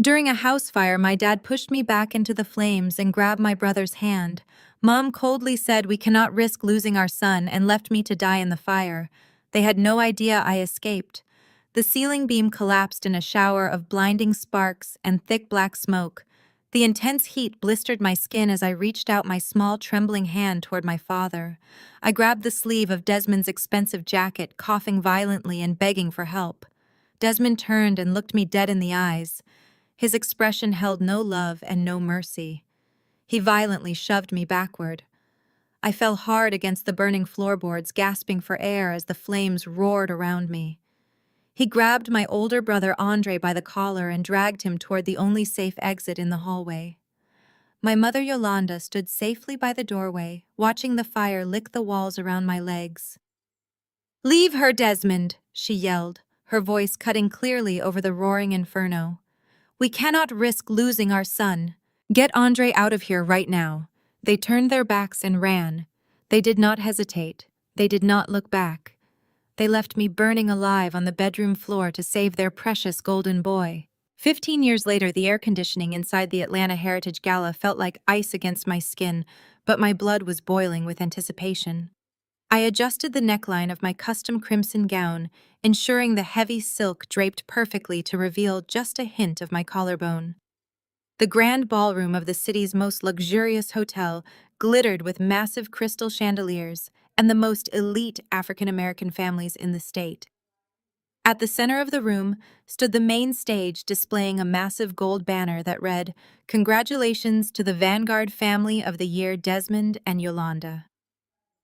During a house fire, my dad pushed me back into the flames and grabbed my brother's hand. Mom coldly said we cannot risk losing our son and left me to die in the fire. They had no idea I escaped. The ceiling beam collapsed in a shower of blinding sparks and thick black smoke. The intense heat blistered my skin as I reached out my small, trembling hand toward my father. I grabbed the sleeve of Desmond's expensive jacket, coughing violently and begging for help. Desmond turned and looked me dead in the eyes. His expression held no love and no mercy. He violently shoved me backward. I fell hard against the burning floorboards, gasping for air as the flames roared around me. He grabbed my older brother Andre by the collar and dragged him toward the only safe exit in the hallway. My mother Yolanda stood safely by the doorway, watching the fire lick the walls around my legs. "Leave her, Desmond," she yelled, her voice cutting clearly over the roaring inferno. "We cannot risk losing our son. Get Andre out of here right now." They turned their backs and ran. They did not hesitate. They did not look back. They left me burning alive on the bedroom floor to save their precious golden boy. 15 years later, the air conditioning inside the Atlanta Heritage Gala felt like ice against my skin, but my blood was boiling with anticipation. I adjusted the neckline of my custom crimson gown, ensuring the heavy silk draped perfectly to reveal just a hint of my collarbone. The grand ballroom of the city's most luxurious hotel glittered with massive crystal chandeliers and the most elite African-American families in the state. At the center of the room stood the main stage, displaying a massive gold banner that read, "Congratulations to the Vanguard family of the year, Desmond and Yolanda."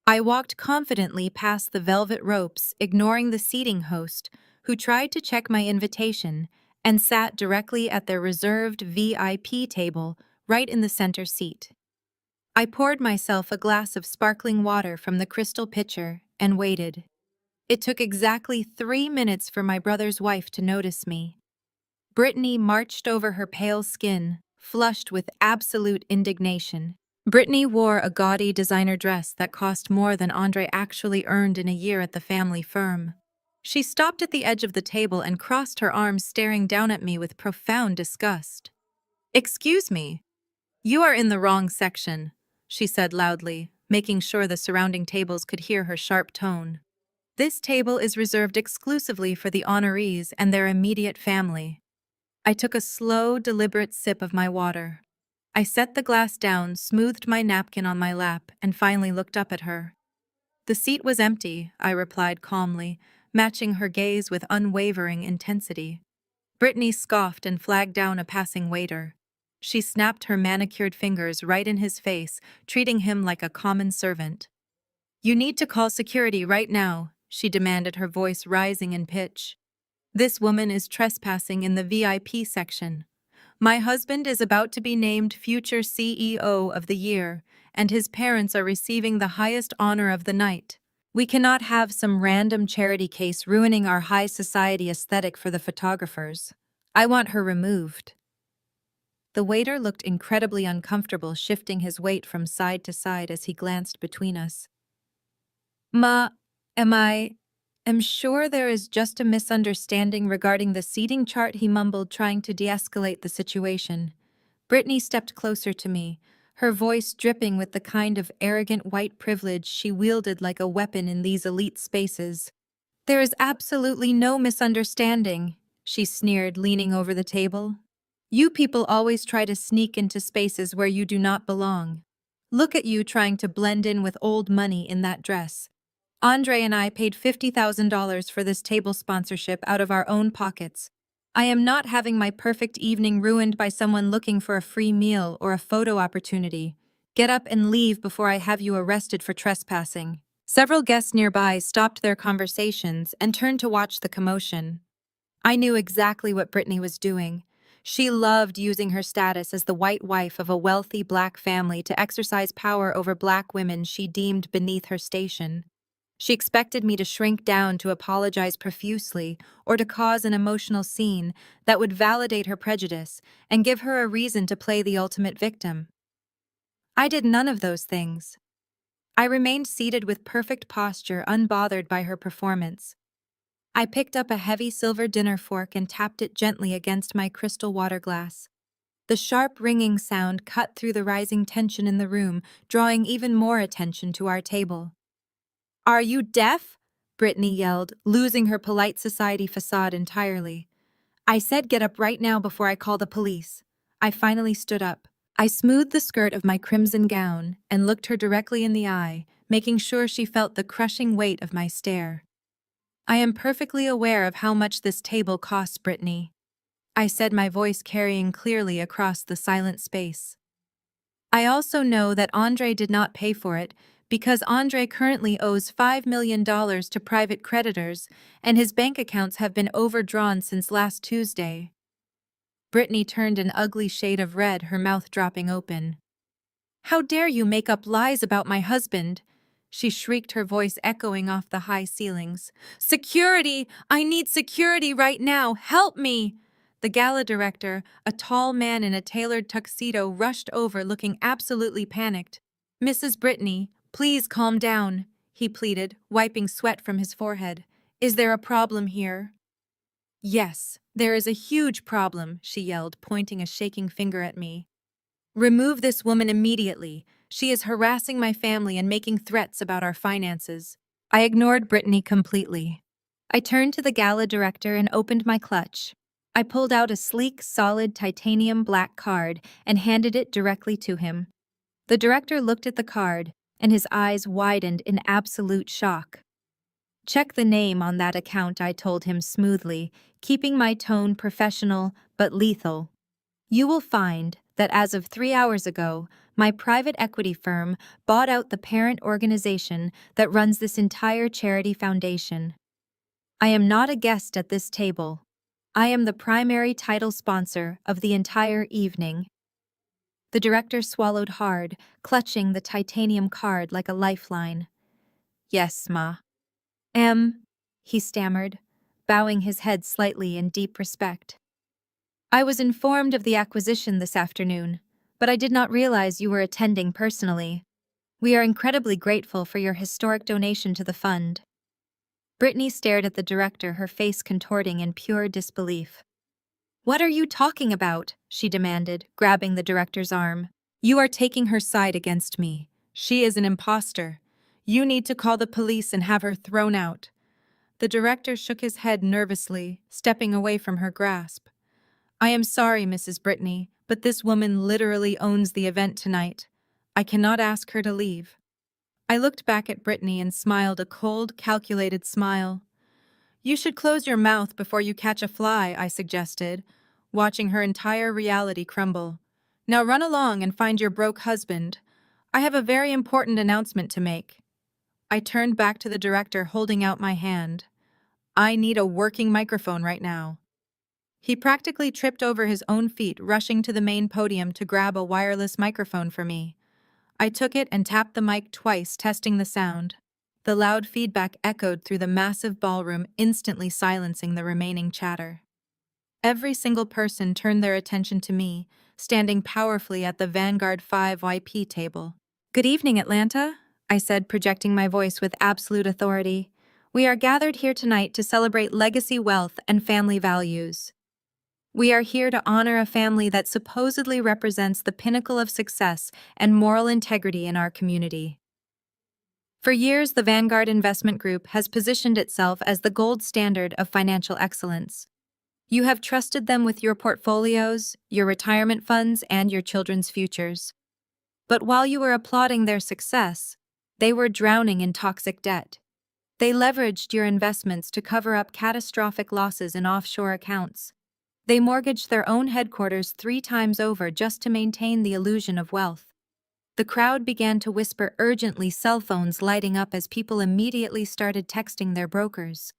I walked confidently past the velvet ropes, ignoring the seating host, who tried to check my invitation, and sat directly at their reserved VIP table, right in the center seat. I poured myself a glass of sparkling water from the crystal pitcher and waited. It took exactly 3 minutes for my brother's wife to notice me. Brittany marched over her pale skin, flushed with absolute indignation. Brittany wore a gaudy designer dress that cost more than Andre actually earned in a year at the family firm. She stopped at the edge of the table and crossed her arms, staring down at me with profound disgust. "Excuse me, you are in the wrong section," she said loudly, making sure the surrounding tables could hear her sharp tone. "This table is reserved exclusively for the honorees and their immediate family." I took a slow, deliberate sip of my water. I set the glass down, smoothed my napkin on my lap, and finally looked up at her. "The seat was empty," I replied calmly, matching her gaze with unwavering intensity. Brittany scoffed and flagged down a passing waiter. She snapped her manicured fingers right in his face, treating him like a common servant. "You need to call security right now," she demanded, her voice rising in pitch. "This woman is trespassing in the VIP section. My husband is about to be named future CEO of the year, and his parents are receiving the highest honor of the night. We cannot have some random charity case ruining our high society aesthetic for the photographers. I want her removed." The waiter looked incredibly uncomfortable, shifting his weight from side to side as he glanced between us. Am sure there is just a misunderstanding regarding the seating chart," he mumbled, trying to de-escalate the situation. Brittany stepped closer to me, her voice dripping with the kind of arrogant white privilege she wielded like a weapon in these elite spaces. "There is absolutely no misunderstanding," she sneered, leaning over the table. "You people always try to sneak into spaces where you do not belong. Look at you trying to blend in with old money in that dress. Andre and I paid $50,000 for this table sponsorship out of our own pockets. I am not having my perfect evening ruined by someone looking for a free meal or a photo opportunity. Get up and leave before I have you arrested for trespassing." Several guests nearby stopped their conversations and turned to watch the commotion. I knew exactly what Brittany was doing. She loved using her status as the white wife of a wealthy black family to exercise power over black women she deemed beneath her station. She expected me to shrink down, to apologize profusely, or to cause an emotional scene that would validate her prejudice and give her a reason to play the ultimate victim. I did none of those things. I remained seated with perfect posture, unbothered by her performance. I picked up a heavy silver dinner fork and tapped it gently against my crystal water glass. The sharp ringing sound cut through the rising tension in the room, drawing even more attention to our table. "Are you deaf?" Brittany yelled, losing her polite society facade entirely. I said get up right now before I call the police. I finally stood up. I smoothed the skirt of my crimson gown and looked her directly in the eye, making sure she felt the crushing weight of my stare. "I am perfectly aware of how much this table costs, Brittany," I said, my voice carrying clearly across the silent space. "I also know that Andre did not pay for it because Andre currently owes $5 million to private creditors and his bank accounts have been overdrawn since last Tuesday." Brittany turned an ugly shade of red, her mouth dropping open. "How dare you make up lies about my husband?" she shrieked, her voice echoing off the high ceilings. "Security! I need security right now! Help me!" The gala director, a tall man in a tailored tuxedo, rushed over looking absolutely panicked. "Mrs. Brittany, please calm down," he pleaded, wiping sweat from his forehead. "Is there a problem here?" "Yes, there is a huge problem," she yelled, pointing a shaking finger at me. "Remove this woman immediately. She is harassing my family and making threats about our finances." I ignored Brittany completely. I turned to the gala director and opened my clutch. I pulled out a sleek, solid titanium black card and handed it directly to him. The director looked at the card, and his eyes widened in absolute shock. "Check the name on that account," I told him smoothly, keeping my tone professional but lethal. "You will find that as of 3 hours ago, my private equity firm bought out the parent organization that runs this entire charity foundation. I am not a guest at this table. I am the primary title sponsor of the entire evening." The director swallowed hard, clutching the titanium card like a lifeline. "Yes, ma." He stammered, bowing his head slightly in deep respect. "I was informed of the acquisition this afternoon, but I did not realize you were attending personally. We are incredibly grateful for your historic donation to the fund." Brittany stared at the director, her face contorting in pure disbelief. "What are you talking about?" she demanded, grabbing the director's arm. "You are taking her side against me. She is an imposter. You need to call the police and have her thrown out." The director shook his head nervously, stepping away from her grasp. "I am sorry, Mrs. Brittany, but this woman literally owns the event tonight. I cannot ask her to leave." I looked back at Brittany and smiled a cold, calculated smile. "You should close your mouth before you catch a fly," I suggested, watching her entire reality crumble. "Now run along and find your broke husband. I have a very important announcement to make." I turned back to the director, holding out my hand. "I need a working microphone right now." He practically tripped over his own feet, rushing to the main podium to grab a wireless microphone for me. I took it and tapped the mic twice, testing the sound. The loud feedback echoed through the massive ballroom, instantly silencing the remaining chatter. Every single person turned their attention to me, standing powerfully at the Vanguard 5 YP table. "Good evening, Atlanta," I said, projecting my voice with absolute authority. "We are gathered here tonight to celebrate legacy wealth and family values. We are here to honor a family that supposedly represents the pinnacle of success and moral integrity in our community." For years, the Vanguard Investment Group has positioned itself as the gold standard of financial excellence. You have trusted them with your portfolios, your retirement funds, and your children's futures. But while you were applauding their success, they were drowning in toxic debt. They leveraged your investments to cover up catastrophic losses in offshore accounts. They mortgaged their own headquarters 3 times over just to maintain the illusion of wealth. The crowd began to whisper urgently, cell phones lighting up as people immediately started texting their brokers.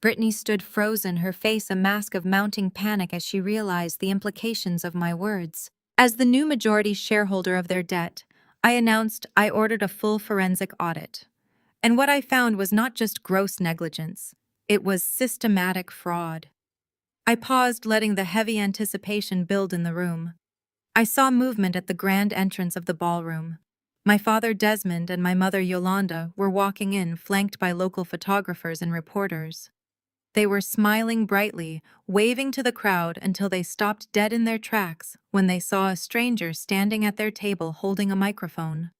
Brittany stood frozen, her face a mask of mounting panic as she realized the implications of my words. As the new majority shareholder of their debt, I announced I ordered a full forensic audit. And what I found was not just gross negligence, it was systematic fraud. I paused, letting the heavy anticipation build in the room. I saw movement at the grand entrance of the ballroom. My father Desmond and my mother Yolanda were walking in, flanked by local photographers and reporters. They were smiling brightly, waving to the crowd until they stopped dead in their tracks when they saw a stranger standing at their table holding a microphone.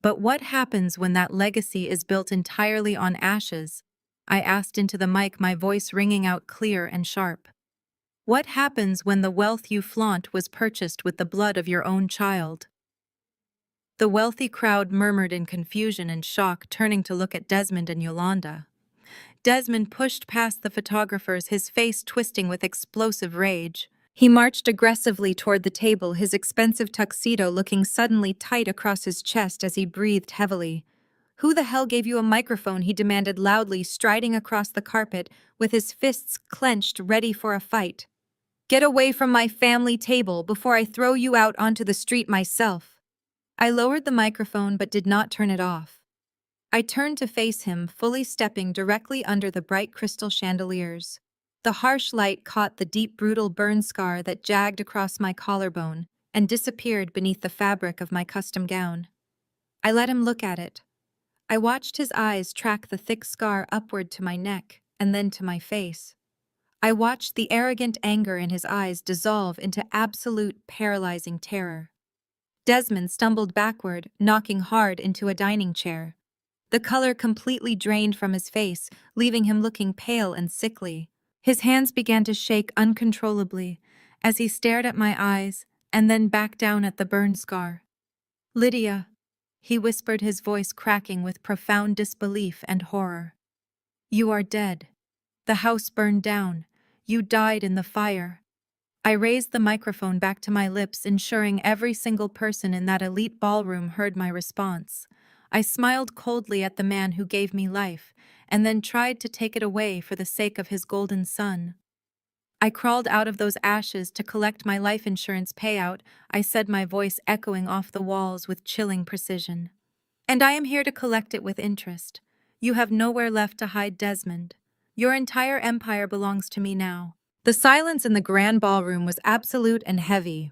But what happens when that legacy is built entirely on ashes? I asked into the mic, my voice ringing out clear and sharp. What happens when the wealth you flaunt was purchased with the blood of your own child? The wealthy crowd murmured in confusion and shock, turning to look at Desmond and Yolanda. Desmond pushed past the photographers, his face twisting with explosive rage. He marched aggressively toward the table, his expensive tuxedo looking suddenly tight across his chest as he breathed heavily. "Who the hell gave you a microphone?" he demanded loudly, striding across the carpet with his fists clenched, ready for a fight. "Get away from my family table before I throw you out onto the street myself." I lowered the microphone but did not turn it off. I turned to face him, fully stepping directly under the bright crystal chandeliers. The harsh light caught the deep, brutal burn scar that jagged across my collarbone and disappeared beneath the fabric of my custom gown. I let him look at it. I watched his eyes track the thick scar upward to my neck and then to my face. I watched the arrogant anger in his eyes dissolve into absolute, paralyzing terror. Desmond stumbled backward, knocking hard into a dining chair. The color completely drained from his face, leaving him looking pale and sickly. His hands began to shake uncontrollably as he stared at my eyes and then back down at the burn scar. "Lydia," he whispered, his voice cracking with profound disbelief and horror. "You are dead. The house burned down. You died in the fire." I raised the microphone back to my lips, ensuring every single person in that elite ballroom heard my response. I smiled coldly at the man who gave me life, and then tried to take it away for the sake of his golden son. "I crawled out of those ashes to collect my life insurance payout," I said, my voice echoing off the walls with chilling precision. "And I am here to collect it with interest. You have nowhere left to hide, Desmond. Your entire empire belongs to me now." The silence in the grand ballroom was absolute and heavy.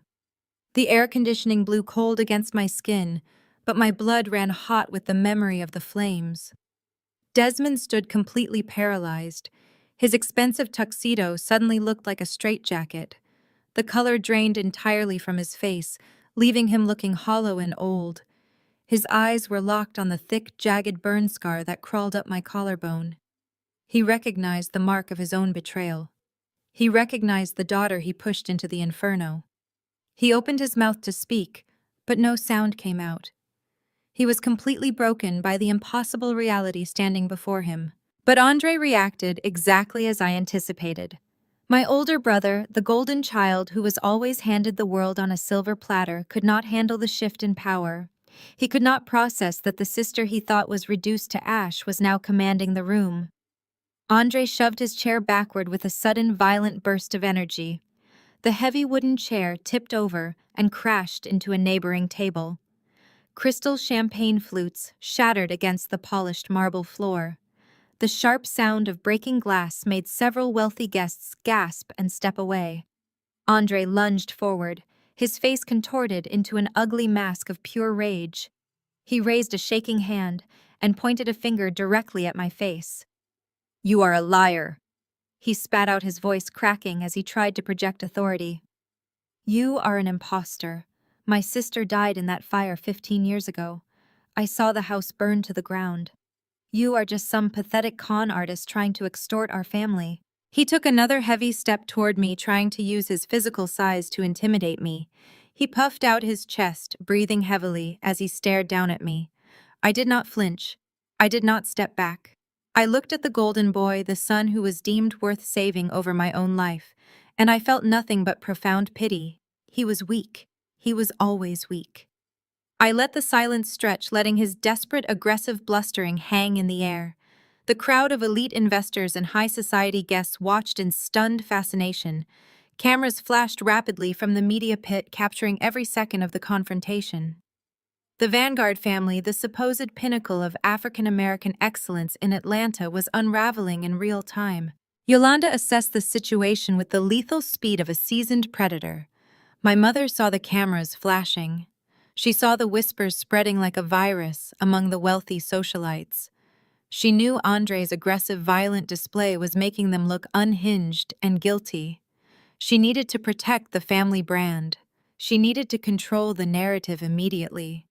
The air conditioning blew cold against my skin, but my blood ran hot with the memory of the flames. Desmond stood completely paralyzed. His expensive tuxedo suddenly looked like a straitjacket. The color drained entirely from his face, leaving him looking hollow and old. His eyes were locked on the thick, jagged burn scar that crawled up my collarbone. He recognized the mark of his own betrayal. He recognized the daughter he pushed into the inferno. He opened his mouth to speak, but no sound came out. He was completely broken by the impossible reality standing before him. But Andre reacted exactly as I anticipated. My older brother, the golden child who was always handed the world on a silver platter, could not handle the shift in power. He could not process that the sister he thought was reduced to ash was now commanding the room. Andre shoved his chair backward with a sudden, violent burst of energy. The heavy wooden chair tipped over and crashed into a neighboring table. Crystal champagne flutes shattered against the polished marble floor. The sharp sound of breaking glass made several wealthy guests gasp and step away. Andre lunged forward, his face contorted into an ugly mask of pure rage. He raised a shaking hand and pointed a finger directly at my face. "You are a liar," he spat out, his voice cracking as he tried to project authority. "You are an imposter. My sister died in that fire 15 years ago. I saw the house burn to the ground. You are just some pathetic con artist trying to extort our family." He took another heavy step toward me, trying to use his physical size to intimidate me. He puffed out his chest, breathing heavily as he stared down at me. I did not flinch. I did not step back. I looked at the golden boy, the son who was deemed worth saving over my own life, and I felt nothing but profound pity. He was weak. He was always weak. I let the silence stretch, letting his desperate, aggressive blustering hang in the air. The crowd of elite investors and high society guests watched in stunned fascination. Cameras flashed rapidly from the media pit, capturing every second of the confrontation. The Vanguard family, the supposed pinnacle of African-American excellence in Atlanta, was unraveling in real time. Yolanda assessed the situation with the lethal speed of a seasoned predator. My mother saw the cameras flashing. She saw the whispers spreading like a virus among the wealthy socialites. She knew Andre's aggressive, violent display was making them look unhinged and guilty. She needed to protect the family brand. She needed to control the narrative immediately.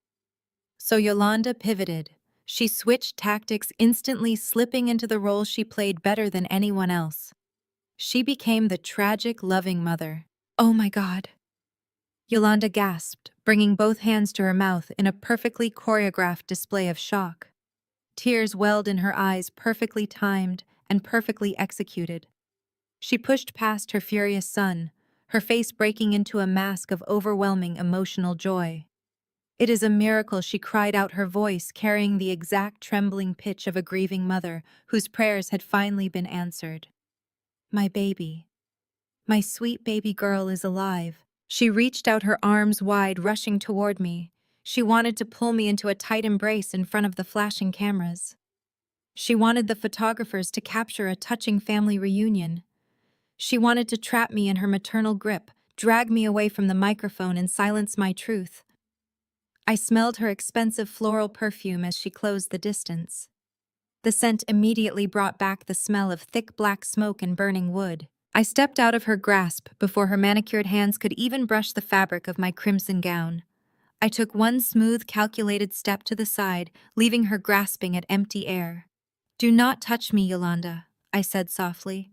So Yolanda pivoted. She switched tactics, instantly slipping into the role she played better than anyone else. She became the tragic, loving mother. "Oh my God!" Yolanda gasped, bringing both hands to her mouth in a perfectly choreographed display of shock. Tears welled in her eyes, perfectly timed and perfectly executed. She pushed past her furious son, her face breaking into a mask of overwhelming emotional joy. "It is a miracle," she cried out, her voice carrying the exact trembling pitch of a grieving mother whose prayers had finally been answered. "My baby. My sweet baby girl is alive." She reached out, her arms wide, rushing toward me. She wanted to pull me into a tight embrace in front of the flashing cameras. She wanted the photographers to capture a touching family reunion. She wanted to trap me in her maternal grip, drag me away from the microphone and silence my truth. I smelled her expensive floral perfume as she closed the distance. The scent immediately brought back the smell of thick black smoke and burning wood. I stepped out of her grasp before her manicured hands could even brush the fabric of my crimson gown. I took one smooth, calculated step to the side, leaving her grasping at empty air. "Do not touch me, Yolanda," I said softly.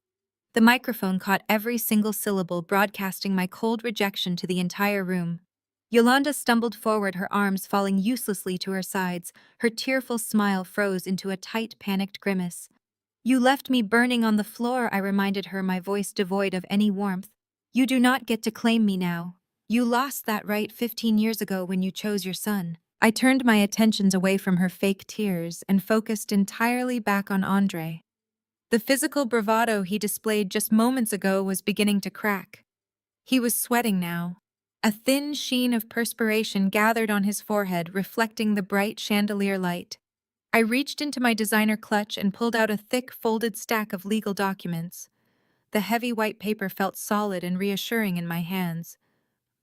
The microphone caught every single syllable, broadcasting my cold rejection to the entire room. Yolanda stumbled forward, her arms falling uselessly to her sides. Her tearful smile froze into a tight, panicked grimace. "You left me burning on the floor," I reminded her, my voice devoid of any warmth. "You do not get to claim me now. You lost that right 15 years ago when you chose your son." I turned my attentions away from her fake tears and focused entirely back on Andre. The physical bravado he displayed just moments ago was beginning to crack. He was sweating now. A thin sheen of perspiration gathered on his forehead, reflecting the bright chandelier light. I reached into my designer clutch and pulled out a thick, folded stack of legal documents. The heavy white paper felt solid and reassuring in my hands.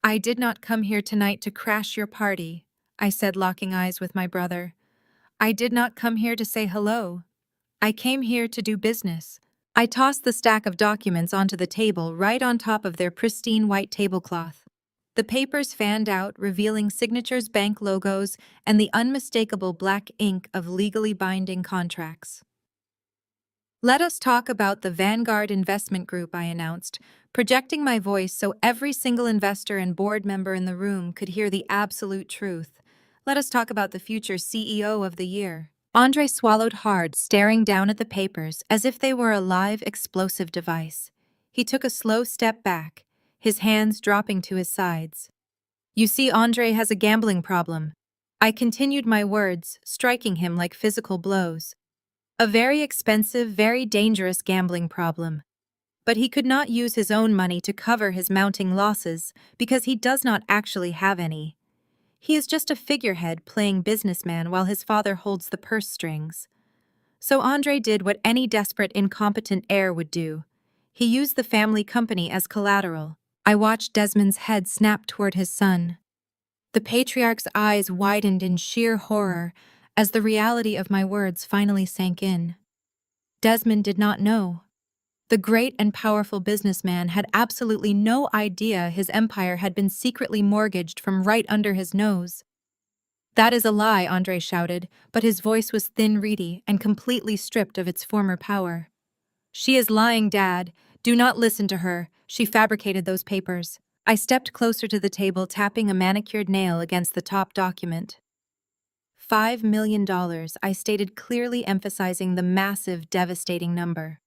"I did not come here tonight to crash your party," I said, locking eyes with my brother. "I did not come here to say hello. I came here to do business." I tossed the stack of documents onto the table, right on top of their pristine white tablecloth. The papers fanned out, revealing signatures, bank logos, and the unmistakable black ink of legally binding contracts. "Let us talk about the Vanguard Investment Group," I announced, projecting my voice so every single investor and board member in the room could hear the absolute truth. "Let us talk about the future CEO of the year." Andre swallowed hard, staring down at the papers as if they were a live, explosive device. He took a slow step back, his hands dropping to his sides. "You see, Andre has a gambling problem." I continued my words, striking him like physical blows. "A very expensive, very dangerous gambling problem. But he could not use his own money to cover his mounting losses because he does not actually have any. He is just a figurehead playing businessman while his father holds the purse strings." So Andre did what any desperate, incompetent heir would do. He used the family company as collateral. I watched Desmond's head snap toward his son. The patriarch's eyes widened in sheer horror as the reality of my words finally sank in. Desmond did not know. The great and powerful businessman had absolutely no idea his empire had been secretly mortgaged from right under his nose. "That is a lie," Andre shouted, but his voice was thin, reedy, and completely stripped of its former power. "She is lying, Dad. Do not listen to her. She fabricated those papers." I stepped closer to the table, tapping a manicured nail against the top document. $5 million, I stated clearly, emphasizing the massive, devastating number.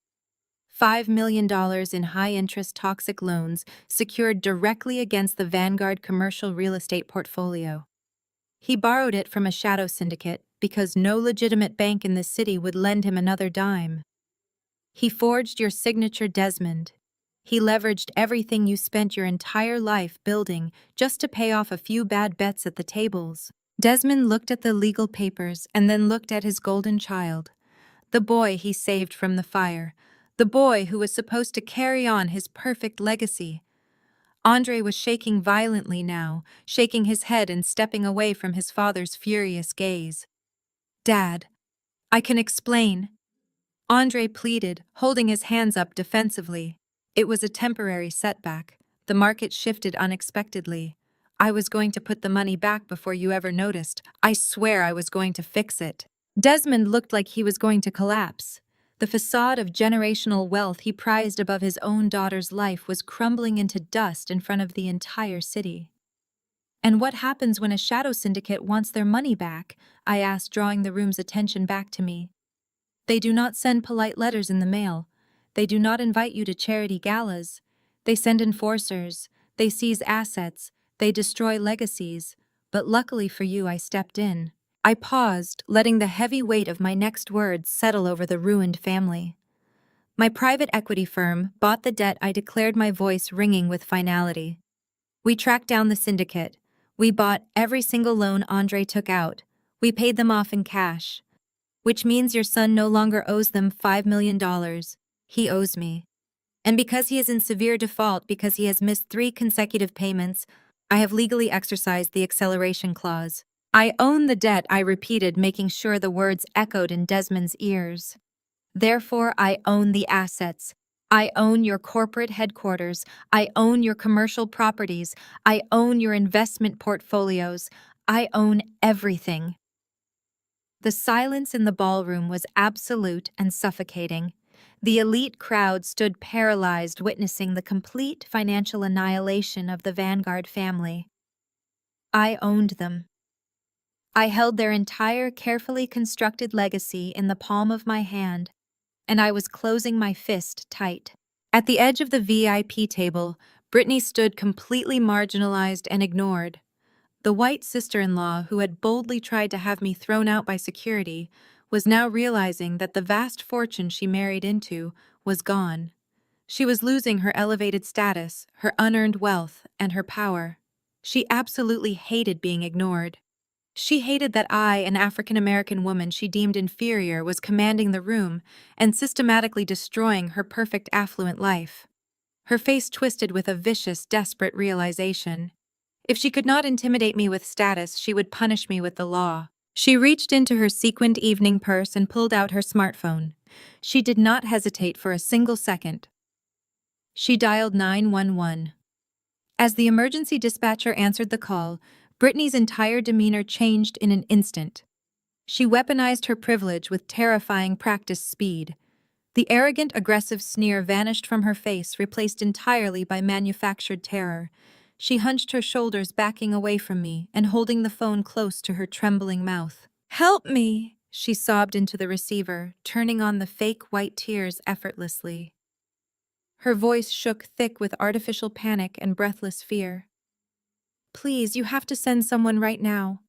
$5 million in high-interest toxic loans secured directly against the Vanguard commercial real estate portfolio. He borrowed it from a shadow syndicate because no legitimate bank in the city would lend him another dime. He forged your signature, Desmond. He leveraged everything you spent your entire life building just to pay off a few bad bets at the tables. Desmond looked at the legal papers and then looked at his golden child, the boy he saved from the fire, the boy who was supposed to carry on his perfect legacy. Andre was shaking violently now, shaking his head and stepping away from his father's furious gaze. "Dad, I can explain, Andre pleaded, holding his hands up defensively. It was a temporary setback. The market shifted unexpectedly. I was going to put the money back before you ever noticed. I swear I was going to fix it. Desmond looked like he was going to collapse. The facade of generational wealth he prized above his own daughter's life was crumbling into dust in front of the entire city. And what happens when a shadow syndicate wants their money back? I asked, drawing the room's attention back to me. They do not send polite letters in the mail. They do not invite you to charity galas. They send enforcers. They seize assets. They destroy legacies. But luckily for you, I stepped in. I paused, letting the heavy weight of my next words settle over the ruined family. My private equity firm bought the debt. I declared, my voice ringing with finality. We tracked down the syndicate. We bought every single loan Andre took out. We paid them off in cash. Which means your son no longer owes them $5 million. He owes me. And because he is in severe default because he has missed 3 consecutive payments, I have legally exercised the acceleration clause. I own the debt, I repeated, making sure the words echoed in Desmond's ears. Therefore, I own the assets. I own your corporate headquarters. I own your commercial properties. I own your investment portfolios. I own everything. The silence in the ballroom was absolute and suffocating. The elite crowd stood paralyzed, witnessing the complete financial annihilation of the Vanguard family. I owned them. I held their entire carefully constructed legacy in the palm of my hand, and I was closing my fist tight. At the edge of the VIP table, Brittany stood completely marginalized and ignored. The white sister-in-law who had boldly tried to have me thrown out by security was now realizing that the vast fortune she married into was gone. She was losing her elevated status, her unearned wealth, and her power. She absolutely hated being ignored. She hated that I, an African-American woman she deemed inferior, was commanding the room and systematically destroying her perfect affluent life. Her face twisted with a vicious, desperate realization. If she could not intimidate me with status, she would punish me with the law. She reached into her sequined evening purse and pulled out her smartphone. She did not hesitate for a single second. She dialed 911. As the emergency dispatcher answered the call, Brittany's entire demeanor changed in an instant. She weaponized her privilege with terrifying practiced speed. The arrogant, aggressive sneer vanished from her face, replaced entirely by manufactured terror. She hunched her shoulders, backing away from me and holding the phone close to her trembling mouth. "Help me!" she sobbed into the receiver, turning on the fake white tears effortlessly. Her voice shook thick with artificial panic and breathless fear. "Please, you have to send someone right now.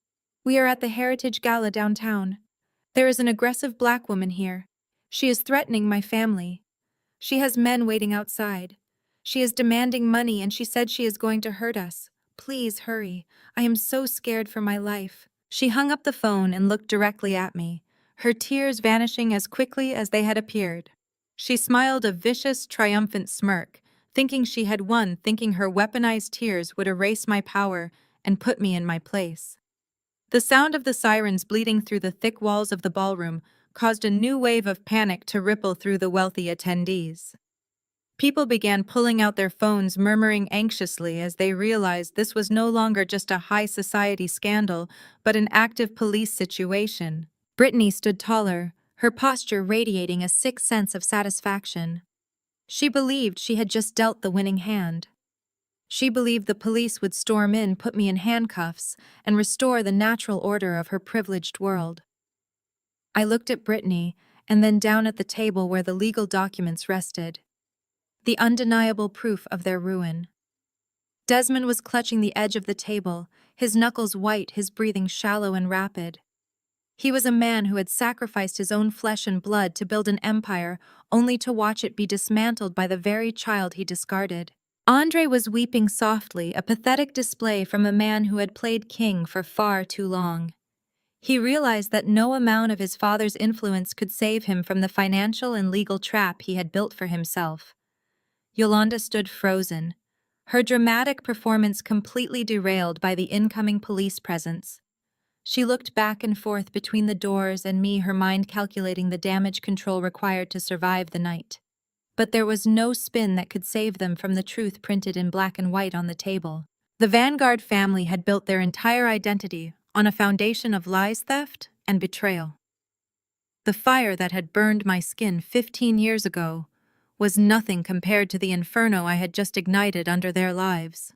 We are at the Heritage Gala downtown. There is an aggressive black woman here. She is threatening my family. She has men waiting outside. She is demanding money and she said she is going to hurt us. Please hurry. I am so scared for my life." She hung up the phone and looked directly at me, her tears vanishing as quickly as they had appeared. She smiled a vicious, triumphant smirk, thinking she had won, thinking her weaponized tears would erase my power and put me in my place. The sound of the sirens bleeding through the thick walls of the ballroom caused a new wave of panic to ripple through the wealthy attendees. People began pulling out their phones, murmuring anxiously as they realized this was no longer just a high society scandal, but an active police situation. Brittany stood taller, her posture radiating a sick sense of satisfaction. She believed she had just dealt the winning hand. She believed the police would storm in, put me in handcuffs, and restore the natural order of her privileged world. I looked at Brittany, and then down at the table where the legal documents rested. The undeniable proof of their ruin. Desmond was clutching the edge of the table, his knuckles white, his breathing shallow and rapid. He was a man who had sacrificed his own flesh and blood to build an empire, only to watch it be dismantled by the very child he discarded. Andre was weeping softly, a pathetic display from a man who had played king for far too long. He realized that no amount of his father's influence could save him from the financial and legal trap he had built for himself. Yolanda stood frozen, her dramatic performance completely derailed by the incoming police presence. She looked back and forth between the doors and me, her mind calculating the damage control required to survive the night. But there was no spin that could save them from the truth printed in black and white on the table. The Vanguard family had built their entire identity on a foundation of lies, theft, and betrayal. The fire that had burned my skin 15 years ago was nothing compared to the inferno I had just ignited under their lives.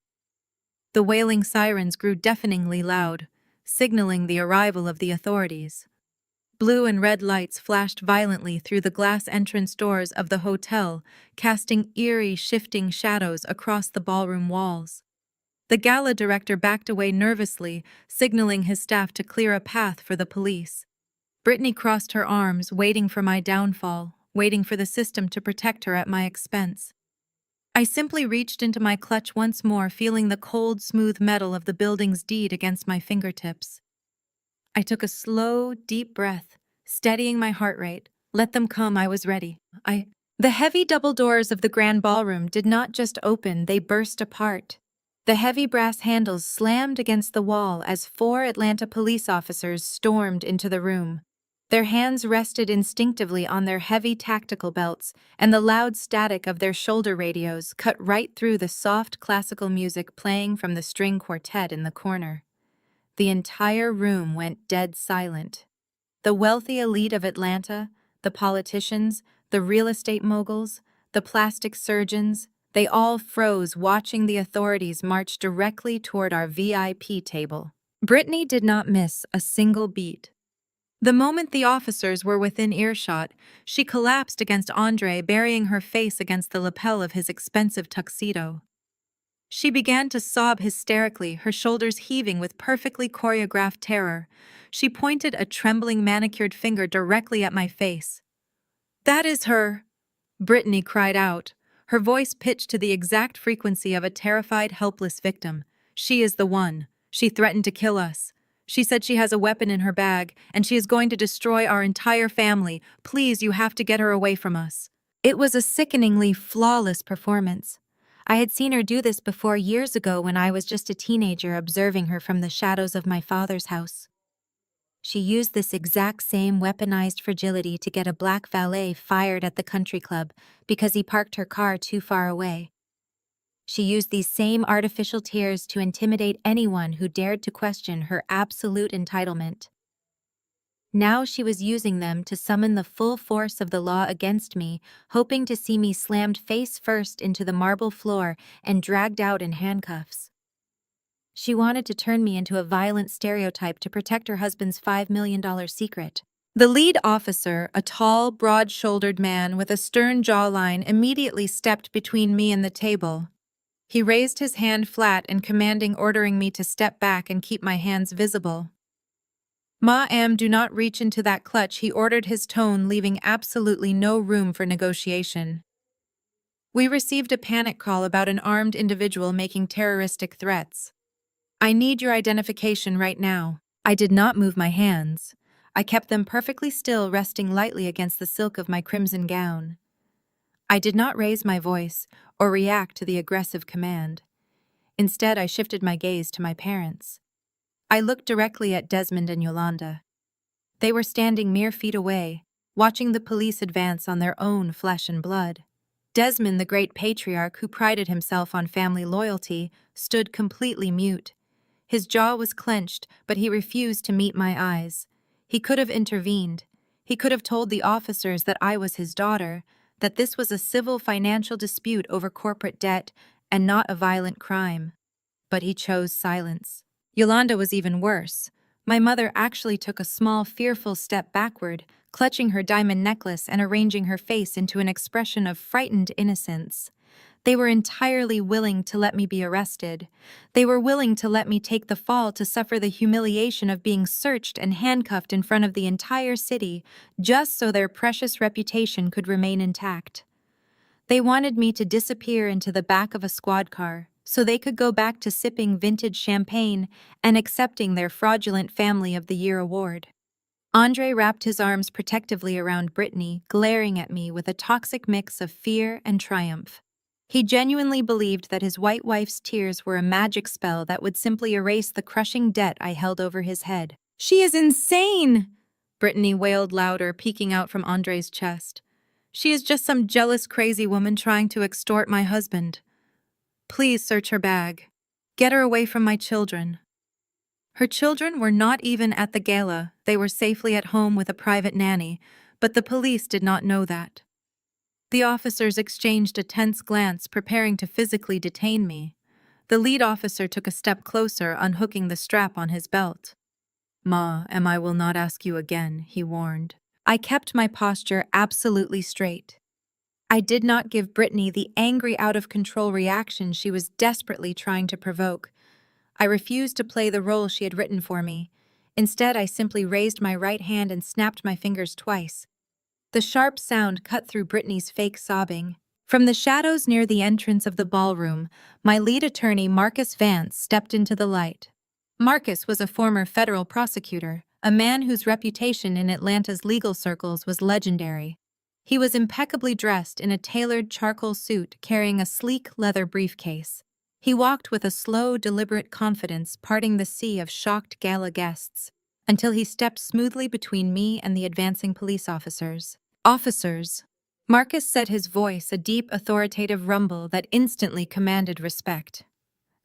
The wailing sirens grew deafeningly loud, signaling the arrival of the authorities. Blue and red lights flashed violently through the glass entrance doors of the hotel, casting eerie, shifting shadows across the ballroom walls. The gala director backed away nervously, signaling his staff to clear a path for the police. Brittany crossed her arms, waiting for my downfall, waiting for the system to protect her at my expense. I simply reached into my clutch once more, feeling the cold, smooth metal of the building's deed against my fingertips. I took a slow, deep breath, steadying my heart rate. Let them come, I was ready. The heavy double doors of the grand ballroom did not just open, they burst apart. The heavy brass handles slammed against the wall as 4 Atlanta police officers stormed into the room. Their hands rested instinctively on their heavy tactical belts, and the loud static of their shoulder radios cut right through the soft classical music playing from the string quartet in the corner. The entire room went dead silent. The wealthy elite of Atlanta, the politicians, the real estate moguls, the plastic surgeons, they all froze watching the authorities march directly toward our VIP table. Brittany did not miss a single beat. The moment the officers were within earshot, she collapsed against Andre, burying her face against the lapel of his expensive tuxedo. She began to sob hysterically, her shoulders heaving with perfectly choreographed terror. She pointed a trembling manicured finger directly at my face. "That is her!" Brittany cried out, her voice pitched to the exact frequency of a terrified, helpless victim. "She is the one. She threatened to kill us. She said she has a weapon in her bag, and she is going to destroy our entire family. Please, you have to get her away from us." It was a sickeningly flawless performance. I had seen her do this before years ago when I was just a teenager observing her from the shadows of my father's house. She used this exact same weaponized fragility to get a black valet fired at the country club because he parked her car too far away. She used these same artificial tears to intimidate anyone who dared to question her absolute entitlement. Now she was using them to summon the full force of the law against me, hoping to see me slammed face first into the marble floor and dragged out in handcuffs. She wanted to turn me into a violent stereotype to protect her husband's $5 million secret. The lead officer, a tall, broad-shouldered man with a stern jawline, immediately stepped between me and the table. He raised his hand flat and commanding, ordering me to step back and keep my hands visible. "Ma'am, do not reach into that clutch," he ordered, his tone leaving absolutely no room for negotiation. "We received a panic call about an armed individual making terroristic threats. I need your identification right now." I did not move my hands. I kept them perfectly still, resting lightly against the silk of my crimson gown. I did not raise my voice or react to the aggressive command. Instead, I shifted my gaze to my parents. I looked directly at Desmond and Yolanda. They were standing mere feet away, watching the police advance on their own flesh and blood. Desmond, the great patriarch who prided himself on family loyalty, stood completely mute. His jaw was clenched, but he refused to meet my eyes. He could have intervened. He could have told the officers that I was his daughter, that this was a civil financial dispute over corporate debt and not a violent crime. But he chose silence. Yolanda was even worse. My mother actually took a small, fearful step backward, clutching her diamond necklace and arranging her face into an expression of frightened innocence. They were entirely willing to let me be arrested. They were willing to let me take the fall to suffer the humiliation of being searched and handcuffed in front of the entire city, just so their precious reputation could remain intact. They wanted me to disappear into the back of a squad car, so they could go back to sipping vintage champagne and accepting their fraudulent Family of the Year award. Andre wrapped his arms protectively around Brittany, glaring at me with a toxic mix of fear and triumph. He genuinely believed that his white wife's tears were a magic spell that would simply erase the crushing debt I held over his head. She is insane! Brittany wailed louder, peeking out from Andre's chest. She is just some jealous, crazy woman trying to extort my husband. Please search her bag. Get her away from my children. Her children were not even at the gala. They were safely at home with a private nanny, but the police did not know that. The officers exchanged a tense glance, preparing to physically detain me. The lead officer took a step closer, unhooking the strap on his belt. Ma, and I will not ask you again, he warned. I kept my posture absolutely straight. I did not give Brittany the angry, out-of-control reaction she was desperately trying to provoke. I refused to play the role she had written for me. Instead, I simply raised my right hand and snapped my fingers twice. The sharp sound cut through Brittany's fake sobbing. From the shadows near the entrance of the ballroom, my lead attorney, Marcus Vance, stepped into the light. Marcus was a former federal prosecutor, a man whose reputation in Atlanta's legal circles was legendary. He was impeccably dressed in a tailored charcoal suit carrying a sleek leather briefcase. He walked with a slow, deliberate confidence, parting the sea of shocked gala guests, until he stepped smoothly between me and the advancing police officers. Officers! Marcus set his voice, a deep, authoritative rumble that instantly commanded respect.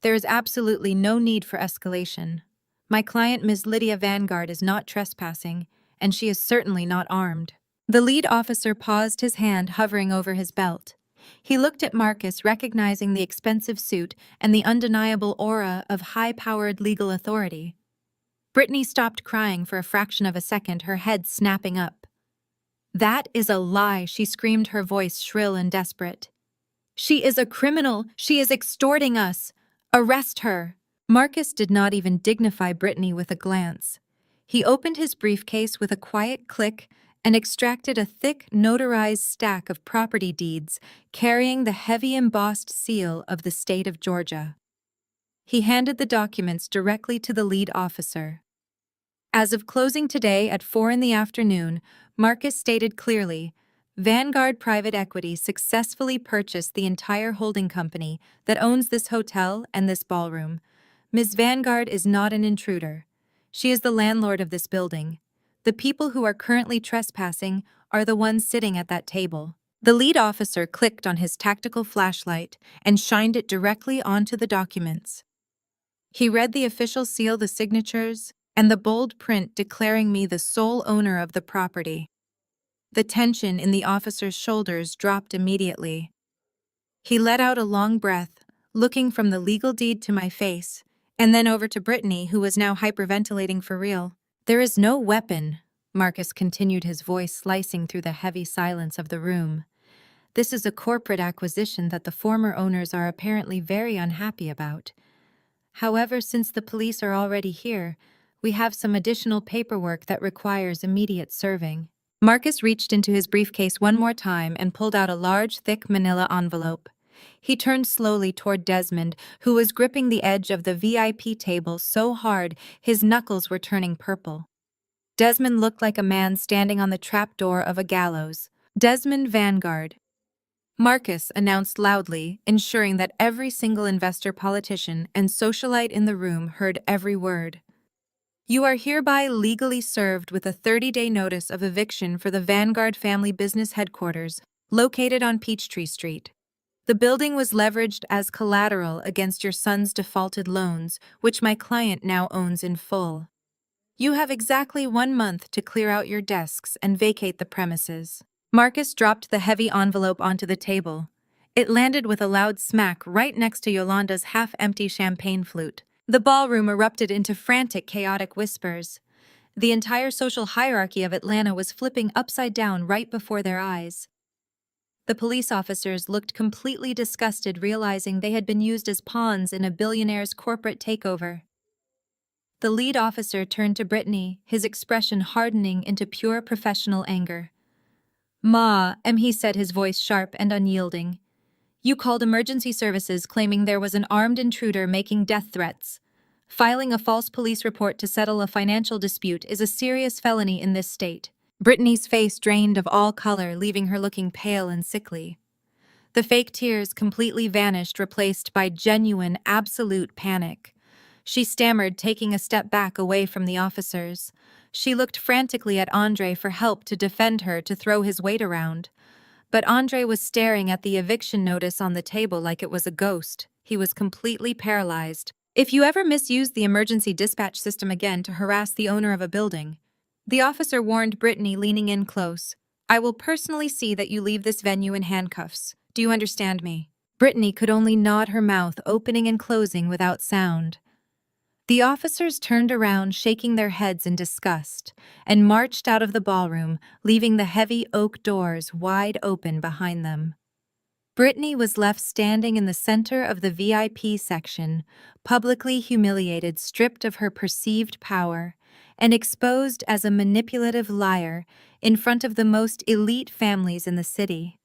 There is absolutely no need for escalation. My client, Ms. Lydia Vanguard, is not trespassing, and she is certainly not armed. The lead officer paused, his hand hovering over his belt. He looked at Marcus, recognizing the expensive suit and the undeniable aura of high-powered legal authority. Brittany stopped crying for a fraction of a second, her head snapping up. That is a lie, she screamed, her voice shrill and desperate. She is a criminal. She is extorting us. Arrest her. Marcus did not even dignify Brittany with a glance. He opened his briefcase with a quiet click and extracted a thick, notarized stack of property deeds carrying the heavy embossed seal of the state of Georgia. He handed the documents directly to the lead officer. As of closing today at 4 p.m, Marcus stated clearly, Vanguard Private Equity successfully purchased the entire holding company that owns this hotel and this ballroom. Ms. Vanguard is not an intruder. She is the landlord of this building. The people who are currently trespassing are the ones sitting at that table. The lead officer clicked on his tactical flashlight and shined it directly onto the documents. He read the official seal, the signatures, and the bold print declaring me the sole owner of the property. The tension in the officer's shoulders dropped immediately. He let out a long breath, looking from the legal deed to my face, and then over to Brittany, who was now hyperventilating for real. There is no weapon, Marcus continued, his voice slicing through the heavy silence of the room. This is a corporate acquisition that the former owners are apparently very unhappy about. However, since the police are already here, we have some additional paperwork that requires immediate serving. Marcus reached into his briefcase one more time and pulled out a large, thick manila envelope. He turned slowly toward Desmond, who was gripping the edge of the VIP table so hard his knuckles were turning purple. Desmond looked like a man standing on the trapdoor of a gallows. Desmond Vanguard. Marcus announced loudly, ensuring that every single investor, politician, and socialite in the room heard every word. You are hereby legally served with a 30-day notice of eviction for the Vanguard family business headquarters, located on Peachtree Street. The building was leveraged as collateral against your son's defaulted loans, which my client now owns in full. You have exactly 1 month to clear out your desks and vacate the premises. Marcus dropped the heavy envelope onto the table. It landed with a loud smack right next to Yolanda's half-empty champagne flute. The ballroom erupted into frantic, chaotic whispers. The entire social hierarchy of Atlanta was flipping upside down right before their eyes. The police officers looked completely disgusted, realizing they had been used as pawns in a billionaire's corporate takeover. The lead officer turned to Brittany, his expression hardening into pure professional anger. Ma, he said, his voice sharp and unyielding. You called emergency services claiming there was an armed intruder making death threats. Filing a false police report to settle a financial dispute is a serious felony in this state. Brittany's face drained of all color, leaving her looking pale and sickly. The fake tears completely vanished, replaced by genuine, absolute panic. She stammered, taking a step back away from the officers. She looked frantically at Andre for help to defend her to throw his weight around. But Andre was staring at the eviction notice on the table like it was a ghost. He was completely paralyzed. If you ever misuse the emergency dispatch system again to harass the owner of a building, the officer warned Brittany, leaning in close, I will personally see that you leave this venue in handcuffs. Do you understand me? Brittany could only nod, her mouth opening and closing without sound. The officers turned around, shaking their heads in disgust, and marched out of the ballroom, leaving the heavy oak doors wide open behind them. Brittany was left standing in the center of the VIP section, publicly humiliated, stripped of her perceived power, and exposed as a manipulative liar in front of the most elite families in the city.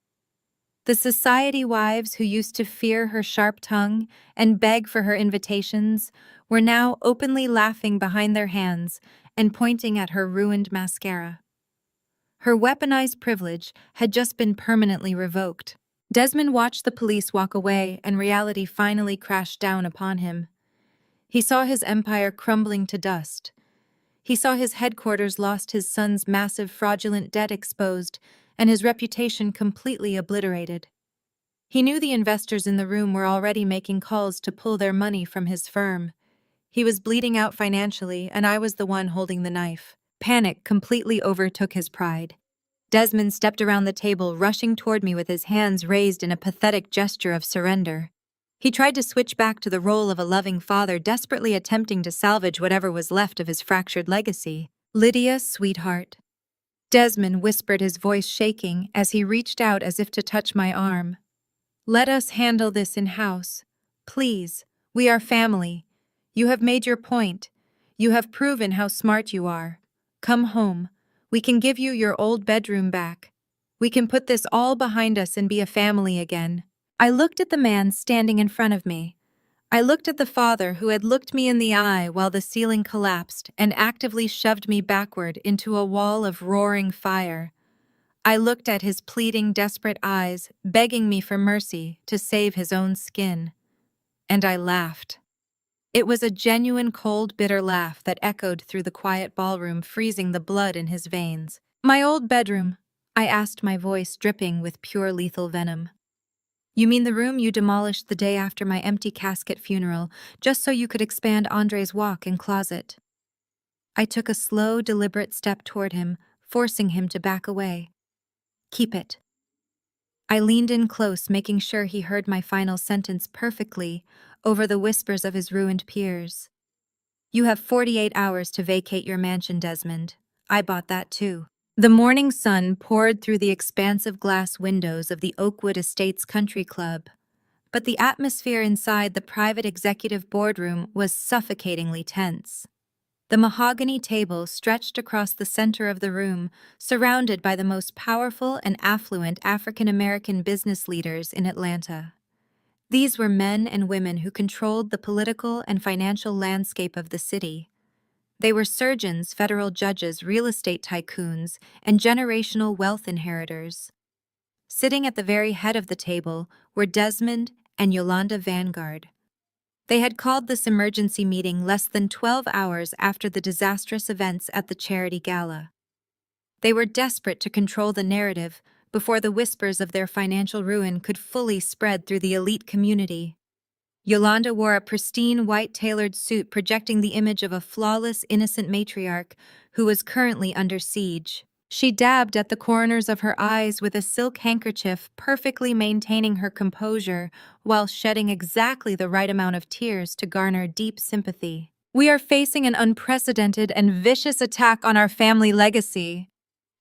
The society wives who used to fear her sharp tongue and beg for her invitations were now openly laughing behind their hands and pointing at her ruined mascara. Her weaponized privilege had just been permanently revoked. Desmond watched the police walk away, and reality finally crashed down upon him. He saw his empire crumbling to dust. He saw his headquarters lost, his son's massive fraudulent debt exposed, and his reputation completely obliterated. He knew the investors in the room were already making calls to pull their money from his firm. He was bleeding out financially, and I was the one holding the knife. Panic completely overtook his pride. Desmond stepped around the table, rushing toward me with his hands raised in a pathetic gesture of surrender. He tried to switch back to the role of a loving father, desperately attempting to salvage whatever was left of his fractured legacy. Lydia, sweetheart. Desmond whispered, his voice shaking as he reached out as if to touch my arm. Let us handle this in-house. Please, we are family. You have made your point. You have proven how smart you are. Come home. We can give you your old bedroom back. We can put this all behind us and be a family again. I looked at the man standing in front of me. I looked at the father who had looked me in the eye while the ceiling collapsed and actively shoved me backward into a wall of roaring fire. I looked at his pleading, desperate eyes, begging me for mercy to save his own skin. And I laughed. It was a genuine, cold, bitter laugh that echoed through the quiet ballroom, freezing the blood in his veins. My old bedroom, I asked, my voice dripping with pure lethal venom. You mean the room you demolished the day after my empty casket funeral, just so you could expand Andre's walk and closet? I took a slow, deliberate step toward him, forcing him to back away. Keep it. I leaned in close, making sure he heard my final sentence perfectly over the whispers of his ruined peers. You have 48 hours to vacate your mansion, Desmond. I bought that too. The morning sun poured through the expansive glass windows of the Oakwood Estates Country Club, but the atmosphere inside the private executive boardroom was suffocatingly tense. The mahogany table stretched across the center of the room, surrounded by the most powerful and affluent African-American business leaders in Atlanta. These were men and women who controlled the political and financial landscape of the city. They were surgeons, federal judges, real estate tycoons, and generational wealth inheritors. Sitting at the very head of the table were Desmond and Yolanda Vanguard. They had called this emergency meeting less than 12 hours after the disastrous events at the charity gala. They were desperate to control the narrative before the whispers of their financial ruin could fully spread through the elite community. Yolanda wore a pristine white tailored suit, projecting the image of a flawless, innocent matriarch who was currently under siege. She dabbed at the corners of her eyes with a silk handkerchief, perfectly maintaining her composure while shedding exactly the right amount of tears to garner deep sympathy. We are facing an unprecedented and vicious attack on our family legacy,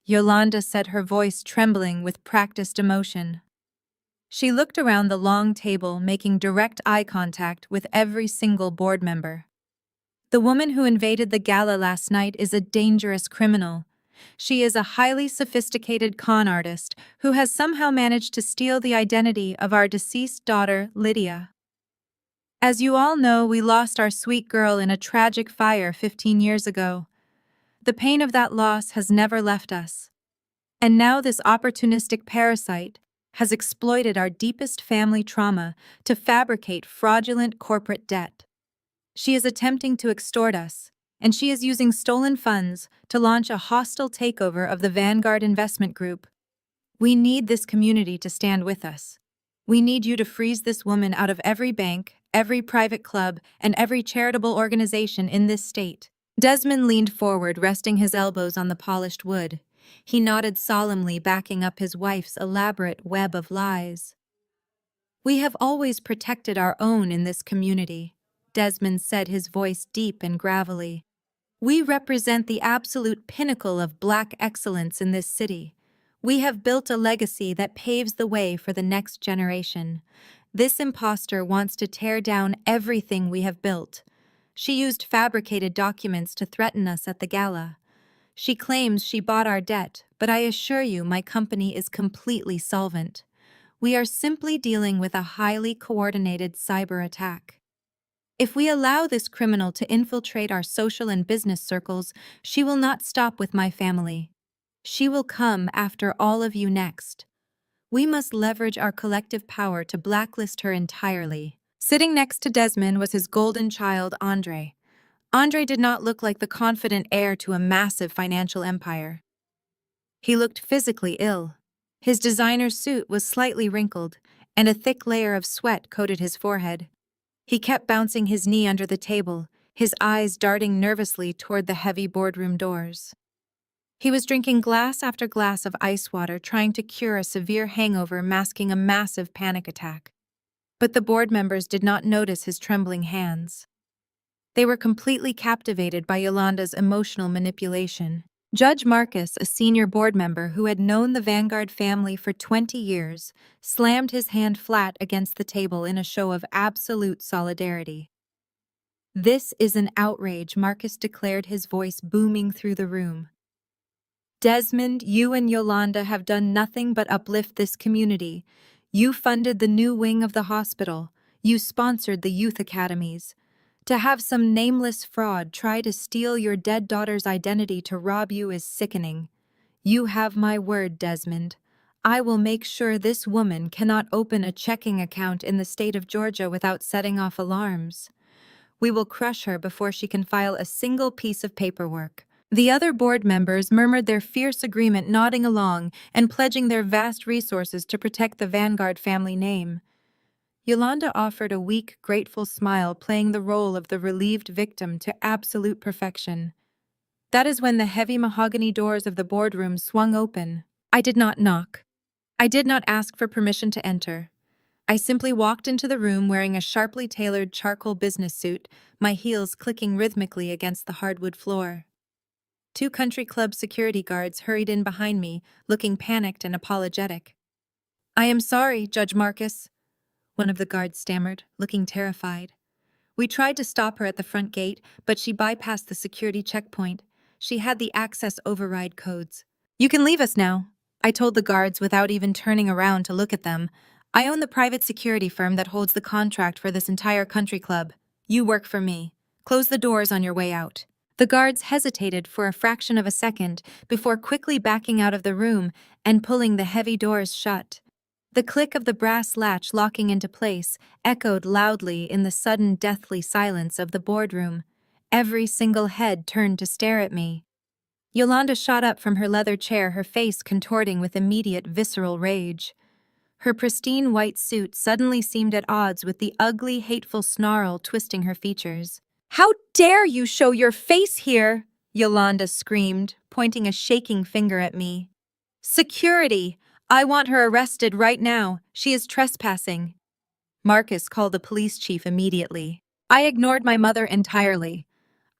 Yolanda said, her voice trembling with practiced emotion. She looked around the long table, making direct eye contact with every single board member. The woman who invaded the gala last night is a dangerous criminal. She is a highly sophisticated con artist who has somehow managed to steal the identity of our deceased daughter, Lydia. As you all know, we lost our sweet girl in a tragic fire 15 years ago. The pain of that loss has never left us. And now this opportunistic parasite has exploited our deepest family trauma to fabricate fraudulent corporate debt. She is attempting to extort us, and she is using stolen funds to launch a hostile takeover of the Vanguard Investment Group. We need this community to stand with us. We need you to freeze this woman out of every bank, every private club, and every charitable organization in this state. Desmond leaned forward, resting his elbows on the polished wood. He nodded solemnly, backing up his wife's elaborate web of lies. We have always protected our own in this community, Desmond said, his voice deep and gravelly. We represent the absolute pinnacle of Black excellence in this city. We have built a legacy that paves the way for the next generation. This imposter wants to tear down everything we have built. She used fabricated documents to threaten us at the gala. She claims she bought our debt, but I assure you my company is completely solvent. We are simply dealing with a highly coordinated cyber attack. If we allow this criminal to infiltrate our social and business circles, she will not stop with my family. She will come after all of you next. We must leverage our collective power to blacklist her entirely. Sitting next to Desmond was his golden child, Andre. Andre did not look like the confident heir to a massive financial empire. He looked physically ill. His designer suit was slightly wrinkled, and a thick layer of sweat coated his forehead. He kept bouncing his knee under the table, his eyes darting nervously toward the heavy boardroom doors. He was drinking glass after glass of ice water, trying to cure a severe hangover masking a massive panic attack. But the board members did not notice his trembling hands. They were completely captivated by Yolanda's emotional manipulation. Judge Marcus, a senior board member who had known the Vanguard family for 20 years, slammed his hand flat against the table in a show of absolute solidarity. "This is an outrage," Marcus declared, his voice booming through the room. "Desmond, you and Yolanda have done nothing but uplift this community. You funded the new wing of the hospital. You sponsored the youth academies. To have some nameless fraud try to steal your dead daughter's identity to rob you is sickening. You have my word, Desmond. I will make sure this woman cannot open a checking account in the state of Georgia without setting off alarms. We will crush her before she can file a single piece of paperwork." The other board members murmured their fierce agreement, nodding along and pledging their vast resources to protect the Vanguard family name. Yolanda offered a weak, grateful smile, playing the role of the relieved victim to absolute perfection. That is when the heavy mahogany doors of the boardroom swung open. I did not knock. I did not ask for permission to enter. I simply walked into the room wearing a sharply tailored charcoal business suit, my heels clicking rhythmically against the hardwood floor. 2 country club security guards hurried in behind me, looking panicked and apologetic. "I am sorry, Judge Marcus," one of the guards stammered, looking terrified. "We tried to stop her at the front gate, but she bypassed the security checkpoint. She had the access override codes." "You can leave us now," I told the guards without even turning around to look at them. "I own the private security firm that holds the contract for this entire country club. You work for me. Close the doors on your way out." The guards hesitated for a fraction of a second before quickly backing out of the room and pulling the heavy doors shut. The click of the brass latch locking into place echoed loudly in the sudden deathly silence of the boardroom. Every single head turned to stare at me. Yolanda shot up from her leather chair, her face contorting with immediate visceral rage. Her pristine white suit suddenly seemed at odds with the ugly, hateful snarl twisting her features. "How dare you show your face here?" Yolanda screamed, pointing a shaking finger at me. "Security! I want her arrested right now. She is trespassing." Marcus called the police chief immediately. I ignored my mother entirely.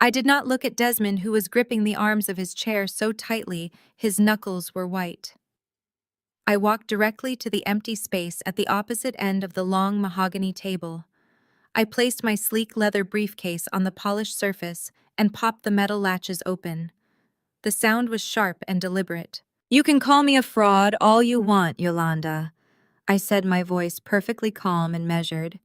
I did not look at Desmond, who was gripping the arms of his chair so tightly his knuckles were white. I walked directly to the empty space at the opposite end of the long mahogany table. I placed my sleek leather briefcase on the polished surface and popped the metal latches open. The sound was sharp and deliberate. "You can call me a fraud all you want, Yolanda," I said, my voice perfectly calm and measured.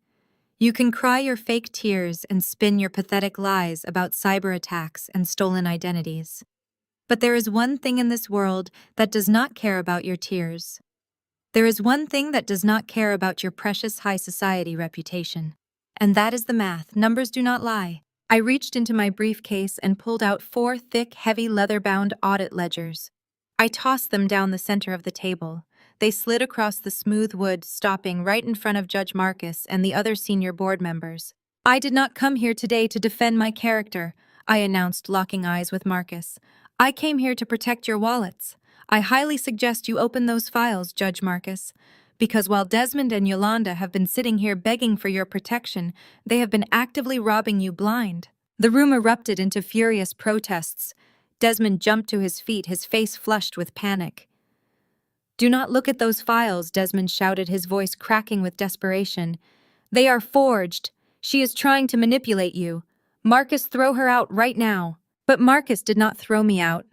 "You can cry your fake tears and spin your pathetic lies about cyber attacks and stolen identities. But there is one thing in this world that does not care about your tears. There is one thing that does not care about your precious high society reputation. And that is the math. Numbers do not lie. I reached into my briefcase and pulled out 4 thick, heavy leather-bound audit ledgers. I tossed them down the center of the table. They slid across the smooth wood, stopping right in front of Judge Marcus and the other senior board members. I did not come here today to defend my character, I announced, locking eyes with Marcus. I came here to protect your wallets. I highly suggest you open those files, Judge Marcus, because while Desmond and Yolanda have been sitting here begging for your protection, they have been actively robbing you blind. The room erupted into furious protests. Desmond jumped to his feet, his face flushed with panic. Do not look at those files, Desmond shouted, his voice cracking with desperation. They are forged. She is trying to manipulate you. Marcus, throw her out right now. But Marcus did not throw me out.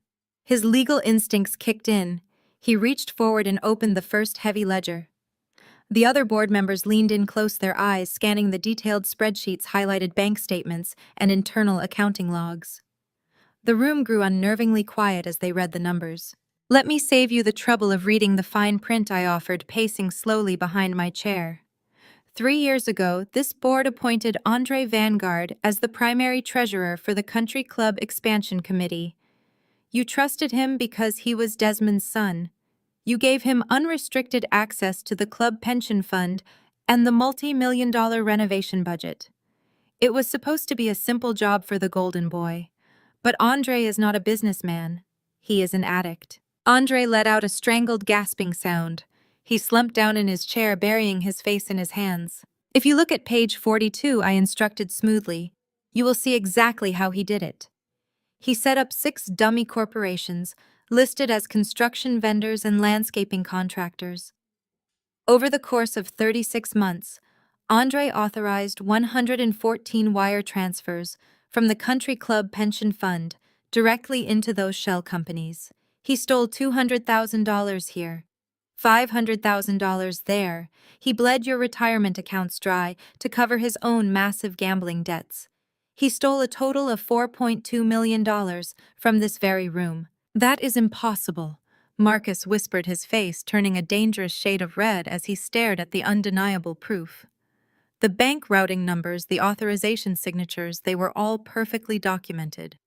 His legal instincts kicked in. He reached forward and opened the first heavy ledger. The other board members leaned in close, their eyes scanning the detailed spreadsheets, highlighted bank statements, and internal accounting logs. The room grew unnervingly quiet as they read the numbers. Let me save you the trouble of reading the fine print, I offered, pacing slowly behind my chair. 3 years ago, this board appointed Andre Vanguard as the primary treasurer for the Country Club Expansion Committee. You trusted him because he was Desmond's son. You gave him unrestricted access to the club pension fund and the multi-million-dollar renovation budget. It was supposed to be a simple job for the golden boy. But Andre is not a businessman. He is an addict. Andre let out a strangled, gasping sound. He slumped down in his chair, burying his face in his hands. If you look at page 42, I instructed smoothly, you will see exactly how he did it. He set up 6 dummy corporations, listed as construction vendors and landscaping contractors. Over the course of 36 months, Andre authorized 114 wire transfers from the Country Club Pension Fund directly into those shell companies. He stole $200,000 here, $500,000 there. He bled your retirement accounts dry to cover his own massive gambling debts. He stole a total of $4.2 million from this very room. That is impossible, Marcus whispered, his face turning a dangerous shade of red as he stared at the undeniable proof. The bank routing numbers, the authorization signatures, they were all perfectly documented.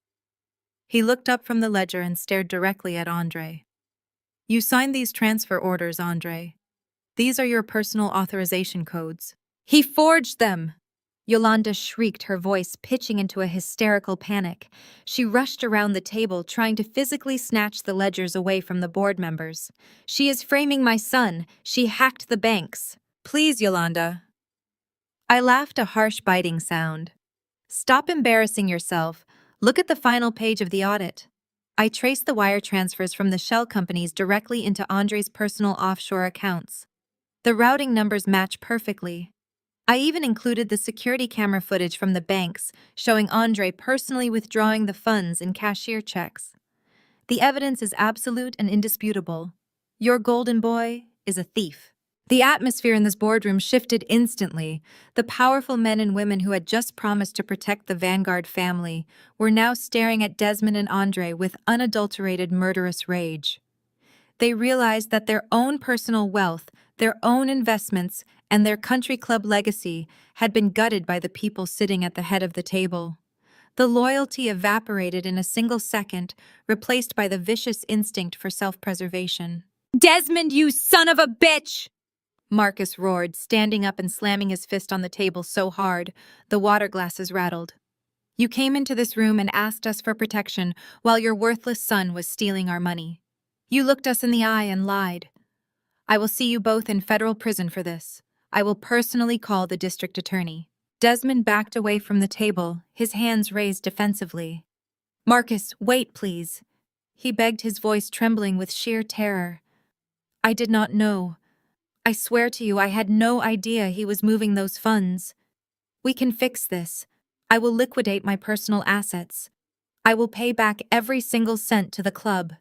He looked up from the ledger and stared directly at Andre. You signed these transfer orders, Andre. These are your personal authorization codes. He forged them! Yolanda shrieked, her voice pitching into a hysterical panic. She rushed around the table, trying to physically snatch the ledgers away from the board members. She is framing my son. She hacked the banks. Please, Yolanda. I laughed, a harsh, biting sound. Stop embarrassing yourself. Look at the final page of the audit. I traced the wire transfers from the shell companies directly into Andre's personal offshore accounts. The routing numbers match perfectly. I even included the security camera footage from the banks, showing Andre personally withdrawing the funds in cashier checks. The evidence is absolute and indisputable. Your golden boy is a thief. The atmosphere in this boardroom shifted instantly. The powerful men and women who had just promised to protect the Vanguard family were now staring at Desmond and Andre with unadulterated, murderous rage. They realized that their own personal wealth, their own investments, and their country club legacy had been gutted by the people sitting at the head of the table. The loyalty evaporated in a single second, replaced by the vicious instinct for self-preservation. Desmond, you son of a bitch! Marcus roared, standing up and slamming his fist on the table so hard, the water glasses rattled. You came into this room and asked us for protection while your worthless son was stealing our money. You looked us in the eye and lied. I will see you both in federal prison for this. I will personally call the district attorney. Desmond backed away from the table, his hands raised defensively. Marcus, wait, please. He begged, his voice trembling with sheer terror. I did not know. I swear to you, I had no idea he was moving those funds. We can fix this. I will liquidate my personal assets. I will pay back every single cent to the club.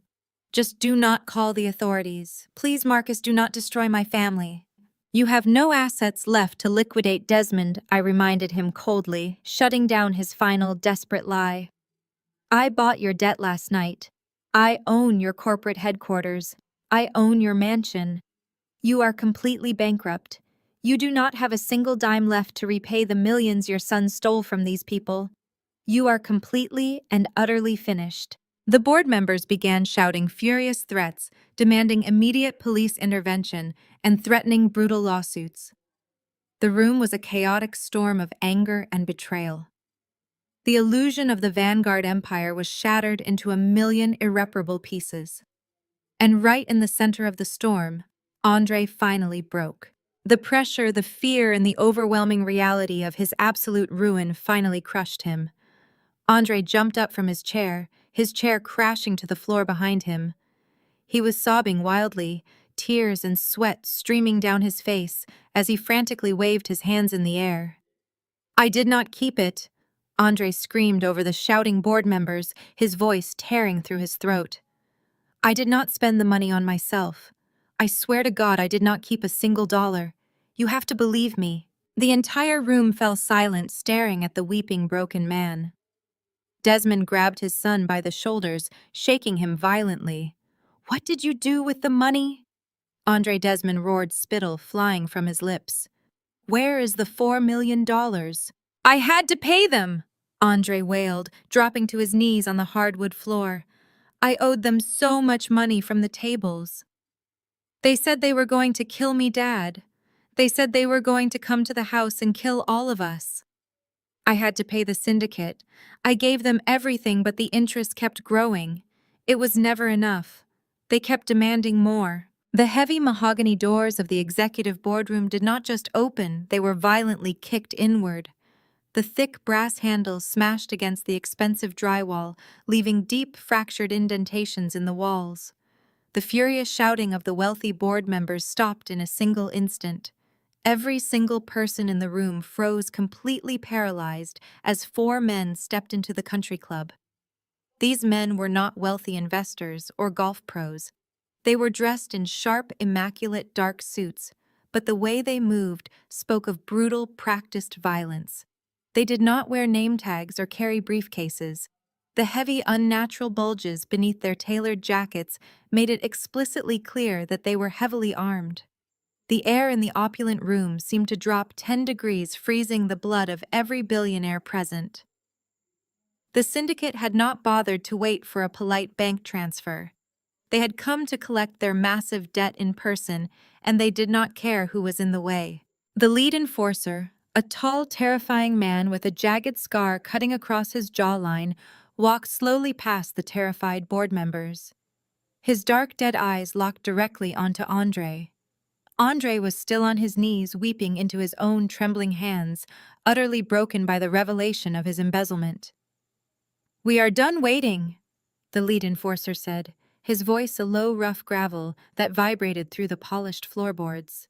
Just do not call the authorities. Please, Marcus, do not destroy my family. You have no assets left to liquidate Desmond, I reminded him coldly, shutting down his final desperate lie. I bought your debt last night. I own your corporate headquarters. I own your mansion. You are completely bankrupt. You do not have a single dime left to repay the millions your son stole from these people. You are completely and utterly finished." The board members began shouting furious threats, demanding immediate police intervention and threatening brutal lawsuits. The room was a chaotic storm of anger and betrayal. The illusion of the Vanguard Empire was shattered into a million irreparable pieces. And right in the center of the storm, Andre finally broke. The pressure, the fear, and the overwhelming reality of his absolute ruin finally crushed him. Andre jumped up from his chair crashing to the floor behind him. He was sobbing wildly, tears and sweat streaming down his face as he frantically waved his hands in the air. "I did not keep it," Andre screamed over the shouting board members, his voice tearing through his throat. "I did not spend the money on myself. I swear to God I did not keep a single dollar. You have to believe me." The entire room fell silent, staring at the weeping, broken man. Desmond grabbed his son by the shoulders, shaking him violently. "What did you do with the money?" Andre Desmond roared, spittle flying from his lips. "Where is the $4 million? I had to pay them!" Andre wailed, dropping to his knees on the hardwood floor. "I owed them so much money from the tables. They said they were going to kill me, Dad. They said they were going to come to the house and kill all of us. I had to pay the syndicate. I gave them everything, but the interest kept growing. It was never enough. They kept demanding more." The heavy mahogany doors of the executive boardroom did not just open, they were violently kicked inward. The thick brass handles smashed against the expensive drywall, leaving deep, fractured indentations in the walls. The furious shouting of the wealthy board members stopped in a single instant. Every single person in the room froze, completely paralyzed, as four men stepped into the country club. These men were not wealthy investors or golf pros. They were dressed in sharp, immaculate dark suits, but the way they moved spoke of brutal, practiced violence. They did not wear name tags or carry briefcases. The heavy, unnatural bulges beneath their tailored jackets made it explicitly clear that they were heavily armed. The air in the opulent room seemed to drop 10 degrees, freezing the blood of every billionaire present. The syndicate had not bothered to wait for a polite bank transfer. They had come to collect their massive debt in person, and they did not care who was in the way. The lead enforcer, a tall, terrifying man with a jagged scar cutting across his jawline, walked slowly past the terrified board members. His dark, dead eyes locked directly onto Andre. Andre was still on his knees, weeping into his own trembling hands, utterly broken by the revelation of his embezzlement. "We are done waiting," the lead enforcer said, his voice a low, rough gravel that vibrated through the polished floorboards.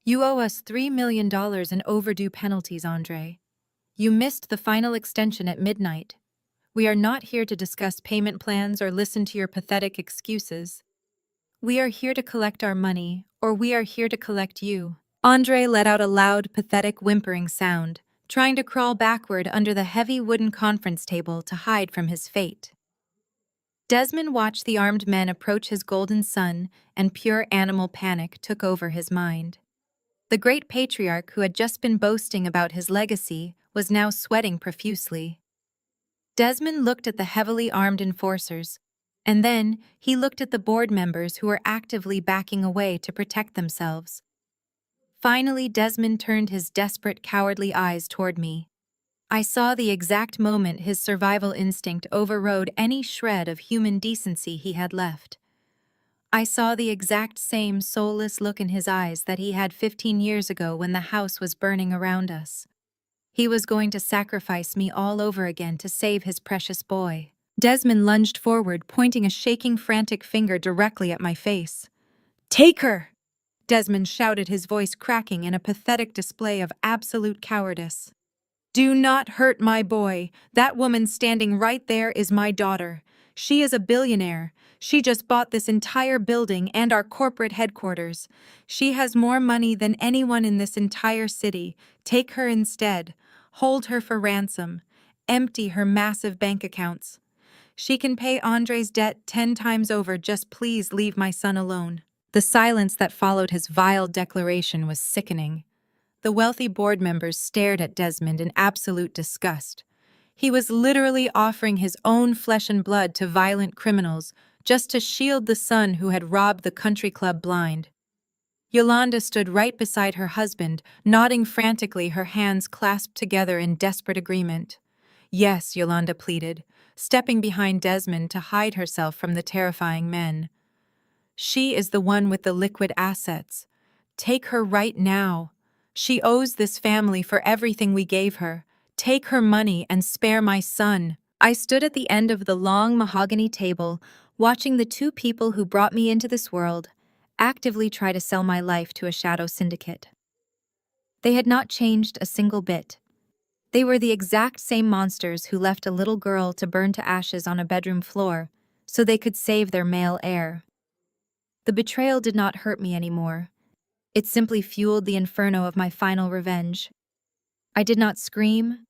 "You owe us $3 million in overdue penalties, Andre. You missed the final extension at midnight. We are not here to discuss payment plans or listen to your pathetic excuses. We are here to collect our money, or we are here to collect you." Andre let out a loud, pathetic whimpering sound, trying to crawl backward under the heavy wooden conference table to hide from his fate. Desmond watched the armed men approach his golden son, and pure animal panic took over his mind. The great patriarch who had just been boasting about his legacy was now sweating profusely. Desmond looked at the heavily armed enforcers, and then he looked at the board members who were actively backing away to protect themselves. Finally, Desmond turned his desperate, cowardly eyes toward me. I saw the exact moment his survival instinct overrode any shred of human decency he had left. I saw the exact same soulless look in his eyes that he had 15 years ago when the house was burning around us. He was going to sacrifice me all over again to save his precious boy. Desmond lunged forward, pointing a shaking, frantic finger directly at my face. "Take her!" Desmond shouted, his voice cracking in a pathetic display of absolute cowardice. "Do not hurt my boy. That woman standing right there is my daughter. She is a billionaire. She just bought this entire building and our corporate headquarters. She has more money than anyone in this entire city. Take her instead. Hold her for ransom. Empty her massive bank accounts. She can pay Andre's debt 10 times over. Just please leave my son alone." The silence that followed his vile declaration was sickening. The wealthy board members stared at Desmond in absolute disgust. He was literally offering his own flesh and blood to violent criminals just to shield the son who had robbed the country club blind. Yolanda stood right beside her husband, nodding frantically, her hands clasped together in desperate agreement. Yes, Yolanda pleaded, stepping behind Desmond to hide herself from the terrifying men. She is the one with the liquid assets. Take her right now. She owes this family for everything we gave her. Take her money and spare my son. I stood at the end of the long mahogany table, watching the two people who brought me into this world actively try to sell my life to a shadow syndicate. They had not changed a single bit. They were the exact same monsters who left a little girl to burn to ashes on a bedroom floor so they could save their male heir. The betrayal did not hurt me anymore. It simply fueled the inferno of my final revenge. I did not scream.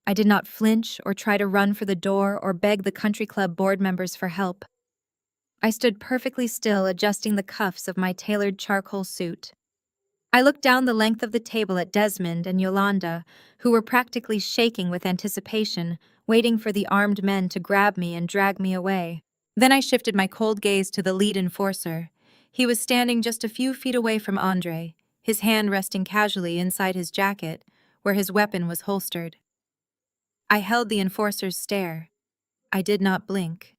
I did not flinch or try to run for the door or beg the country club board members for help. I stood perfectly still, adjusting the cuffs of my tailored charcoal suit. I looked down the length of the table at Desmond and Yolanda, who were practically shaking with anticipation, waiting for the armed men to grab me and drag me away. Then I shifted my cold gaze to the lead enforcer. He was standing just a few feet away from Andre, his hand resting casually inside his jacket, where his weapon was holstered. I held the enforcer's stare. I did not blink.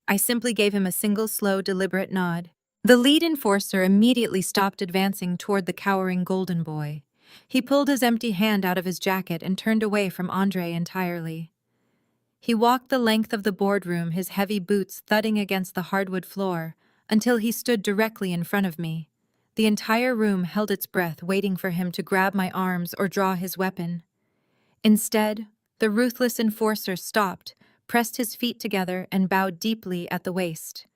I simply gave him a single slow, deliberate nod. The lead enforcer immediately stopped advancing toward the cowering golden boy. He pulled his empty hand out of his jacket and turned away from Andre entirely. He walked the length of the boardroom, his heavy boots thudding against the hardwood floor, until he stood directly in front of me. The entire room held its breath, waiting for him to grab my arms or draw his weapon. Instead, the ruthless enforcer stopped, pressed his feet together, and bowed deeply at the waist.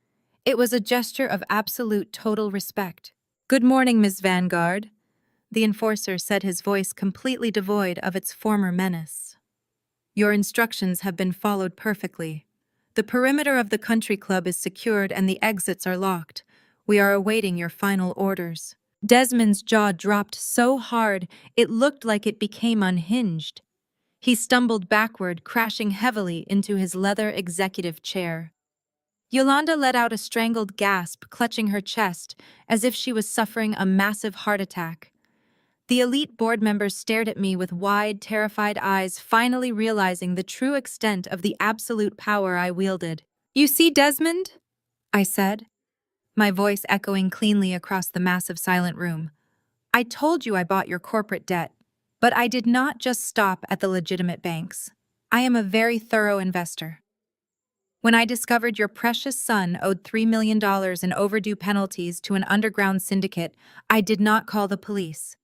It was a gesture of absolute total respect. "Good morning, Miss Vanguard," the enforcer said, his voice completely devoid of its former menace. "Your instructions have been followed perfectly. The perimeter of the country club is secured and the exits are locked. We are awaiting your final orders." Desmond's jaw dropped so hard it looked like it became unhinged. He stumbled backward, crashing heavily into his leather executive chair. Yolanda let out a strangled gasp, clutching her chest, as if she was suffering a massive heart attack. The elite board members stared at me with wide, terrified eyes, finally realizing the true extent of the absolute power I wielded. "You see, Desmond?" I said, my voice echoing cleanly across the massive silent room. "I told you I bought your corporate debt, but I did not just stop at the legitimate banks. I am a very thorough investor. When I discovered your precious son owed $3 million in overdue penalties to an underground syndicate, I did not call the police.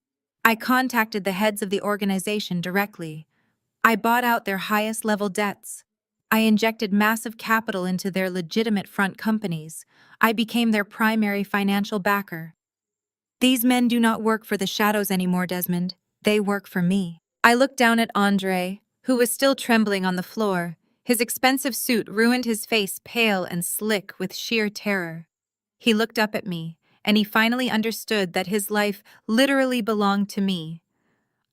I contacted the heads of the organization directly. I bought out their highest-level debts. I injected massive capital into their legitimate front companies. I became their primary financial backer. These men do not work for the shadows anymore, Desmond. They work for me." I looked down at Andre, who was still trembling on the floor. His expensive suit ruined his face, pale and slick with sheer terror. He looked up at me, and he finally understood that his life literally belonged to me.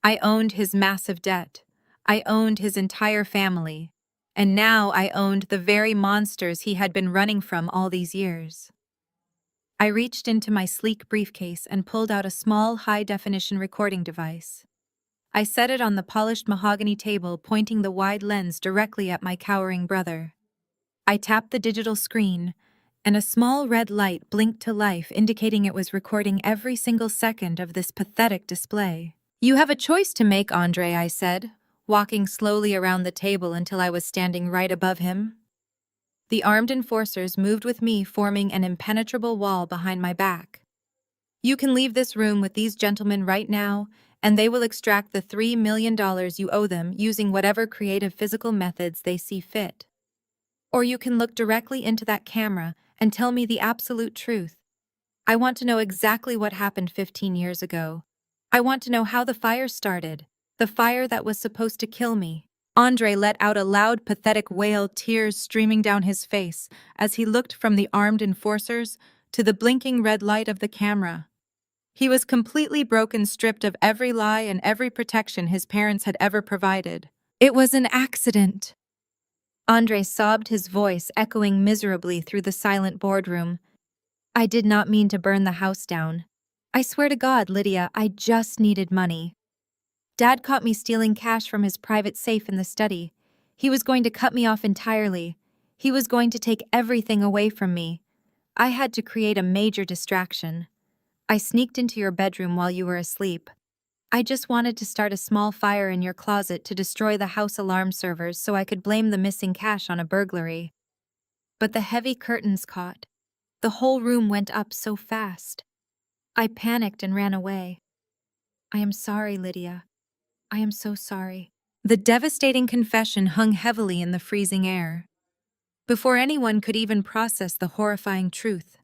I owned his massive debt. I owned his entire family. And now I owned the very monsters he had been running from all these years. I reached into my sleek briefcase and pulled out a small, high-definition recording device. I set it on the polished mahogany table, pointing the wide lens directly at my cowering brother. I tapped the digital screen, and a small red light blinked to life, indicating it was recording every single second of this pathetic display. "You have a choice to make, Andre," I said, walking slowly around the table until I was standing right above him. The armed enforcers moved with me, forming an impenetrable wall behind my back. "You can leave this room with these gentlemen right now, and they will extract the $3 million you owe them using whatever creative physical methods they see fit. Or you can look directly into that camera and tell me the absolute truth. I want to know exactly what happened 15 years ago. I want to know how the fire started, the fire that was supposed to kill me." Andre let out a loud, pathetic wail, tears streaming down his face as he looked from the armed enforcers to the blinking red light of the camera. He was completely broken, stripped of every lie and every protection his parents had ever provided. It was an accident. Andre sobbed, his voice echoing miserably through the silent boardroom. I did not mean to burn the house down. I swear to God, Lydia, I just needed money. Dad caught me stealing cash from his private safe in the study. He was going to cut me off entirely. He was going to take everything away from me. I had to create a major distraction. I sneaked into your bedroom while you were asleep. I just wanted to start a small fire in your closet to destroy the house alarm servers so I could blame the missing cash on a burglary. But the heavy curtains caught. The whole room went up so fast. I panicked and ran away. I am sorry, Lydia. I am so sorry. The devastating confession hung heavily in the freezing air. Before anyone could even process the horrifying truth,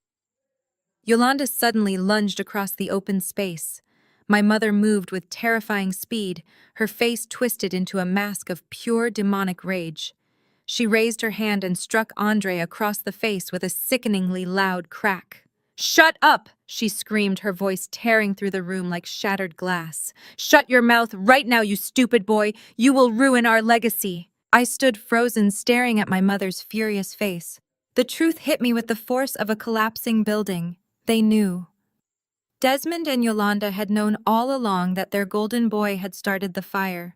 Yolanda suddenly lunged across the open space. My mother moved with terrifying speed, her face twisted into a mask of pure demonic rage. She raised her hand and struck Andre across the face with a sickeningly loud crack. "Shut up!" she screamed, her voice tearing through the room like shattered glass. "Shut your mouth right now, you stupid boy! You will ruin our legacy!" I stood frozen, staring at my mother's furious face. The truth hit me with the force of a collapsing building. They knew. Desmond and Yolanda had known all along that their golden boy had started the fire.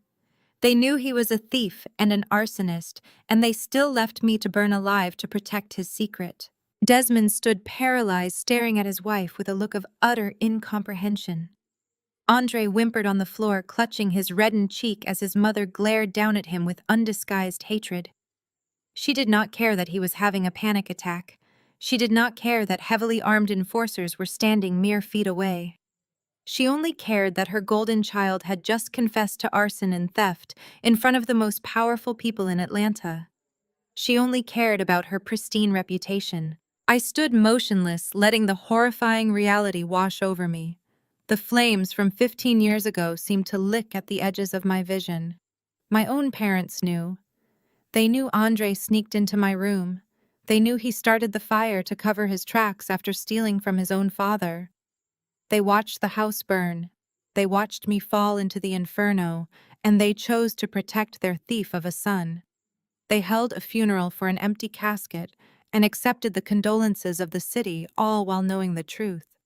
They knew he was a thief and an arsonist, and they still left me to burn alive to protect his secret. Desmond stood paralyzed, staring at his wife with a look of utter incomprehension. Andre whimpered on the floor, clutching his reddened cheek as his mother glared down at him with undisguised hatred. She did not care that he was having a panic attack. She did not care that heavily armed enforcers were standing mere feet away. She only cared that her golden child had just confessed to arson and theft in front of the most powerful people in Atlanta. She only cared about her pristine reputation. I stood motionless, letting the horrifying reality wash over me. The flames from 15 years ago seemed to lick at the edges of my vision. My own parents knew. They knew Andre sneaked into my room. They knew he started the fire to cover his tracks after stealing from his own father. They watched the house burn. They watched me fall into the inferno, and they chose to protect their thief of a son. They held a funeral for an empty casket and accepted the condolences of the city, all while knowing the truth.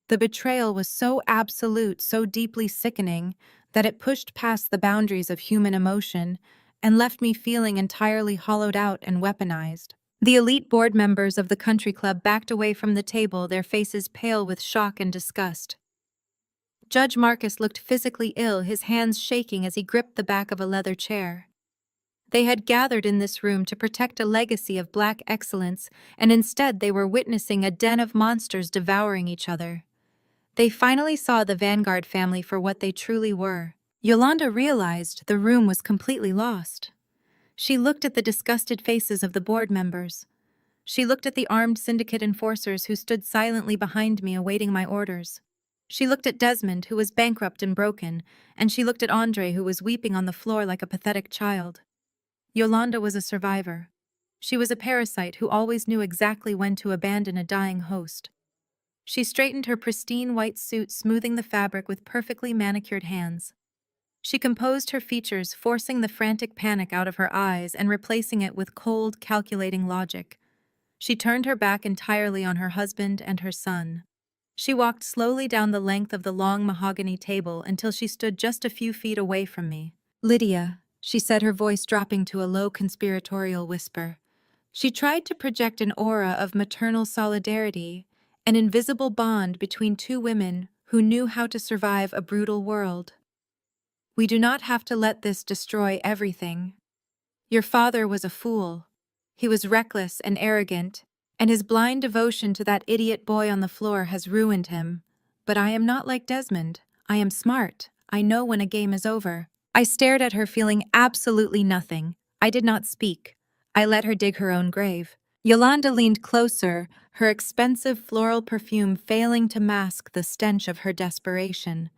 The betrayal was so absolute, so deeply sickening, that it pushed past the boundaries of human emotion and left me feeling entirely hollowed out and weaponized. The elite board members of the country club backed away from the table, their faces pale with shock and disgust. Judge Marcus looked physically ill, his hands shaking as he gripped the back of a leather chair. They had gathered in this room to protect a legacy of black excellence, and instead they were witnessing a den of monsters devouring each other. They finally saw the Vanguard family for what they truly were. Yolanda realized the room was completely lost. She looked at the disgusted faces of the board members. She looked at the armed syndicate enforcers who stood silently behind me awaiting my orders. She looked at Desmond, who was bankrupt and broken, and she looked at Andre, who was weeping on the floor like a pathetic child. Yolanda was a survivor. She was a parasite who always knew exactly when to abandon a dying host. She straightened her pristine white suit, smoothing the fabric with perfectly manicured hands. She composed her features, forcing the frantic panic out of her eyes and replacing it with cold, calculating logic. She turned her back entirely on her husband and her son. She walked slowly down the length of the long mahogany table until she stood just a few feet away from me. "Lydia," she said, her voice dropping to a low conspiratorial whisper. She tried to project an aura of maternal solidarity, an invisible bond between two women who knew how to survive a brutal world. "We do not have to let this destroy everything. Your father was a fool. He was reckless and arrogant, and his blind devotion to that idiot boy on the floor has ruined him. But I am not like Desmond. I am smart. I know when a game is over." I stared at her, feeling absolutely nothing. I did not speak. I let her dig her own grave. Yolanda leaned closer, her expensive floral perfume failing to mask the stench of her desperation.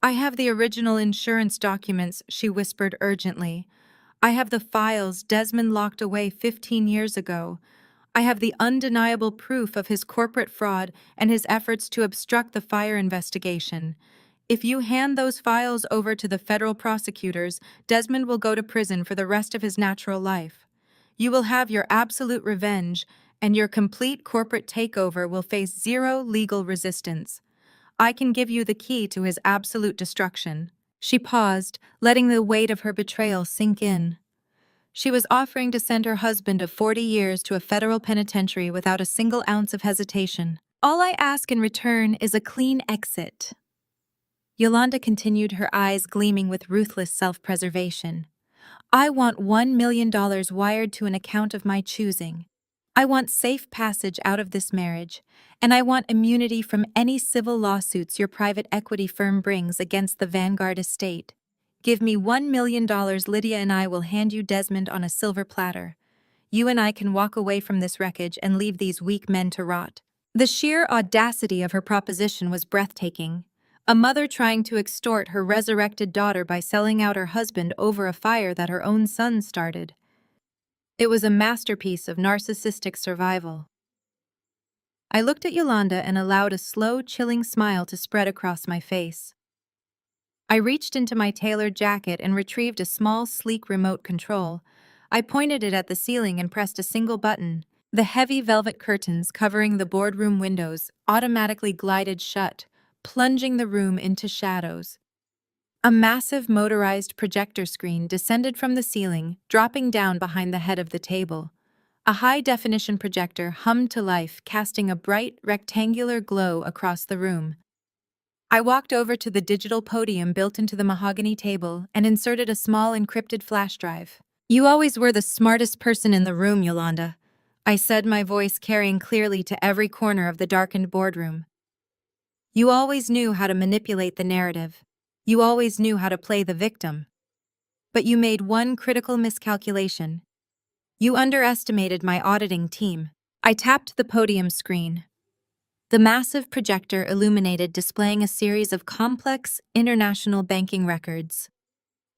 "I have the original insurance documents," she whispered urgently. "I have the files Desmond locked away 15 years ago. I have the undeniable proof of his corporate fraud and his efforts to obstruct the fire investigation. If you hand those files over to the federal prosecutors, Desmond will go to prison for the rest of his natural life. You will have your absolute revenge, and your complete corporate takeover will face zero legal resistance. I can give you the key to his absolute destruction." She paused, letting the weight of her betrayal sink in. She was offering to send her husband of 40 years to a federal penitentiary without a single ounce of hesitation. "All I ask in return is a clean exit." Yolanda continued, her eyes gleaming with ruthless self-preservation. "I want $1 million wired to an account of my choosing. I want safe passage out of this marriage, and I want immunity from any civil lawsuits your private equity firm brings against the Vanguard estate. Give me $1 million, Lydia, and I will hand you Desmond on a silver platter. You and I can walk away from this wreckage and leave these weak men to rot." The sheer audacity of her proposition was breathtaking. A mother trying to extort her resurrected daughter by selling out her husband over a fire that her own son started. It was a masterpiece of narcissistic survival. I looked at Yolanda and allowed a slow, chilling smile to spread across my face. I reached into my tailored jacket and retrieved a small, sleek remote control. I pointed it at the ceiling and pressed a single button. The heavy velvet curtains covering the boardroom windows automatically glided shut, plunging the room into shadows. A massive motorized projector screen descended from the ceiling, dropping down behind the head of the table. A high-definition projector hummed to life, casting a bright, rectangular glow across the room. I walked over to the digital podium built into the mahogany table and inserted a small encrypted flash drive. "You always were the smartest person in the room, Yolanda," I said, my voice carrying clearly to every corner of the darkened boardroom. "You always knew how to manipulate the narrative. You always knew how to play the victim. But you made one critical miscalculation. You underestimated my auditing team." I tapped the podium screen. The massive projector illuminated, displaying a series of complex, international banking records.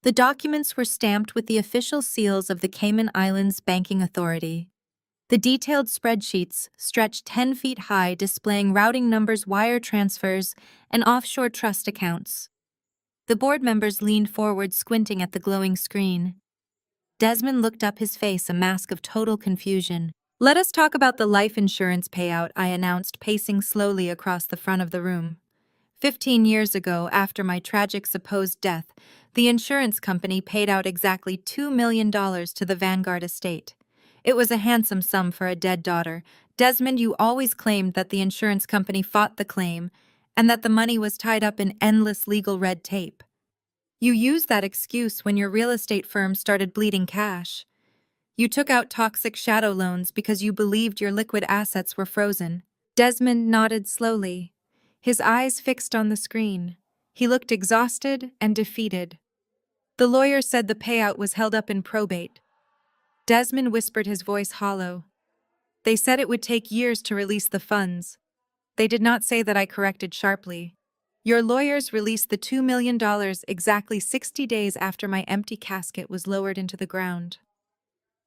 The documents were stamped with the official seals of the Cayman Islands Banking Authority. The detailed spreadsheets stretched 10 feet high, displaying routing numbers, wire transfers, and offshore trust accounts. The board members leaned forward, squinting at the glowing screen. Desmond looked up, his face a mask of total confusion. "Let us talk about the life insurance payout," I announced, pacing slowly across the front of the room. 15 years ago, after my tragic supposed death, the insurance company paid out exactly $2 million to the Vanguard estate. It was a handsome sum for a dead daughter. Desmond, you always claimed that the insurance company fought the claim and that the money was tied up in endless legal red tape. You used that excuse when your real estate firm started bleeding cash. You took out toxic shadow loans because you believed your liquid assets were frozen. Desmond nodded slowly, his eyes fixed on the screen. He looked exhausted and defeated. "The lawyer said the payout was held up in probate." Desmond whispered, his voice hollow. "They said it would take years to release the funds. They did not say that," I corrected sharply. "Your lawyers released the $2 million exactly 60 days after my empty casket was lowered into the ground.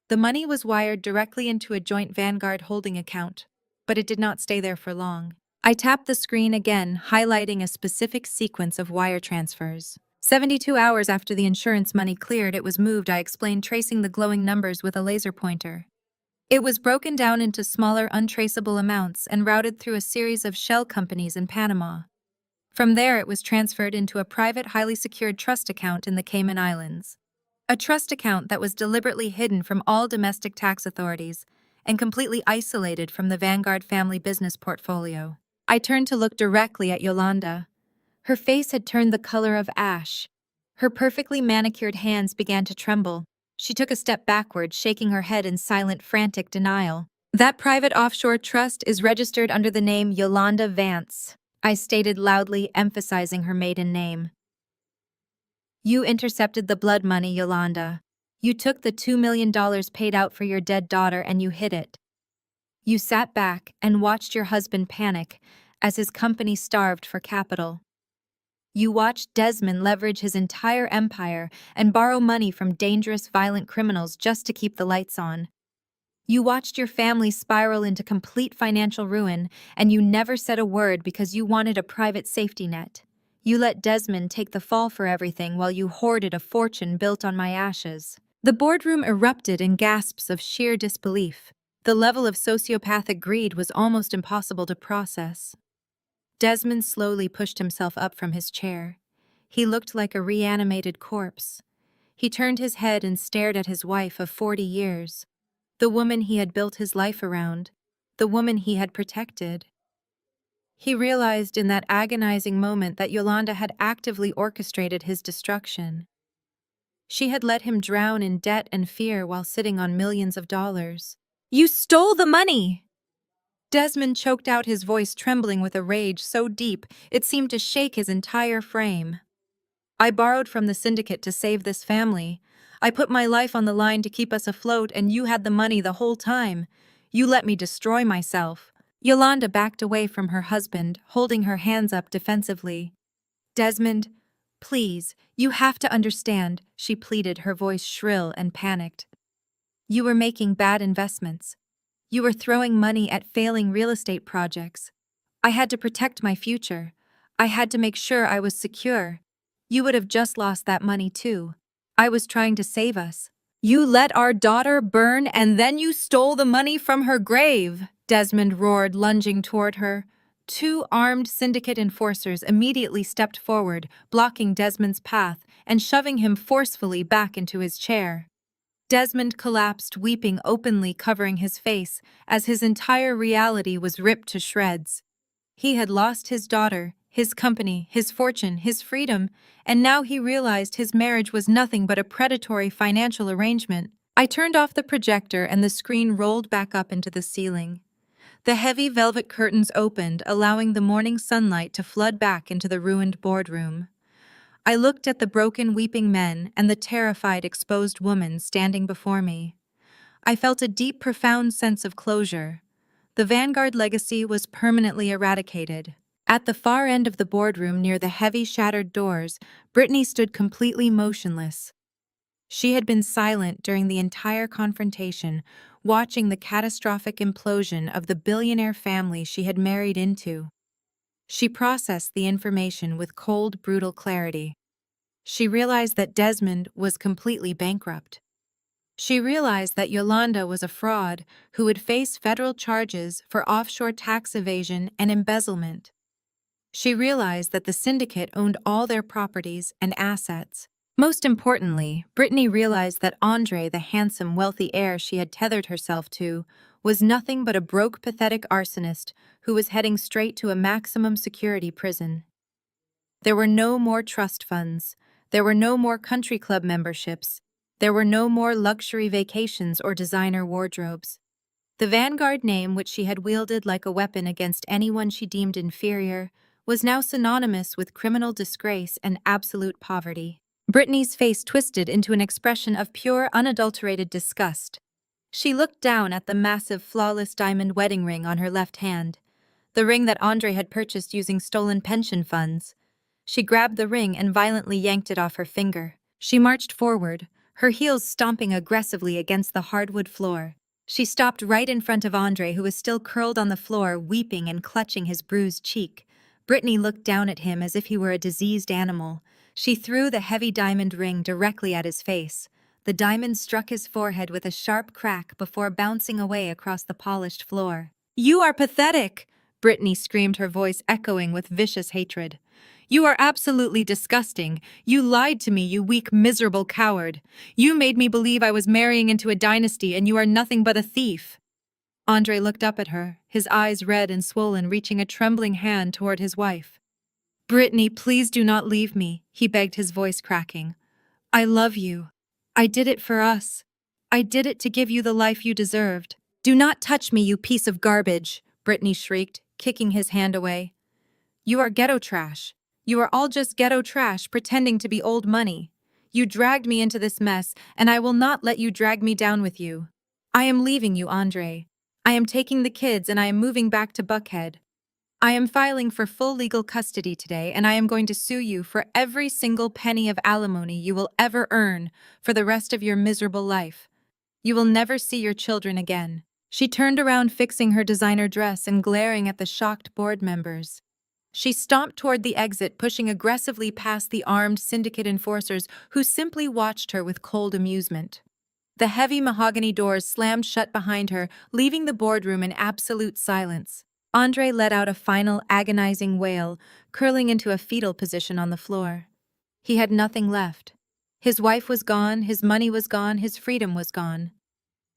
The money was wired directly into a joint Vanguard holding account, but it did not stay there for long." I tapped the screen again, highlighting a specific sequence of wire transfers. 72 hours after the insurance money cleared, it was moved, I explained, tracing the glowing numbers with a laser pointer. It was broken down into smaller, untraceable amounts and routed through a series of shell companies in Panama. From there, it was transferred into a private, highly secured trust account in the Cayman Islands. A trust account that was deliberately hidden from all domestic tax authorities and completely isolated from the Vanguard family business portfolio. I turned to look directly at Yolanda. Her face had turned the color of ash. Her perfectly manicured hands began to tremble. She took a step backward, shaking her head in silent, frantic denial. "That private offshore trust is registered under the name Yolanda Vance," I stated loudly, emphasizing her maiden name. "You intercepted the blood money, Yolanda. You took the $2 million paid out for your dead daughter and you hid it. You sat back and watched your husband panic as his company starved for capital. You watched Desmond leverage his entire empire and borrow money from dangerous, violent criminals just to keep the lights on. You watched your family spiral into complete financial ruin, and you never said a word because you wanted a private safety net. You let Desmond take the fall for everything while you hoarded a fortune built on my ashes. The boardroom erupted in gasps of sheer disbelief. The level of sociopathic greed was almost impossible to process. Desmond slowly pushed himself up from his chair. He looked like a reanimated corpse. He turned his head and stared at his wife of 40 years. The woman he had built his life around, the woman he had protected. He realized in that agonizing moment that Yolanda had actively orchestrated his destruction. She had let him drown in debt and fear while sitting on millions of dollars. "You stole the money!" Desmond choked out, his voice trembling with a rage so deep it seemed to shake his entire frame. "I borrowed from the syndicate to save this family. I put my life on the line to keep us afloat, and you had the money the whole time. You let me destroy myself." Yolanda backed away from her husband, holding her hands up defensively. "Desmond, please, you have to understand," she pleaded, her voice shrill and panicked. "You were making bad investments. You were throwing money at failing real estate projects. I had to protect my future. I had to make sure I was secure. You would have just lost that money too. I was trying to save us." "You let our daughter burn and then you stole the money from her grave," Desmond roared, lunging toward her. Two armed syndicate enforcers immediately stepped forward, blocking Desmond's path and shoving him forcefully back into his chair. Desmond collapsed, weeping openly, covering his face, as his entire reality was ripped to shreds. He had lost his daughter, his company, his fortune, his freedom, and now he realized his marriage was nothing but a predatory financial arrangement. I turned off the projector and the screen rolled back up into the ceiling. The heavy velvet curtains opened, allowing the morning sunlight to flood back into the ruined boardroom. I looked at the broken, weeping men and the terrified, exposed woman standing before me. I felt a deep, profound sense of closure. The Vanguard legacy was permanently eradicated. At the far end of the boardroom, near the heavy, shattered doors, Brittany stood completely motionless. She had been silent during the entire confrontation, watching the catastrophic implosion of the billionaire family she had married into. She processed the information with cold, brutal clarity. She realized that Desmond was completely bankrupt. She realized that Yolanda was a fraud who would face federal charges for offshore tax evasion and embezzlement. She realized that the syndicate owned all their properties and assets. Most importantly, Brittany realized that Andre, the handsome, wealthy heir she had tethered herself to, was nothing but a broke, pathetic arsonist who was heading straight to a maximum security prison. There were no more trust funds. There were no more country club memberships. There were no more luxury vacations or designer wardrobes. The Vanguard name, which she had wielded like a weapon against anyone she deemed inferior, was now synonymous with criminal disgrace and absolute poverty. Brittany's face twisted into an expression of pure, unadulterated disgust. She looked down at the massive, flawless diamond wedding ring on her left hand, the ring that Andre had purchased using stolen pension funds. She grabbed the ring and violently yanked it off her finger. She marched forward, her heels stomping aggressively against the hardwood floor. She stopped right in front of Andre, who was still curled on the floor, weeping and clutching his bruised cheek. Brittany looked down at him as if he were a diseased animal. She threw the heavy diamond ring directly at his face. The diamond struck his forehead with a sharp crack before bouncing away across the polished floor. "You are pathetic!" Brittany screamed, her voice echoing with vicious hatred. "You are absolutely disgusting. You lied to me, you weak, miserable coward. You made me believe I was marrying into a dynasty, and you are nothing but a thief." Andre looked up at her, his eyes red and swollen, reaching a trembling hand toward his wife. "Brittany, please do not leave me," he begged, his voice cracking. "I love you. I did it for us. I did it to give you the life you deserved." "Do not touch me, you piece of garbage," Brittany shrieked, kicking his hand away. "You are ghetto trash. You are all just ghetto trash pretending to be old money. You dragged me into this mess, and I will not let you drag me down with you. I am leaving you, Andre. I am taking the kids and I am moving back to Buckhead. I am filing for full legal custody today, and I am going to sue you for every single penny of alimony you will ever earn for the rest of your miserable life." You will never see your children again." She turned around, fixing her designer dress and glaring at the shocked board members. She stomped toward the exit, pushing aggressively past the armed syndicate enforcers who simply watched her with cold amusement. The heavy mahogany doors slammed shut behind her, leaving the boardroom in absolute silence. Andre let out a final agonizing wail, curling into a fetal position on the floor. He had nothing left. His wife was gone, his money was gone, his freedom was gone.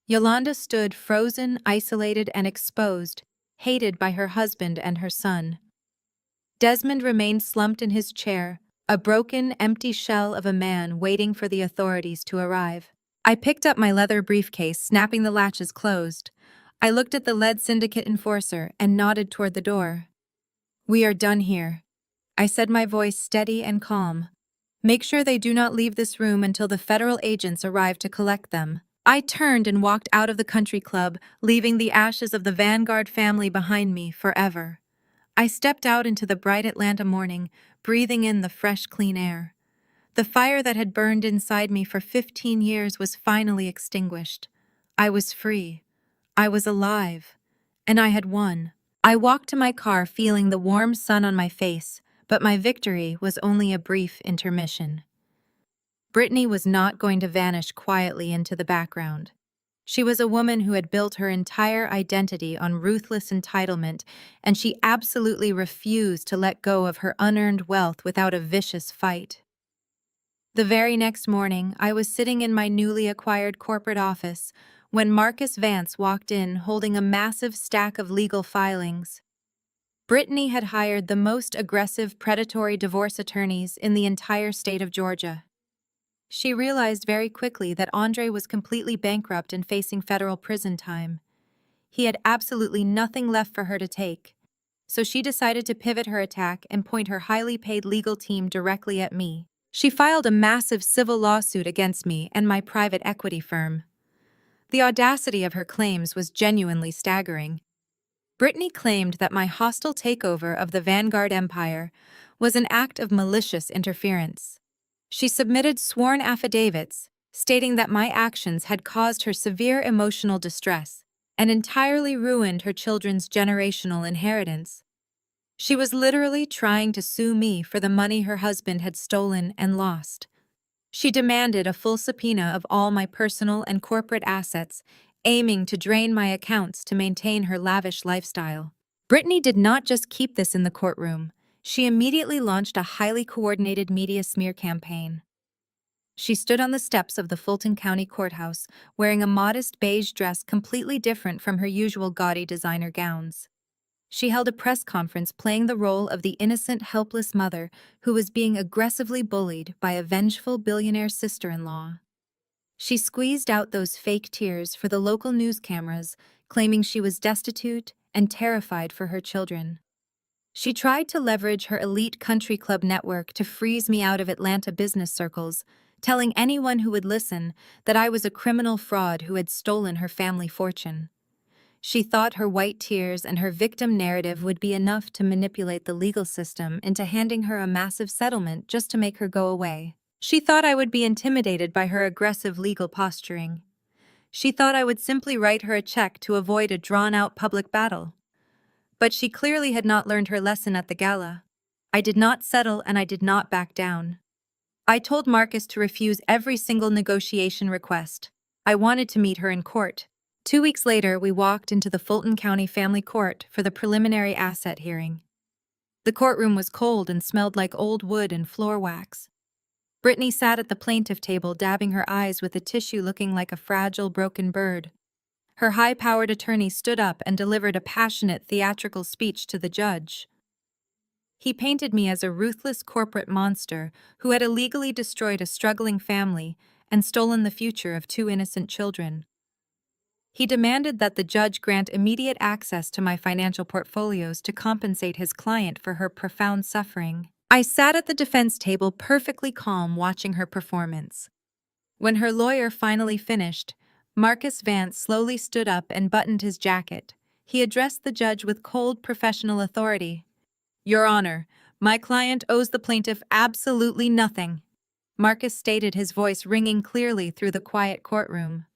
Yolanda stood frozen, isolated, and exposed, hated by her husband and her son. Desmond remained slumped in his chair, a broken, empty shell of a man waiting for the authorities to arrive. I picked up my leather briefcase, snapping the latches closed. I looked at the lead syndicate enforcer and nodded toward the door. "We are done here," I said, my voice steady and calm. "Make sure they do not leave this room until the federal agents arrive to collect them." I turned and walked out of the country club, leaving the ashes of the Vanguard family behind me forever. I stepped out into the bright Atlanta morning, breathing in the fresh, clean air. The fire that had burned inside me for 15 years was finally extinguished. I was free. I was alive. And I had won. I walked to my car feeling the warm sun on my face, but my victory was only a brief intermission. Brittany was not going to vanish quietly into the background. She was a woman who had built her entire identity on ruthless entitlement, and she absolutely refused to let go of her unearned wealth without a vicious fight. The very next morning, I was sitting in my newly acquired corporate office when Marcus Vance walked in holding a massive stack of legal filings. Brittany had hired the most aggressive, predatory divorce attorneys in the entire state of Georgia. She realized very quickly that Andre was completely bankrupt and facing federal prison time. He had absolutely nothing left for her to take. So she decided to pivot her attack and point her highly paid legal team directly at me. She filed a massive civil lawsuit against me and my private equity firm. The audacity of her claims was genuinely staggering. Brittany claimed that my hostile takeover of the Vanguard Empire was an act of malicious interference. She submitted sworn affidavits stating that my actions had caused her severe emotional distress and entirely ruined her children's generational inheritance. She was literally trying to sue me for the money her husband had stolen and lost. She demanded a full subpoena of all my personal and corporate assets, aiming to drain my accounts to maintain her lavish lifestyle. Brittany did not just keep this in the courtroom. She immediately launched a highly coordinated media smear campaign. She stood on the steps of the Fulton County Courthouse, wearing a modest beige dress completely different from her usual gaudy designer gowns. She held a press conference playing the role of the innocent, helpless mother who was being aggressively bullied by a vengeful billionaire sister-in-law. She squeezed out those fake tears for the local news cameras, claiming she was destitute and terrified for her children. She tried to leverage her elite country club network to freeze me out of Atlanta business circles, telling anyone who would listen that I was a criminal fraud who had stolen her family fortune. She thought her white tears and her victim narrative would be enough to manipulate the legal system into handing her a massive settlement just to make her go away. She thought I would be intimidated by her aggressive legal posturing. She thought I would simply write her a check to avoid a drawn-out public battle. But she clearly had not learned her lesson at the gala. I did not settle and I did not back down. I told Marcus to refuse every single negotiation request. I wanted to meet her in court. 2 weeks later, we walked into the Fulton County Family Court for the preliminary asset hearing. The courtroom was cold and smelled like old wood and floor wax. Brittany sat at the plaintiff table, dabbing her eyes with a tissue looking like a fragile, broken bird. Her high-powered attorney stood up and delivered a passionate, theatrical speech to the judge. He painted me as a ruthless corporate monster who had illegally destroyed a struggling family and stolen the future of 2 innocent children. He demanded that the judge grant immediate access to my financial portfolios to compensate his client for her profound suffering. I sat at the defense table perfectly calm, watching her performance. When her lawyer finally finished, Marcus Vance slowly stood up and buttoned his jacket. He addressed the judge with cold, professional authority. "Your Honor, my client owes the plaintiff absolutely nothing," Marcus stated, his voice ringing clearly through the quiet courtroom.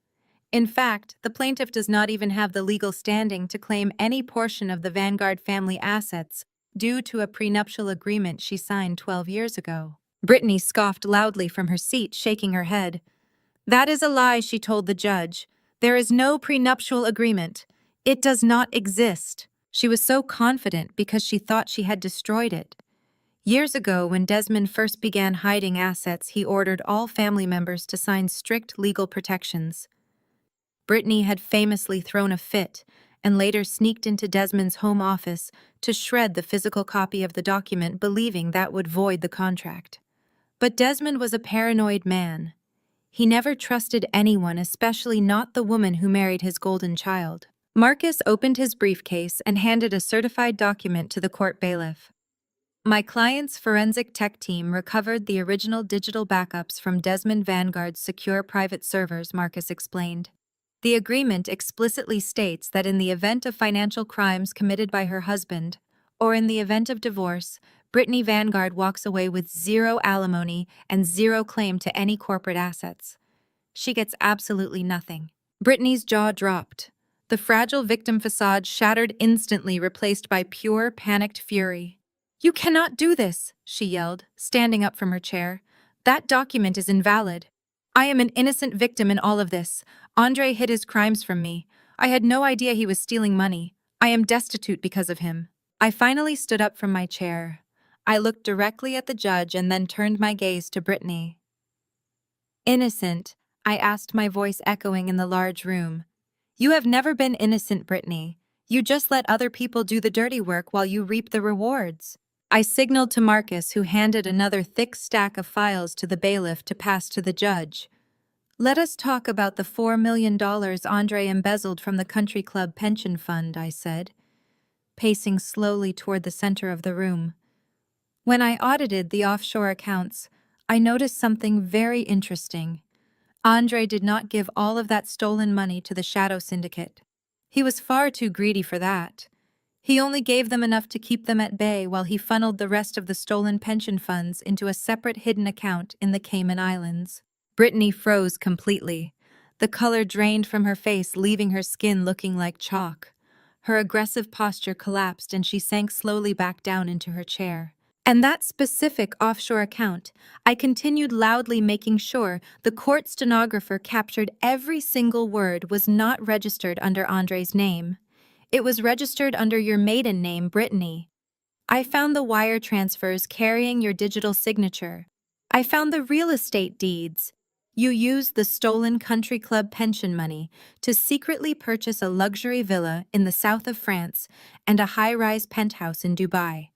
In fact, the plaintiff does not even have the legal standing to claim any portion of the Vanguard family assets due to a prenuptial agreement she signed 12 years ago. Brittany scoffed loudly from her seat, shaking her head. That is a lie, she told the judge. There is no prenuptial agreement. It does not exist. She was so confident because she thought she had destroyed it. Years ago, when Desmond first began hiding assets, he ordered all family members to sign strict legal protections. Brittany had famously thrown a fit and later sneaked into Desmond's home office to shred the physical copy of the document, believing that would void the contract. But Desmond was a paranoid man. He never trusted anyone, especially not the woman who married his golden child. Marcus opened his briefcase and handed a certified document to the court bailiff. My client's forensic tech team recovered the original digital backups from Desmond Vanguard's secure private servers, Marcus explained. The agreement explicitly states that in the event of financial crimes committed by her husband, or in the event of divorce, Brittany Vanguard walks away with zero alimony and zero claim to any corporate assets. She gets absolutely nothing. Brittany's jaw dropped. The fragile victim facade shattered instantly, replaced by pure, panicked fury. You cannot do this, she yelled, standing up from her chair. That document is invalid. I am an innocent victim in all of this. Andre hid his crimes from me. I had no idea he was stealing money. I am destitute because of him. I finally stood up from my chair. I looked directly at the judge and then turned my gaze to Brittany. Innocent, I asked, my voice echoing in the large room. You have never been innocent, Brittany. You just let other people do the dirty work while you reap the rewards. I signaled to Marcus, who handed another thick stack of files to the bailiff to pass to the judge. Let us talk about the $4 million Andre embezzled from the country club pension fund, I said, pacing slowly toward the center of the room. When I audited the offshore accounts, I noticed something very interesting. Andre did not give all of that stolen money to the Shadow Syndicate. He was far too greedy for that. He only gave them enough to keep them at bay while he funneled the rest of the stolen pension funds into a separate hidden account in the Cayman Islands. Brittany froze completely. The color drained from her face, leaving her skin looking like chalk. Her aggressive posture collapsed and she sank slowly back down into her chair. And that specific offshore account, I continued loudly, making sure the court stenographer captured every single word, was not registered under Andre's name. It was registered under your maiden name, Brittany. I found the wire transfers carrying your digital signature. I found the real estate deeds. You used the stolen country club pension money to secretly purchase a luxury villa in the south of France and a high-rise penthouse in Dubai.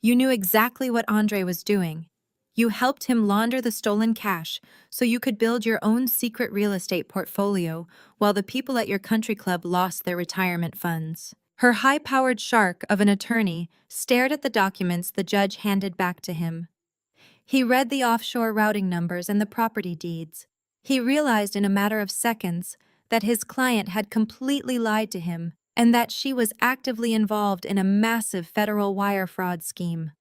You knew exactly what Andre was doing. You helped him launder the stolen cash so you could build your own secret real estate portfolio while the people at your country club lost their retirement funds. Her high-powered shark of an attorney stared at the documents the judge handed back to him. He read the offshore routing numbers and the property deeds. He realized in a matter of seconds that his client had completely lied to him and that she was actively involved in a massive federal wire fraud scheme.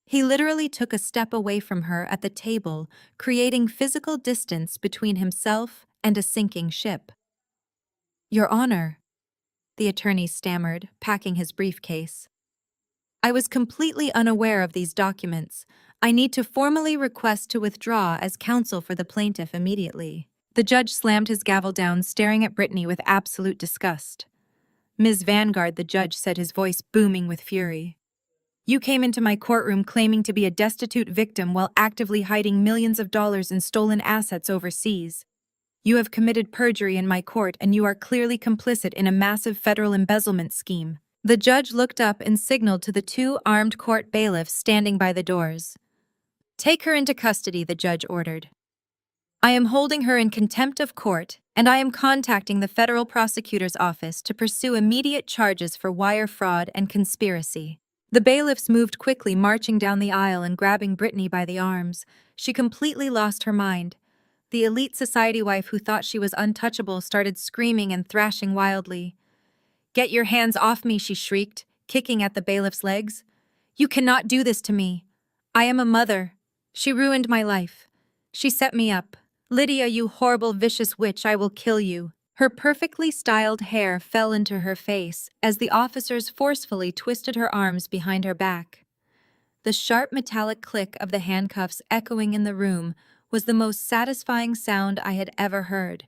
He literally took a step away from her at the table, creating physical distance between himself and a sinking ship. Your Honor, the attorney stammered, packing his briefcase. I was completely unaware of these documents. I need to formally request to withdraw as counsel for the plaintiff immediately. The judge slammed his gavel down, staring at Brittany with absolute disgust. Ms. Vanguard, the judge said, his voice booming with fury. You came into my courtroom claiming to be a destitute victim while actively hiding millions of dollars in stolen assets overseas. You have committed perjury in my court, and you are clearly complicit in a massive federal embezzlement scheme. The judge looked up and signaled to the two armed court bailiffs standing by the doors. Take her into custody, the judge ordered. I am holding her in contempt of court, and I am contacting the federal prosecutor's office to pursue immediate charges for wire fraud and conspiracy. The bailiffs moved quickly, marching down the aisle and grabbing Brittany by the arms. She completely lost her mind. The elite society wife who thought she was untouchable started screaming and thrashing wildly. Get your hands off me, she shrieked, kicking at the bailiff's legs. You cannot do this to me. I am a mother. She ruined my life. She set me up. "Lydia, you horrible, vicious witch, I will kill you." Her perfectly styled hair fell into her face as the officers forcefully twisted her arms behind her back. The sharp metallic click of the handcuffs echoing in the room was the most satisfying sound I had ever heard.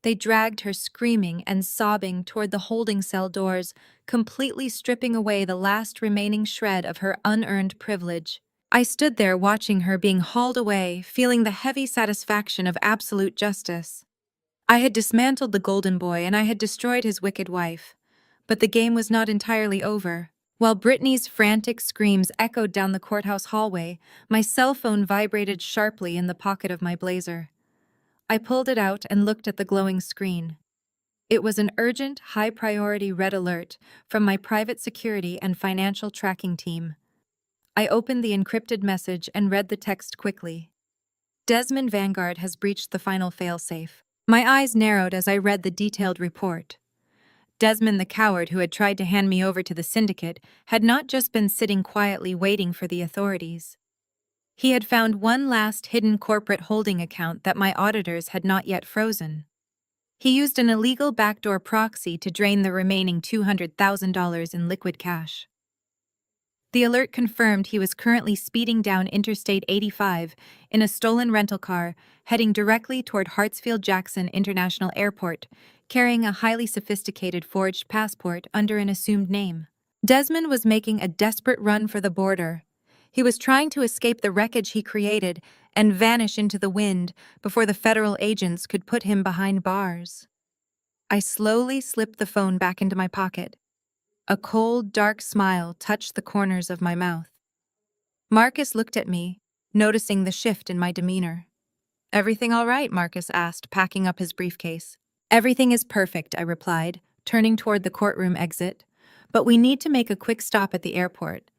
They dragged her screaming and sobbing toward the holding cell doors, completely stripping away the last remaining shred of her unearned privilege. I stood there watching her being hauled away, feeling the heavy satisfaction of absolute justice. I had dismantled the golden boy and I had destroyed his wicked wife. But the game was not entirely over. While Brittany's frantic screams echoed down the courthouse hallway, my cell phone vibrated sharply in the pocket of my blazer. I pulled it out and looked at the glowing screen. It was an urgent, high-priority red alert from my private security and financial tracking team. I opened the encrypted message and read the text quickly. Desmond Vanguard has breached the final failsafe. My eyes narrowed as I read the detailed report. Desmond, the coward who had tried to hand me over to the syndicate, had not just been sitting quietly waiting for the authorities. He had found one last hidden corporate holding account that my auditors had not yet frozen. He used an illegal backdoor proxy to drain the remaining $200,000 in liquid cash. The alert confirmed he was currently speeding down Interstate 85 in a stolen rental car, heading directly toward Hartsfield-Jackson International Airport, carrying a highly sophisticated forged passport under an assumed name. Desmond was making a desperate run for the border. He was trying to escape the wreckage he created and vanish into the wind before the federal agents could put him behind bars. I slowly slipped the phone back into my pocket. A cold, dark smile touched the corners of my mouth. Marcus looked at me, noticing the shift in my demeanor. "Everything all right?" Marcus asked, packing up his briefcase. "Everything is perfect," I replied, turning toward the courtroom exit. "But we need to make a quick stop at the airport.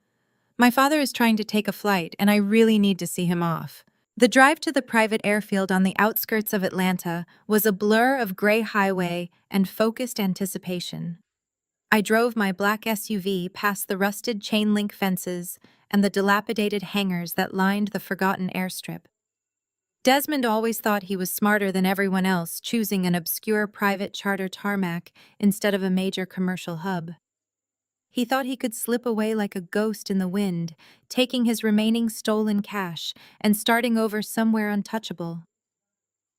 My father is trying to take a flight, and I really need to see him off." The drive to the private airfield on the outskirts of Atlanta was a blur of gray highway and focused anticipation. I drove my black SUV past the rusted chain-link fences and the dilapidated hangars that lined the forgotten airstrip. Desmond always thought he was smarter than everyone else, choosing an obscure private charter tarmac instead of a major commercial hub. He thought he could slip away like a ghost in the wind, taking his remaining stolen cash and starting over somewhere untouchable.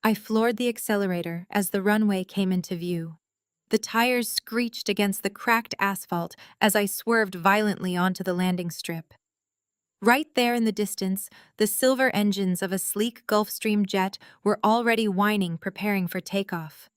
I floored the accelerator as the runway came into view. The tires screeched against the cracked asphalt as I swerved violently onto the landing strip. Right there in the distance, the silver engines of a sleek Gulfstream jet were already whining, preparing for takeoff.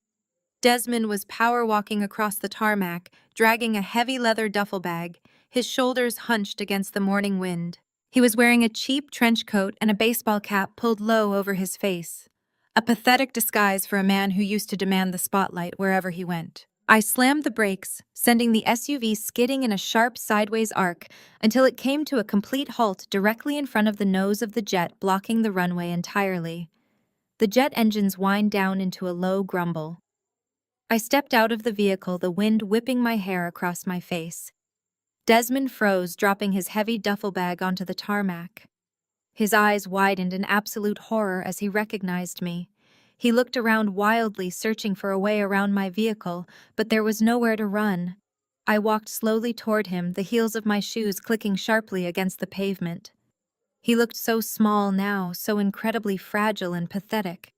Desmond was power-walking across the tarmac, dragging a heavy leather duffel bag, his shoulders hunched against the morning wind. He was wearing a cheap trench coat and a baseball cap pulled low over his face. A pathetic disguise for a man who used to demand the spotlight wherever he went. I slammed the brakes, sending the SUV skidding in a sharp sideways arc until it came to a complete halt directly in front of the nose of the jet, blocking the runway entirely. The jet engines whined down into a low grumble. I stepped out of the vehicle, the wind whipping my hair across my face. Desmond froze, dropping his heavy duffel bag onto the tarmac. His eyes widened in absolute horror as he recognized me. He looked around wildly, searching for a way around my vehicle, but there was nowhere to run. I walked slowly toward him, the heels of my shoes clicking sharply against the pavement. He looked so small now, so incredibly fragile and pathetic.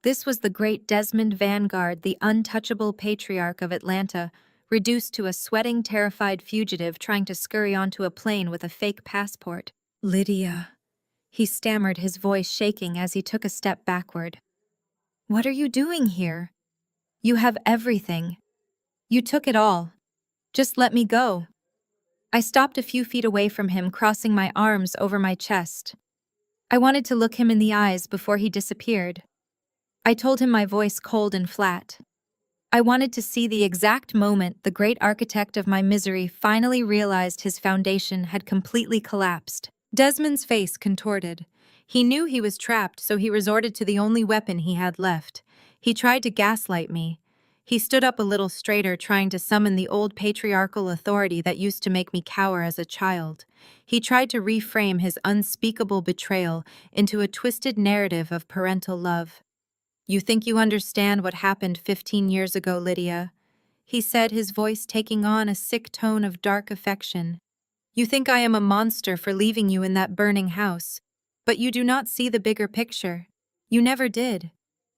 This was the great Desmond Vanguard, the untouchable patriarch of Atlanta, reduced to a sweating, terrified fugitive trying to scurry onto a plane with a fake passport. "Lydia," he stammered, his voice shaking as he took a step backward. "What are you doing here? You have everything. You took it all. Just let me go." I stopped a few feet away from him, crossing my arms over my chest. I wanted to look him in the eyes before he disappeared. I told him, my voice cold and flat. I wanted to see the exact moment the great architect of my misery finally realized his foundation had completely collapsed. Desmond's face contorted. He knew he was trapped, so he resorted to the only weapon he had left. He tried to gaslight me. He stood up a little straighter, trying to summon the old patriarchal authority that used to make me cower as a child. He tried to reframe his unspeakable betrayal into a twisted narrative of parental love. You think you understand what happened 15 years ago, Lydia? He said, his voice taking on a sick tone of dark affection. You think I am a monster for leaving you in that burning house, but you do not see the bigger picture. You never did.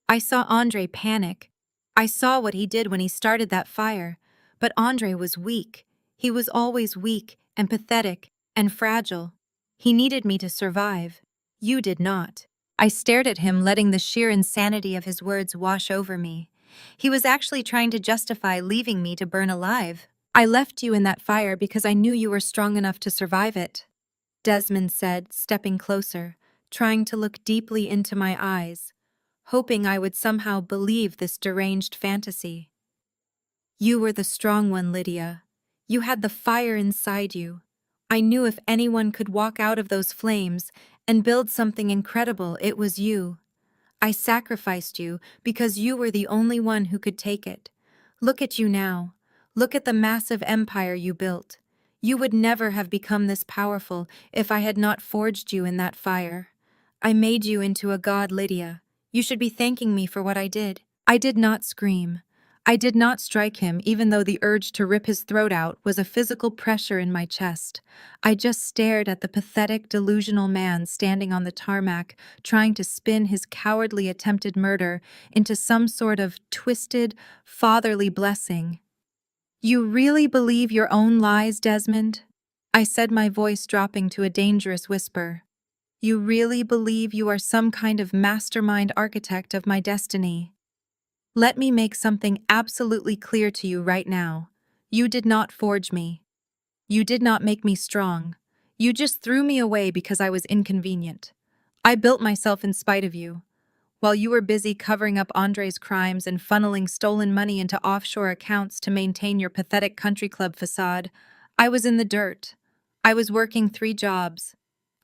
I saw Andre panic. I saw what he did when he started that fire, but Andre was weak. He was always weak and pathetic and fragile. He needed me to survive. You did not. I stared at him, letting the sheer insanity of his words wash over me. He was actually trying to justify leaving me to burn alive. I left you in that fire because I knew you were strong enough to survive it, Desmond said, stepping closer, trying to look deeply into my eyes, hoping I would somehow believe this deranged fantasy. You were the strong one, Lydia. You had the fire inside you. I knew if anyone could walk out of those flames and build something incredible, it was you. I sacrificed you because you were the only one who could take it. Look at you now. Look at the massive empire you built. You would never have become this powerful if I had not forged you in that fire. I made you into a god, Lydia. You should be thanking me for what I did. I did not scream. I did not strike him, even though the urge to rip his throat out was a physical pressure in my chest. I just stared at the pathetic, delusional man standing on the tarmac, trying to spin his cowardly attempted murder into some sort of twisted, fatherly blessing. You really believe your own lies, Desmond? I said, my voice dropping to a dangerous whisper. You really believe you are some kind of mastermind architect of my destiny? Let me make something absolutely clear to you right now. You did not forge me. You did not make me strong. You just threw me away because I was inconvenient. I built myself in spite of you. While you were busy covering up Andre's crimes and funneling stolen money into offshore accounts to maintain your pathetic country club facade, I was in the dirt. I was working 3 jobs.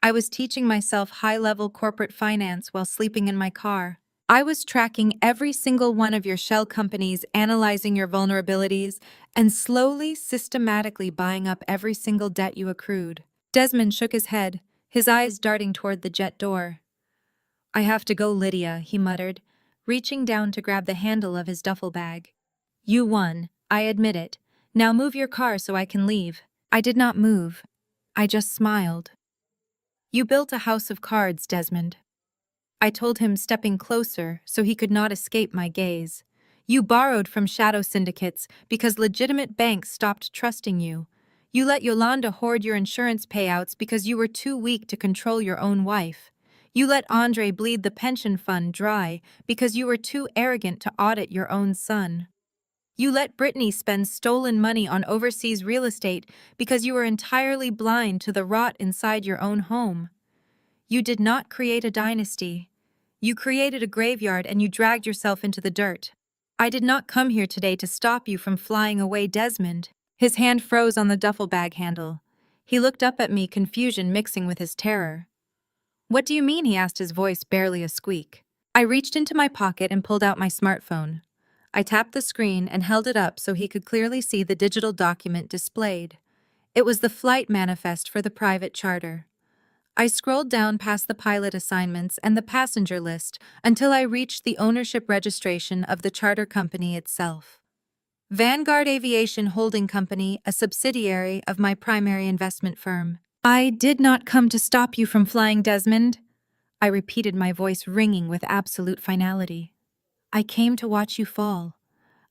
I was teaching myself high-level corporate finance while sleeping in my car. I was tracking every single one of your shell companies, analyzing your vulnerabilities, and slowly, systematically buying up every single debt you accrued. Desmond shook his head, his eyes darting toward the jet door. I have to go, Lydia, he muttered, reaching down to grab the handle of his duffel bag. You won, I admit it. Now move your car so I can leave. I did not move. I just smiled. You built a house of cards, Desmond. I told him, stepping closer so he could not escape my gaze. You borrowed from shadow syndicates because legitimate banks stopped trusting you. You let Yolanda hoard your insurance payouts because you were too weak to control your own wife. You let Andre bleed the pension fund dry because you were too arrogant to audit your own son. You let Brittany spend stolen money on overseas real estate because you were entirely blind to the rot inside your own home. You did not create a dynasty. You created a graveyard and you dragged yourself into the dirt. I did not come here today to stop you from flying away, Desmond. His hand froze on the duffel bag handle. He looked up at me, confusion mixing with his terror. What do you mean? He asked, his voice barely a squeak. I reached into my pocket and pulled out my smartphone. I tapped the screen and held it up so he could clearly see the digital document displayed. It was the flight manifest for the private charter. I scrolled down past the pilot assignments and the passenger list until I reached the ownership registration of the charter company itself. Vanguard Aviation Holding Company, a subsidiary of my primary investment firm. I did not come to stop you from flying, Desmond. I repeated, my voice ringing with absolute finality. I came to watch you fall.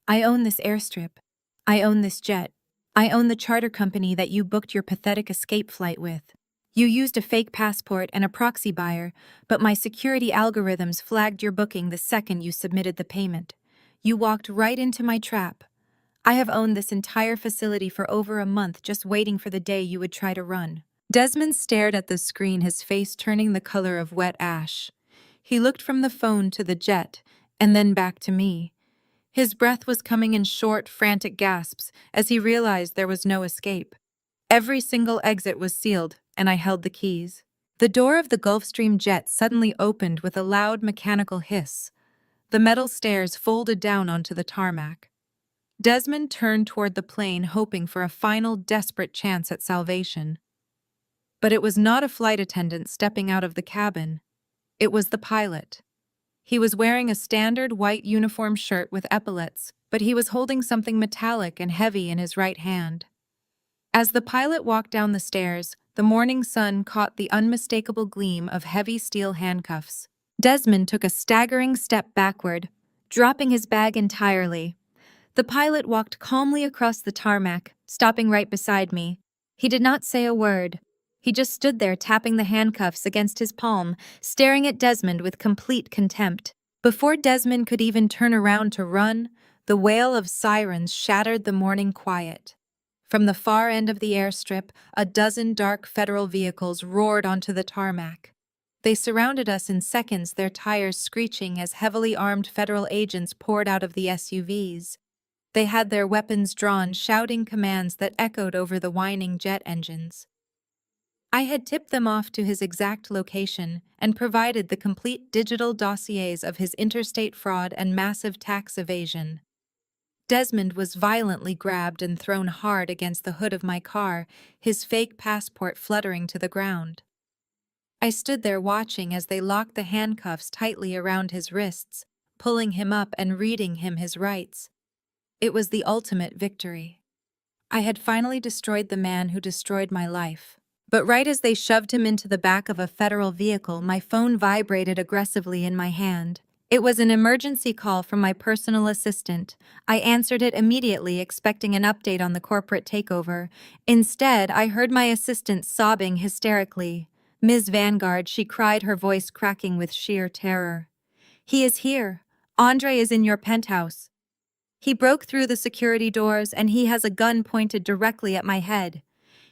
I own this airstrip. I own this jet. I own the charter company that you booked your pathetic escape flight with. You used a fake passport and a proxy buyer, but my security algorithms flagged your booking the second you submitted the payment. You walked right into my trap. I have owned this entire facility for over a month, just waiting for the day you would try to run. Desmond stared at the screen, his face turning the color of wet ash. He looked from the phone to the jet, and then back to me. His breath was coming in short, frantic gasps as he realized there was no escape. Every single exit was sealed, and I held the keys. The door of the Gulfstream jet suddenly opened with a loud mechanical hiss. The metal stairs folded down onto the tarmac. Desmond turned toward the plane, hoping for a final, desperate chance at salvation. But it was not a flight attendant stepping out of the cabin. It was the pilot. He was wearing a standard white uniform shirt with epaulets, but he was holding something metallic and heavy in his right hand. As the pilot walked down the stairs, the morning sun caught the unmistakable gleam of heavy steel handcuffs. Desmond took a staggering step backward, dropping his bag entirely. The pilot walked calmly across the tarmac, stopping right beside me. He did not say a word. He just stood there tapping the handcuffs against his palm, staring at Desmond with complete contempt. Before Desmond could even turn around to run, the wail of sirens shattered the morning quiet. From the far end of the airstrip, a dozen dark federal vehicles roared onto the tarmac. They surrounded us in seconds, their tires screeching as heavily armed federal agents poured out of the SUVs. They had their weapons drawn, shouting commands that echoed over the whining jet engines. I had tipped them off to his exact location and provided the complete digital dossiers of his interstate fraud and massive tax evasion. Desmond was violently grabbed and thrown hard against the hood of my car, his fake passport fluttering to the ground. I stood there watching as they locked the handcuffs tightly around his wrists, pulling him up and reading him his rights. It was the ultimate victory. I had finally destroyed the man who destroyed my life. But right as they shoved him into the back of a federal vehicle, my phone vibrated aggressively in my hand. It was an emergency call from my personal assistant. I answered it immediately, expecting an update on the corporate takeover. Instead, I heard my assistant sobbing hysterically. "Ms. Vanguard," she cried, her voice cracking with sheer terror. "He is here. Andre is in your penthouse. He broke through the security doors and he has a gun pointed directly at my head.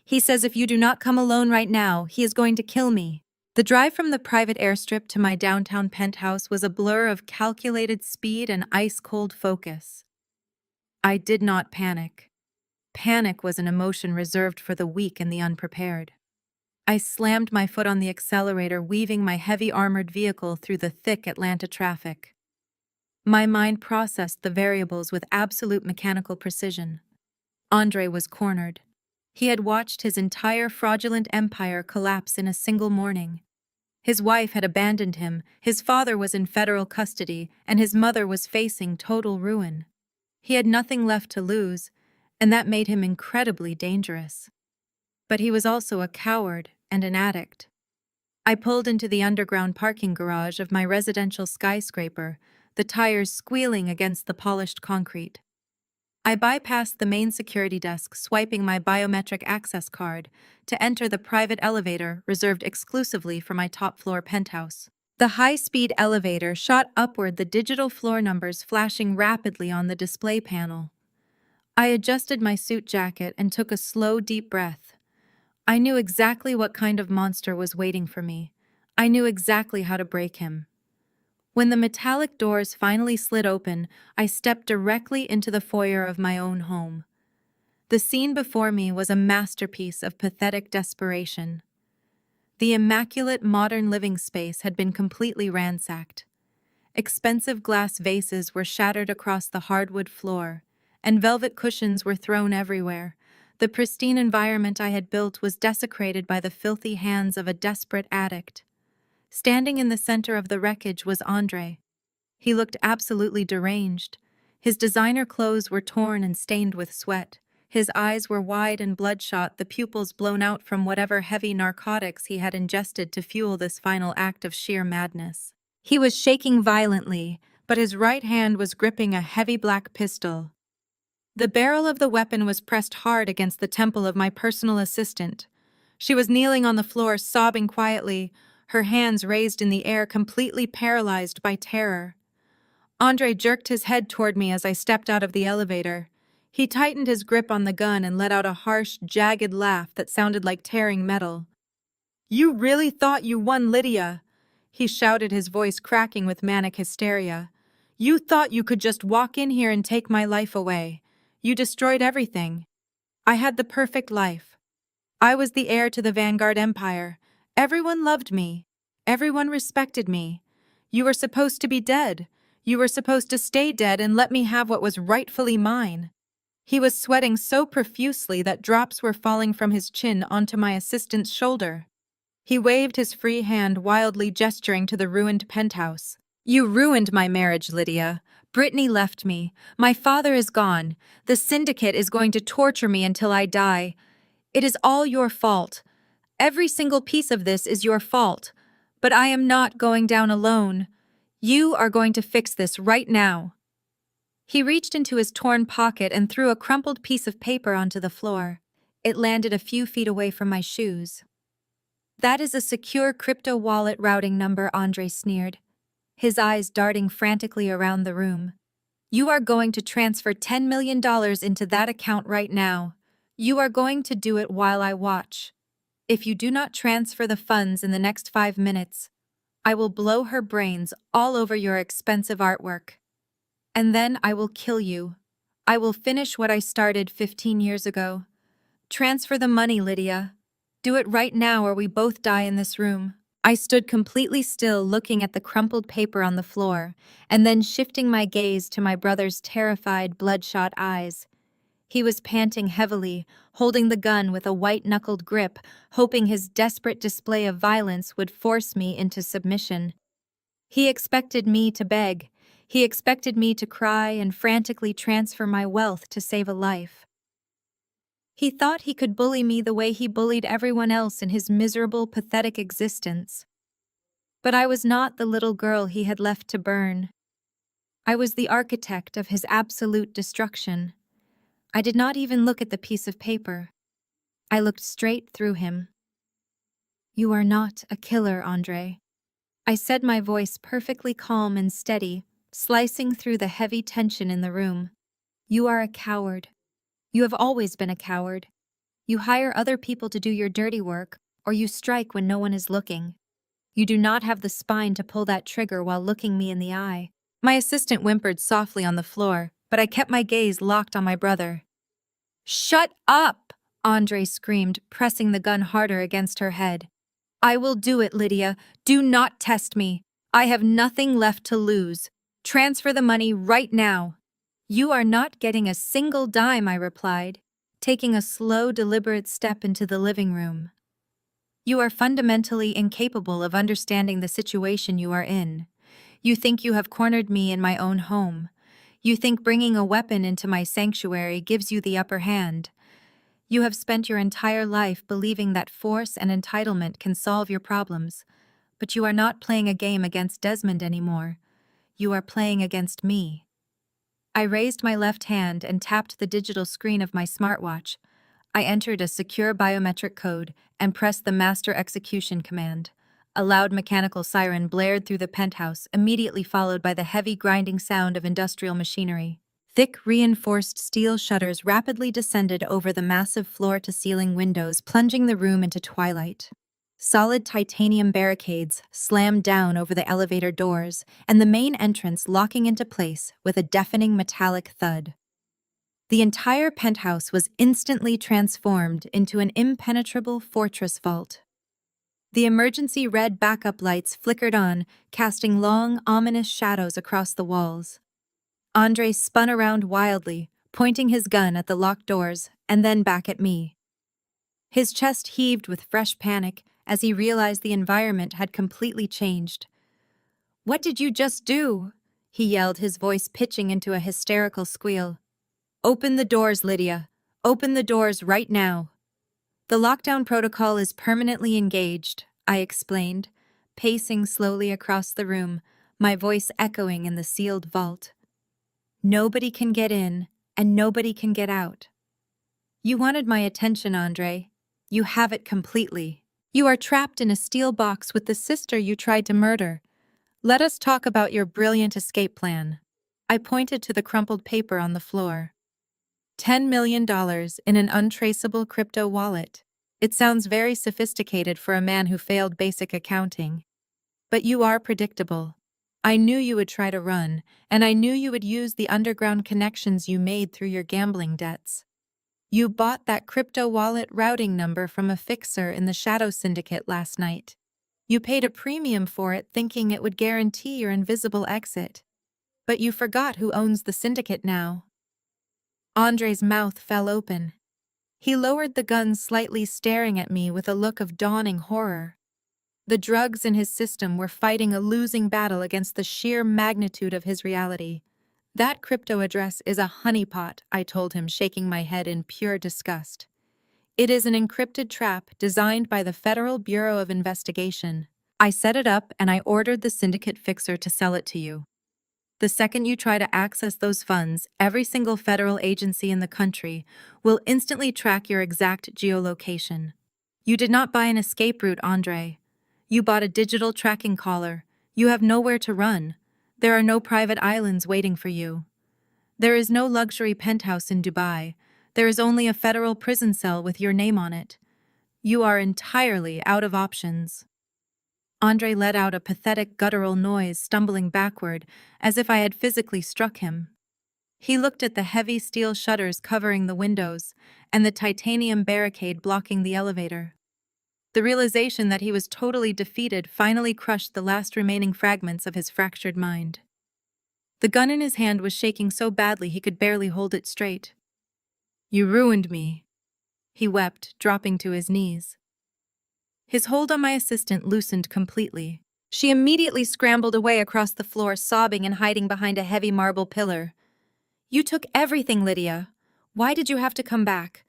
He says if you do not come alone right now, he is going to kill me." The drive from the private airstrip to my downtown penthouse was a blur of calculated speed and ice-cold focus. I did not panic. Panic was an emotion reserved for the weak and the unprepared. I slammed my foot on the accelerator, weaving my heavy armored vehicle through the thick Atlanta traffic. My mind processed the variables with absolute mechanical precision. Andre was cornered. He had watched his entire fraudulent empire collapse in a single morning. His wife had abandoned him, his father was in federal custody, and his mother was facing total ruin. He had nothing left to lose, and that made him incredibly dangerous. But he was also a coward and an addict. I pulled into the underground parking garage of my residential skyscraper, the tires squealing against the polished concrete. I bypassed the main security desk, swiping my biometric access card to enter the private elevator reserved exclusively for my top-floor penthouse. The high-speed elevator shot upward, the digital floor numbers flashing rapidly on the display panel. I adjusted my suit jacket and took a slow, deep breath. I knew exactly what kind of monster was waiting for me. I knew exactly how to break him. When the metallic doors finally slid open, I stepped directly into the foyer of my own home. The scene before me was a masterpiece of pathetic desperation. The immaculate modern living space had been completely ransacked. Expensive glass vases were shattered across the hardwood floor, and velvet cushions were thrown everywhere. The pristine environment I had built was desecrated by the filthy hands of a desperate addict. Standing in the center of the wreckage was Andre. He looked absolutely deranged. His designer clothes were torn and stained with sweat. His eyes were wide and bloodshot, the pupils blown out from whatever heavy narcotics he had ingested to fuel this final act of sheer madness. He was shaking violently, but his right hand was gripping a heavy black pistol. The barrel of the weapon was pressed hard against the temple of my personal assistant. She was kneeling on the floor, sobbing quietly, her hands raised in the air, completely paralyzed by terror. Andre jerked his head toward me as I stepped out of the elevator. He tightened his grip on the gun and let out a harsh, jagged laugh that sounded like tearing metal. "You really thought you won, Lydia?" he shouted, his voice cracking with manic hysteria. "You thought you could just walk in here and take my life away. You destroyed everything. I had the perfect life. I was the heir to the Vanguard Empire. Everyone loved me. Everyone respected me. You were supposed to be dead. You were supposed to stay dead and let me have what was rightfully mine." He was sweating so profusely that drops were falling from his chin onto my assistant's shoulder. He waved his free hand, wildly gesturing to the ruined penthouse. You ruined my marriage, Lydia. Brittany left me. My father is gone. The syndicate is going to torture me until I die. It is all your fault. Every single piece of this is your fault. But I am not going down alone. You are going to fix this right now. He reached into his torn pocket and threw a crumpled piece of paper onto the floor. It landed a few feet away from my shoes. That is a secure crypto wallet routing number, Andre sneered, his eyes darting frantically around the room. You are going to transfer $10 million into that account right now. You are going to do it while I watch. If you do not transfer the funds in the next 5 minutes, I will blow her brains all over your expensive artwork. And then I will kill you. I will finish what I started 15 years ago. Transfer the money, Lydia. Do it right now or we both die in this room. I stood completely still looking at the crumpled paper on the floor, and then shifting my gaze to my brother's terrified, bloodshot eyes. He was panting heavily, holding the gun with a white-knuckled grip, hoping his desperate display of violence would force me into submission. He expected me to beg. He expected me to cry and frantically transfer my wealth to save a life. He thought he could bully me the way he bullied everyone else in his miserable, pathetic existence. But I was not the little girl he had left to burn. I was the architect of his absolute destruction. I did not even look at the piece of paper. I looked straight through him. You are not a killer, Andre. I said, my voice perfectly calm and steady, slicing through the heavy tension in the room. You are a coward. You have always been a coward. You hire other people to do your dirty work, or you strike when no one is looking. You do not have the spine to pull that trigger while looking me in the eye. My assistant whimpered softly on the floor, but I kept my gaze locked on my brother. Shut up! Andre screamed, pressing the gun harder against her head. I will do it, Lydia. Do not test me. I have nothing left to lose. Transfer the money right now. You are not getting a single dime, I replied, taking a slow, deliberate step into the living room. You are fundamentally incapable of understanding the situation you are in. You think you have cornered me in my own home. You think bringing a weapon into my sanctuary gives you the upper hand. You have spent your entire life believing that force and entitlement can solve your problems, but you are not playing a game against Desmond anymore. You are playing against me. I raised my left hand and tapped the digital screen of my smartwatch. I entered a secure biometric code and pressed the master execution command. A loud mechanical siren blared through the penthouse, immediately followed by the heavy grinding sound of industrial machinery. Thick, reinforced steel shutters rapidly descended over the massive floor-to-ceiling windows, plunging the room into twilight. Solid titanium barricades slammed down over the elevator doors, and the main entrance locking into place with a deafening metallic thud. The entire penthouse was instantly transformed into an impenetrable fortress vault. The emergency red backup lights flickered on, casting long, ominous shadows across the walls. Andre spun around wildly, pointing his gun at the locked doors and then back at me. His chest heaved with fresh panic as he realized the environment had completely changed. What did you just do? He yelled, his voice pitching into a hysterical squeal. Open the doors, Lydia. Open the doors right now. The lockdown protocol is permanently engaged, I explained, pacing slowly across the room, my voice echoing in the sealed vault. Nobody can get in, and nobody can get out. You wanted my attention, Andre. You have it completely. You are trapped in a steel box with the sister you tried to murder. Let us talk about your brilliant escape plan. I pointed to the crumpled paper on the floor. $10 million in an untraceable crypto wallet. It sounds very sophisticated for a man who failed basic accounting. But you are predictable. I knew you would try to run, and I knew you would use the underground connections you made through your gambling debts. You bought that crypto wallet routing number from a fixer in the Shadow Syndicate last night. You paid a premium for it thinking it would guarantee your invisible exit. But you forgot who owns the syndicate now. Andre's mouth fell open. He lowered the gun slightly, staring at me with a look of dawning horror. The drugs in his system were fighting a losing battle against the sheer magnitude of his reality. "That crypto address is a honeypot," I told him, shaking my head in pure disgust. "It is an encrypted trap designed by the Federal Bureau of Investigation. I set it up and I ordered the syndicate fixer to sell it to you. The second you try to access those funds, every single federal agency in the country will instantly track your exact geolocation. You did not buy an escape route, Andre. You bought a digital tracking collar. You have nowhere to run. There are no private islands waiting for you. There is no luxury penthouse in Dubai. There is only a federal prison cell with your name on it. You are entirely out of options." Andre let out a pathetic guttural noise, stumbling backward, as if I had physically struck him. He looked at the heavy steel shutters covering the windows and the titanium barricade blocking the elevator. The realization that he was totally defeated finally crushed the last remaining fragments of his fractured mind. The gun in his hand was shaking so badly he could barely hold it straight. "You ruined me," he wept, dropping to his knees. His hold on my assistant loosened completely. She immediately scrambled away across the floor, sobbing and hiding behind a heavy marble pillar. "You took everything, Lydia. Why did you have to come back?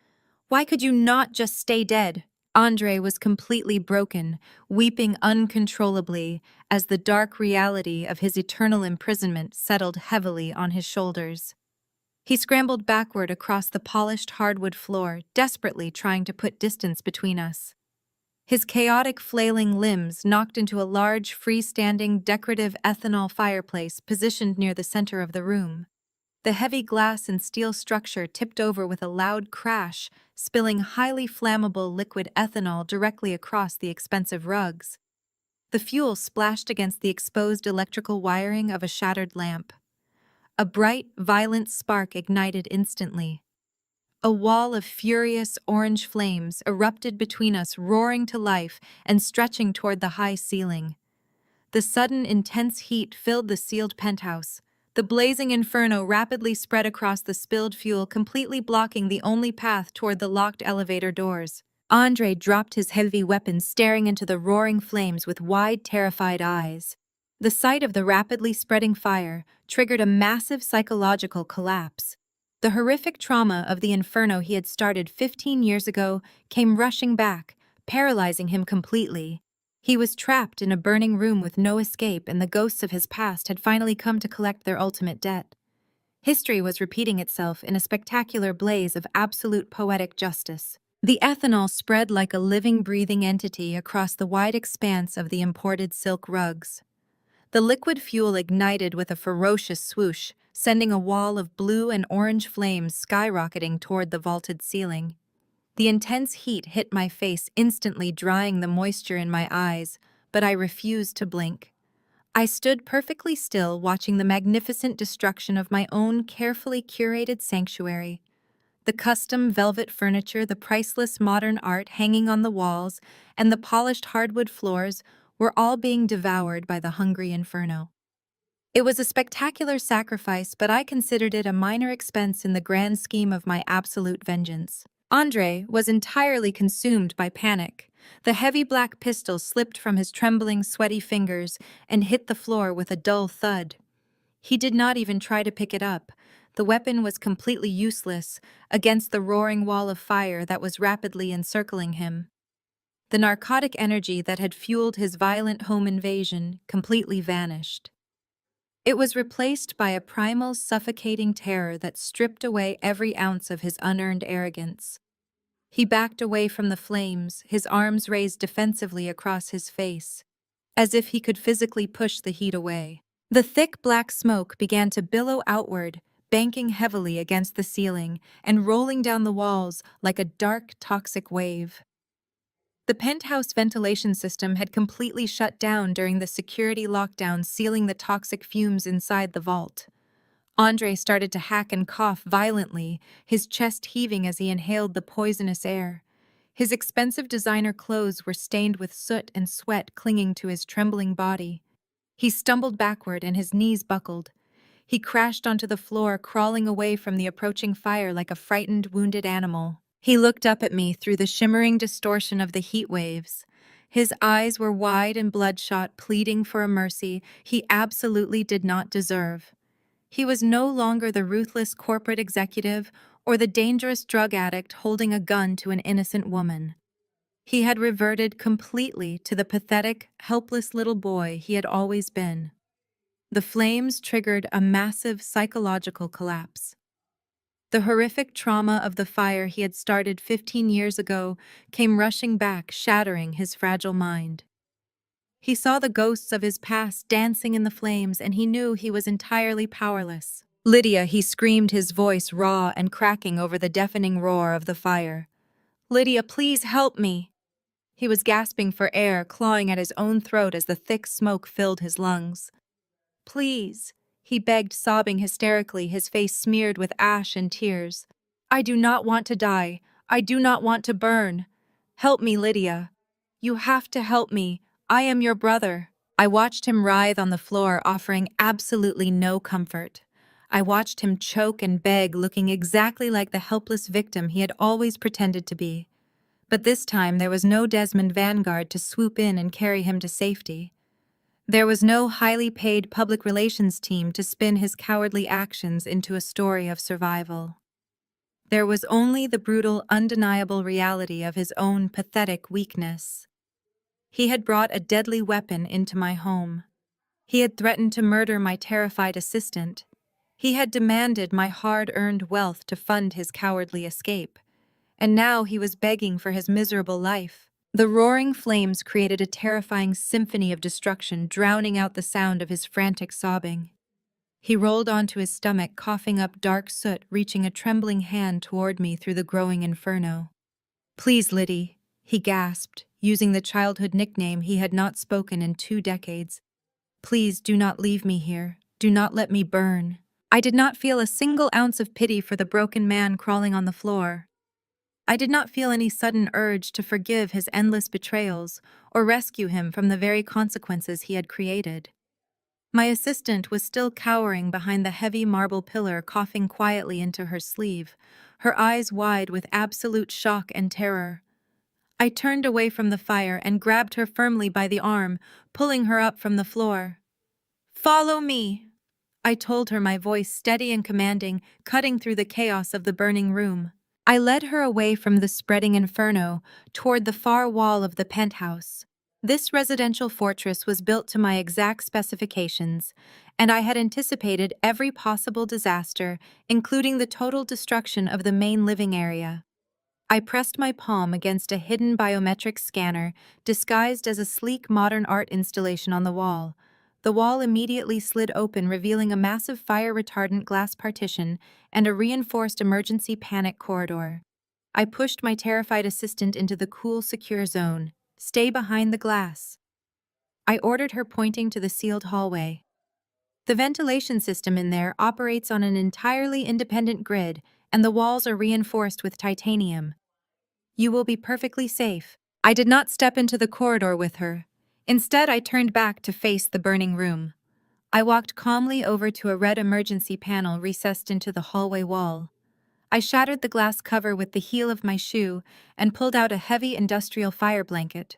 Why could you not just stay dead?" Andre was completely broken, weeping uncontrollably as the dark reality of his eternal imprisonment settled heavily on his shoulders. He scrambled backward across the polished hardwood floor, desperately trying to put distance between us. His chaotic, flailing limbs knocked into a large, freestanding, decorative ethanol fireplace positioned near the center of the room. The heavy glass and steel structure tipped over with a loud crash, spilling highly flammable liquid ethanol directly across the expensive rugs. The fuel splashed against the exposed electrical wiring of a shattered lamp. A bright, violent spark ignited instantly. A wall of furious orange flames erupted between us, roaring to life and stretching toward the high ceiling. The sudden, intense heat filled the sealed penthouse. The blazing inferno rapidly spread across the spilled fuel, completely blocking the only path toward the locked elevator doors. Andre dropped his heavy weapon, staring into the roaring flames with wide, terrified eyes. The sight of the rapidly spreading fire triggered a massive psychological collapse. The horrific trauma of the inferno he had started 15 years ago came rushing back, paralyzing him completely. He was trapped in a burning room with no escape, and the ghosts of his past had finally come to collect their ultimate debt. History was repeating itself in a spectacular blaze of absolute poetic justice. The ethanol spread like a living, breathing entity across the wide expanse of the imported silk rugs. The liquid fuel ignited with a ferocious swoosh, sending a wall of blue and orange flames skyrocketing toward the vaulted ceiling. The intense heat hit my face, instantly drying the moisture in my eyes, but I refused to blink. I stood perfectly still, watching the magnificent destruction of my own carefully curated sanctuary. The custom velvet furniture, the priceless modern art hanging on the walls, and the polished hardwood floors were all being devoured by the hungry inferno. It was a spectacular sacrifice, but I considered it a minor expense in the grand scheme of my absolute vengeance. Andre was entirely consumed by panic. The heavy black pistol slipped from his trembling, sweaty fingers and hit the floor with a dull thud. He did not even try to pick it up. The weapon was completely useless against the roaring wall of fire that was rapidly encircling him. The narcotic energy that had fueled his violent home invasion completely vanished. It was replaced by a primal, suffocating terror that stripped away every ounce of his unearned arrogance. He backed away from the flames, his arms raised defensively across his face, as if he could physically push the heat away. The thick black smoke began to billow outward, banking heavily against the ceiling and rolling down the walls like a dark, toxic wave. The penthouse ventilation system had completely shut down during the security lockdown, sealing the toxic fumes inside the vault. Andre started to hack and cough violently, his chest heaving as he inhaled the poisonous air. His expensive designer clothes were stained with soot and sweat clinging to his trembling body. He stumbled backward and his knees buckled. He crashed onto the floor, crawling away from the approaching fire like a frightened, wounded animal. He looked up at me through the shimmering distortion of the heat waves. His eyes were wide and bloodshot, pleading for a mercy he absolutely did not deserve. He was no longer the ruthless corporate executive or the dangerous drug addict holding a gun to an innocent woman. He had reverted completely to the pathetic, helpless little boy he had always been. The flames triggered a massive psychological collapse. The horrific trauma of the fire he had started 15 years ago came rushing back, shattering his fragile mind. He saw the ghosts of his past dancing in the flames, and he knew he was entirely powerless. "Lydia," he screamed, his voice raw and cracking over the deafening roar of the fire. "Lydia, please help me." He was gasping for air, clawing at his own throat as the thick smoke filled his lungs. "Please," he begged, sobbing hysterically, his face smeared with ash and tears. "I do not want to die. I do not want to burn. Help me, Lydia. You have to help me. I am your brother." I watched him writhe on the floor, offering absolutely no comfort. I watched him choke and beg, looking exactly like the helpless victim he had always pretended to be. But this time there was no Desmond vanguard to swoop in and carry him to safety. There was no highly paid public relations team to spin his cowardly actions into a story of survival. There was only the brutal, undeniable reality of his own pathetic weakness. He had brought a deadly weapon into my home. He had threatened to murder my terrified assistant. He had demanded my hard-earned wealth to fund his cowardly escape. And now he was begging for his miserable life. The roaring flames created a terrifying symphony of destruction, drowning out the sound of his frantic sobbing. He rolled onto his stomach, coughing up dark soot, reaching a trembling hand toward me through the growing inferno. "Please, Liddy," he gasped, using the childhood nickname he had not spoken in 2 decades. "Please do not leave me here. Do not let me burn." I did not feel a single ounce of pity for the broken man crawling on the floor. I did not feel any sudden urge to forgive his endless betrayals or rescue him from the very consequences he had created. My assistant was still cowering behind the heavy marble pillar, coughing quietly into her sleeve, her eyes wide with absolute shock and terror. I turned away from the fire and grabbed her firmly by the arm, pulling her up from the floor. "Follow me," I told her, my voice steady and commanding, cutting through the chaos of the burning room. I led her away from the spreading inferno, toward the far wall of the penthouse. This residential fortress was built to my exact specifications, and I had anticipated every possible disaster, including the total destruction of the main living area. I pressed my palm against a hidden biometric scanner, disguised as a sleek modern art installation on the wall. The wall immediately slid open, revealing a massive fire-retardant glass partition and a reinforced emergency panic corridor. I pushed my terrified assistant into the cool, secure zone. "Stay behind the glass," I ordered her, pointing to the sealed hallway. "The ventilation system in there operates on an entirely independent grid, and the walls are reinforced with titanium. You will be perfectly safe." I did not step into the corridor with her. Instead, I turned back to face the burning room. I walked calmly over to a red emergency panel recessed into the hallway wall. I shattered the glass cover with the heel of my shoe and pulled out a heavy industrial fire blanket.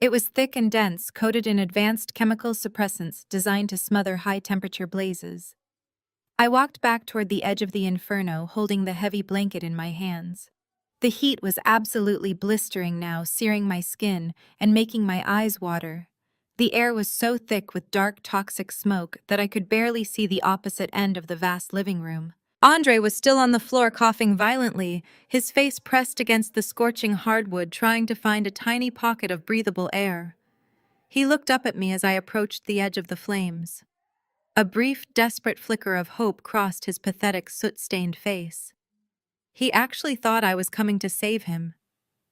It was thick and dense, coated in advanced chemical suppressants designed to smother high-temperature blazes. I walked back toward the edge of the inferno, holding the heavy blanket in my hands. The heat was absolutely blistering now, searing my skin and making my eyes water. The air was so thick with dark, toxic smoke that I could barely see the opposite end of the vast living room. Andre was still on the floor, coughing violently, his face pressed against the scorching hardwood, trying to find a tiny pocket of breathable air. He looked up at me as I approached the edge of the flames. A brief, desperate flicker of hope crossed his pathetic, soot-stained face. He actually thought I was coming to save him.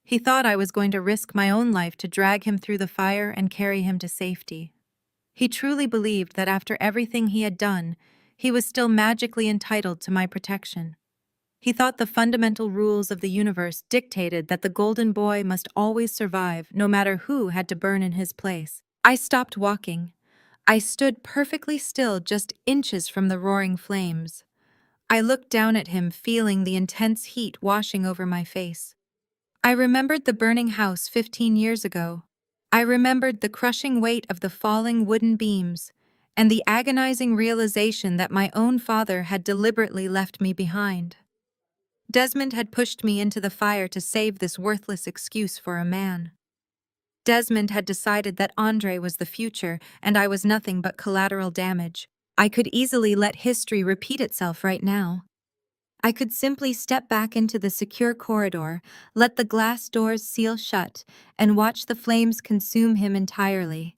He thought I was going to risk my own life to drag him through the fire and carry him to safety. He truly believed that after everything he had done, he was still magically entitled to my protection. He thought the fundamental rules of the universe dictated that the golden boy must always survive, no matter who had to burn in his place. I stopped walking. I stood perfectly still, just inches from the roaring flames. I looked down at him, feeling the intense heat washing over my face. I remembered the burning house 15 years ago. I remembered the crushing weight of the falling wooden beams and the agonizing realization that my own father had deliberately left me behind. Desmond had pushed me into the fire to save this worthless excuse for a man. Desmond had decided that Andre was the future and I was nothing but collateral damage. I could easily let history repeat itself right now. I could simply step back into the secure corridor, let the glass doors seal shut, and watch the flames consume him entirely.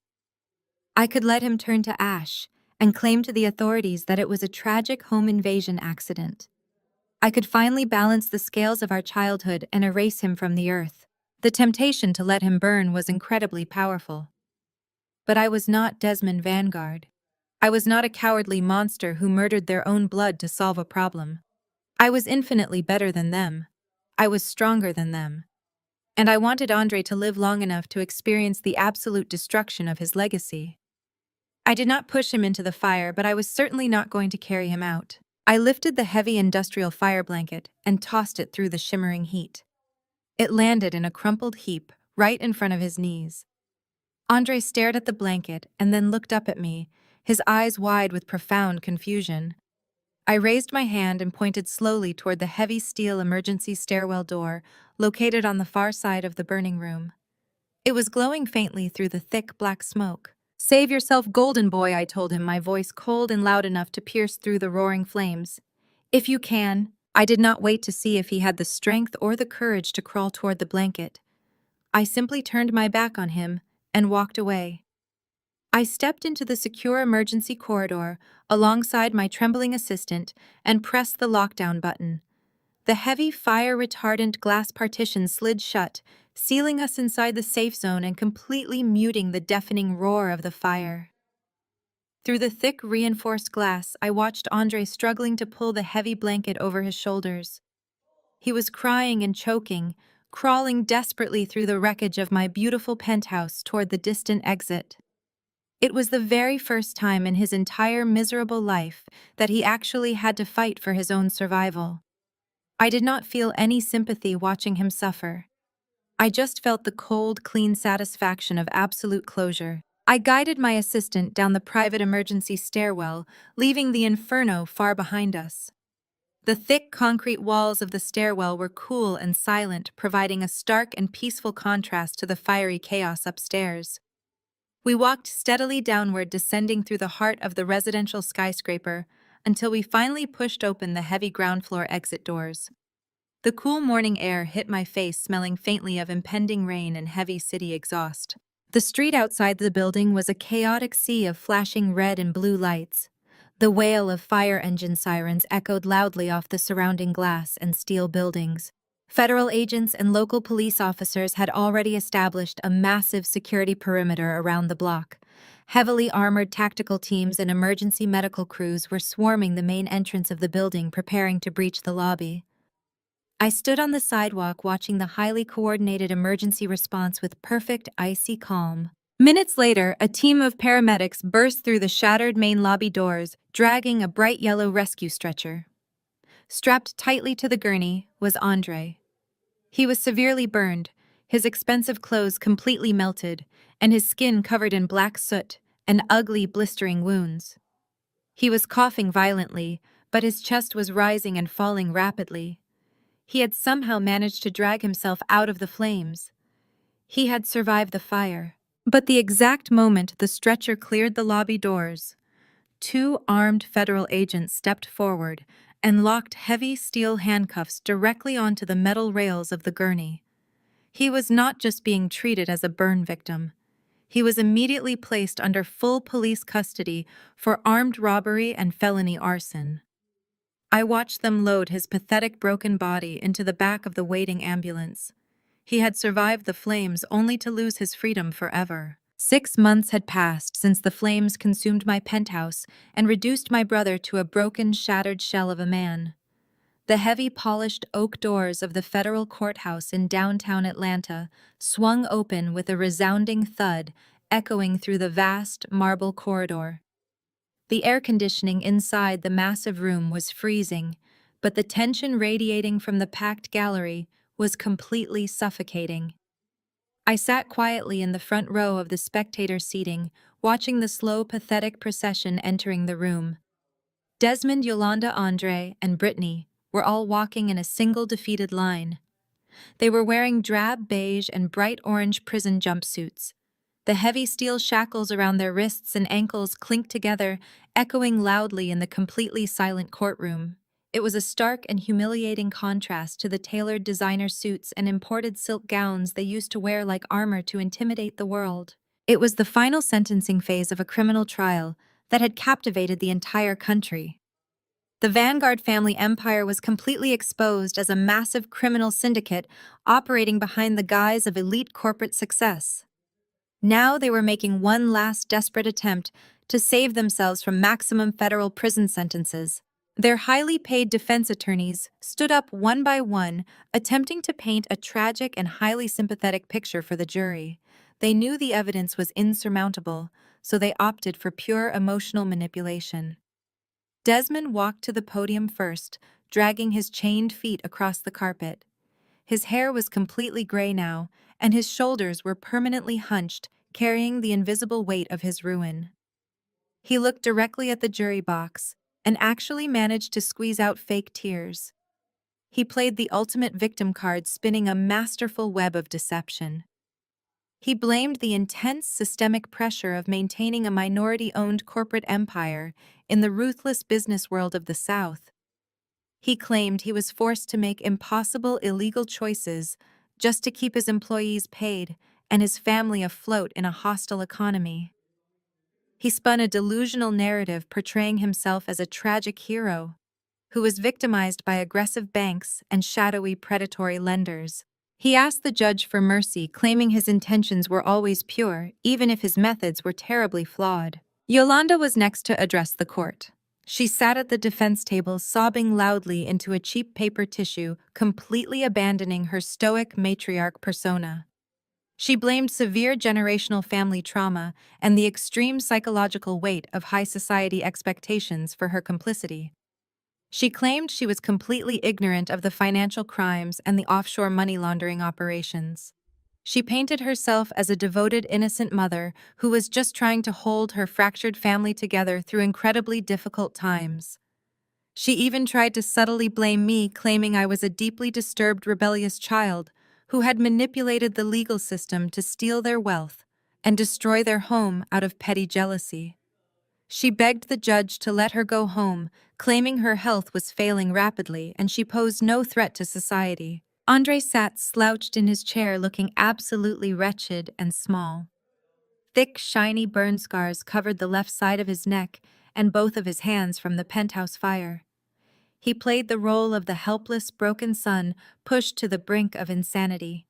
I could let him turn to ash and claim to the authorities that it was a tragic home invasion accident. I could finally balance the scales of our childhood and erase him from the earth. The temptation to let him burn was incredibly powerful. But I was not Desmond Vanguard. I was not a cowardly monster who murdered their own blood to solve a problem. I was infinitely better than them. I was stronger than them. And I wanted Andre to live long enough to experience the absolute destruction of his legacy. I did not push him into the fire, but I was certainly not going to carry him out. I lifted the heavy industrial fire blanket and tossed it through the shimmering heat. It landed in a crumpled heap right in front of his knees. Andre stared at the blanket and then looked up at me, his eyes wide with profound confusion. I raised my hand and pointed slowly toward the heavy steel emergency stairwell door located on the far side of the burning room. It was glowing faintly through the thick black smoke. "Save yourself, golden boy," I told him, my voice cold and loud enough to pierce through the roaring flames. "If you can." I did not wait to see if he had the strength or the courage to crawl toward the blanket. I simply turned my back on him and walked away. I stepped into the secure emergency corridor alongside my trembling assistant and pressed the lockdown button. The heavy fire-retardant glass partition slid shut, sealing us inside the safe zone and completely muting the deafening roar of the fire. Through the thick, reinforced glass, I watched Andre struggling to pull the heavy blanket over his shoulders. He was crying and choking, crawling desperately through the wreckage of my beautiful penthouse toward the distant exit. It was the very first time in his entire miserable life that he actually had to fight for his own survival. I did not feel any sympathy watching him suffer. I just felt the cold, clean satisfaction of absolute closure. I guided my assistant down the private emergency stairwell, leaving the inferno far behind us. The thick concrete walls of the stairwell were cool and silent, providing a stark and peaceful contrast to the fiery chaos upstairs. We walked steadily downward, descending through the heart of the residential skyscraper, until we finally pushed open the heavy ground floor exit doors. The cool morning air hit my face, smelling faintly of impending rain and heavy city exhaust. The street outside the building was a chaotic sea of flashing red and blue lights. The wail of fire engine sirens echoed loudly off the surrounding glass and steel buildings. Federal agents and local police officers had already established a massive security perimeter around the block. Heavily armored tactical teams and emergency medical crews were swarming the main entrance of the building, preparing to breach the lobby. I stood on the sidewalk watching the highly coordinated emergency response with perfect, icy calm. Minutes later, a team of paramedics burst through the shattered main lobby doors, dragging a bright yellow rescue stretcher. Strapped tightly to the gurney was Andre. He was severely burned, his expensive clothes completely melted, and his skin covered in black soot and ugly, blistering wounds. He was coughing violently, but his chest was rising and falling rapidly. He had somehow managed to drag himself out of the flames. He had survived the fire. But the exact moment the stretcher cleared the lobby doors, two armed federal agents stepped forward and locked heavy steel handcuffs directly onto the metal rails of the gurney. He was not just being treated as a burn victim. He was immediately placed under full police custody for armed robbery and felony arson. I watched them load his pathetic broken body into the back of the waiting ambulance. He had survived the flames only to lose his freedom forever. 6 months had passed since the flames consumed my penthouse and reduced my brother to a broken, shattered shell of a man. The heavy, polished oak doors of the federal courthouse in downtown Atlanta swung open with a resounding thud, echoing through the vast marble corridor. The air conditioning inside the massive room was freezing, but the tension radiating from the packed gallery was completely suffocating. I sat quietly in the front row of the spectator seating, watching the slow, pathetic procession entering the room. Desmond, Yolanda, Andre, and Brittany were all walking in a single defeated line. They were wearing drab beige and bright orange prison jumpsuits. The heavy steel shackles around their wrists and ankles clinked together, echoing loudly in the completely silent courtroom. It was a stark and humiliating contrast to the tailored designer suits and imported silk gowns they used to wear like armor to intimidate the world. It was the final sentencing phase of a criminal trial that had captivated the entire country. The Vanguard family empire was completely exposed as a massive criminal syndicate operating behind the guise of elite corporate success. Now they were making one last desperate attempt to save themselves from maximum federal prison sentences. Their highly paid defense attorneys stood up one by one, attempting to paint a tragic and highly sympathetic picture for the jury. They knew the evidence was insurmountable, so they opted for pure emotional manipulation. Desmond walked to the podium first, dragging his chained feet across the carpet. His hair was completely gray now, and his shoulders were permanently hunched, carrying the invisible weight of his ruin. He looked directly at the jury box and actually managed to squeeze out fake tears. He played the ultimate victim card, spinning a masterful web of deception. He blamed the intense systemic pressure of maintaining a minority-owned corporate empire in the ruthless business world of the South. He claimed he was forced to make impossible illegal choices just to keep his employees paid and his family afloat in a hostile economy. He spun a delusional narrative portraying himself as a tragic hero who was victimized by aggressive banks and shadowy predatory lenders. He asked the judge for mercy, claiming his intentions were always pure, even if his methods were terribly flawed. Yolanda was next to address the court. She sat at the defense table, sobbing loudly into a cheap paper tissue, completely abandoning her stoic matriarch persona. She blamed severe generational family trauma and the extreme psychological weight of high society expectations for her complicity. She claimed she was completely ignorant of the financial crimes and the offshore money laundering operations. She painted herself as a devoted, innocent mother who was just trying to hold her fractured family together through incredibly difficult times. She even tried to subtly blame me, claiming I was a deeply disturbed, rebellious child who had manipulated the legal system to steal their wealth and destroy their home out of petty jealousy. She begged the judge to let her go home, claiming her health was failing rapidly and she posed no threat to society. Andre sat slouched in his chair, looking absolutely wretched and small. Thick, shiny burn scars covered the left side of his neck and both of his hands from the penthouse fire. He played the role of the helpless, broken son pushed to the brink of insanity.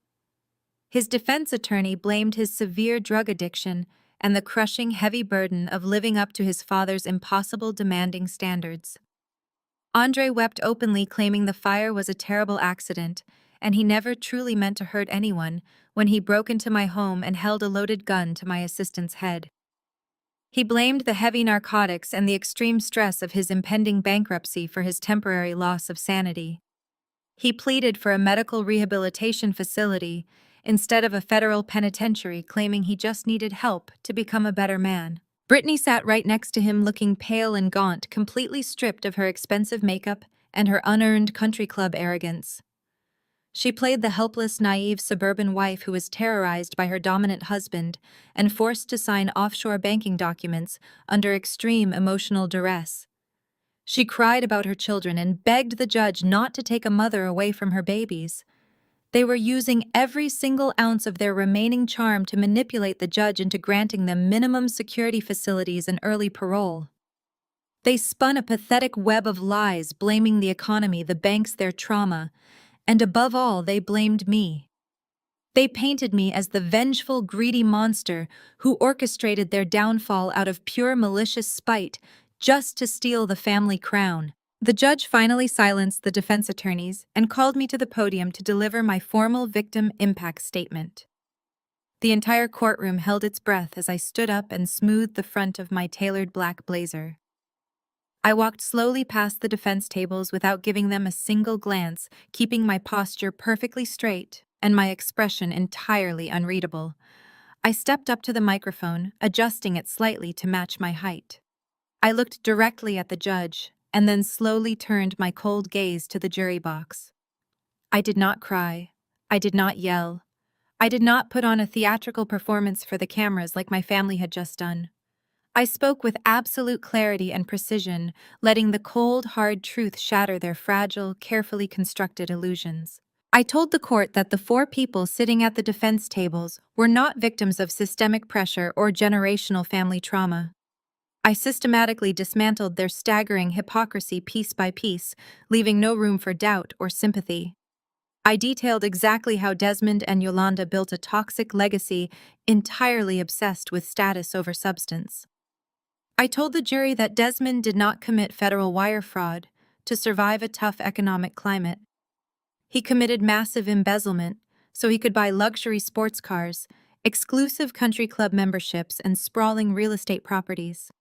His defense attorney blamed his severe drug addiction and the crushing, heavy burden of living up to his father's impossible, demanding standards. Andre wept openly, claiming the fire was a terrible accident, and he never truly meant to hurt anyone when he broke into my home and held a loaded gun to my assistant's head. He blamed the heavy narcotics and the extreme stress of his impending bankruptcy for his temporary loss of sanity. He pleaded for a medical rehabilitation facility instead of a federal penitentiary, claiming he just needed help to become a better man. Brittany sat right next to him, looking pale and gaunt, completely stripped of her expensive makeup and her unearned country club arrogance. She played the helpless, naive suburban wife who was terrorized by her dominant husband and forced to sign offshore banking documents under extreme emotional duress. She cried about her children and begged the judge not to take a mother away from her babies. They were using every single ounce of their remaining charm to manipulate the judge into granting them minimum security facilities and early parole. They spun a pathetic web of lies, blaming the economy, the banks, their trauma, and above all, they blamed me. They painted me as the vengeful, greedy monster who orchestrated their downfall out of pure malicious spite just to steal the family crown. The judge finally silenced the defense attorneys and called me to the podium to deliver my formal victim impact statement. The entire courtroom held its breath as I stood up and smoothed the front of my tailored black blazer. I walked slowly past the defense tables without giving them a single glance, keeping my posture perfectly straight. and my expression entirely unreadable. I stepped up to the microphone, adjusting it slightly to match my height. I looked directly at the judge, and then slowly turned my cold gaze to the jury box. I did not cry. I did not yell. I did not put on a theatrical performance for the cameras like my family had just done. I spoke with absolute clarity and precision, letting the cold, hard truth shatter their fragile, carefully constructed illusions. I told the court that the 4 people sitting at the defense tables were not victims of systemic pressure or generational family trauma. I systematically dismantled their staggering hypocrisy piece by piece, leaving no room for doubt or sympathy. I detailed exactly how Desmond and Yolanda built a toxic legacy entirely obsessed with status over substance. I told the jury that Desmond did not commit federal wire fraud to survive a tough economic climate. He committed massive embezzlement so he could buy luxury sports cars, exclusive country club memberships, and sprawling real estate properties.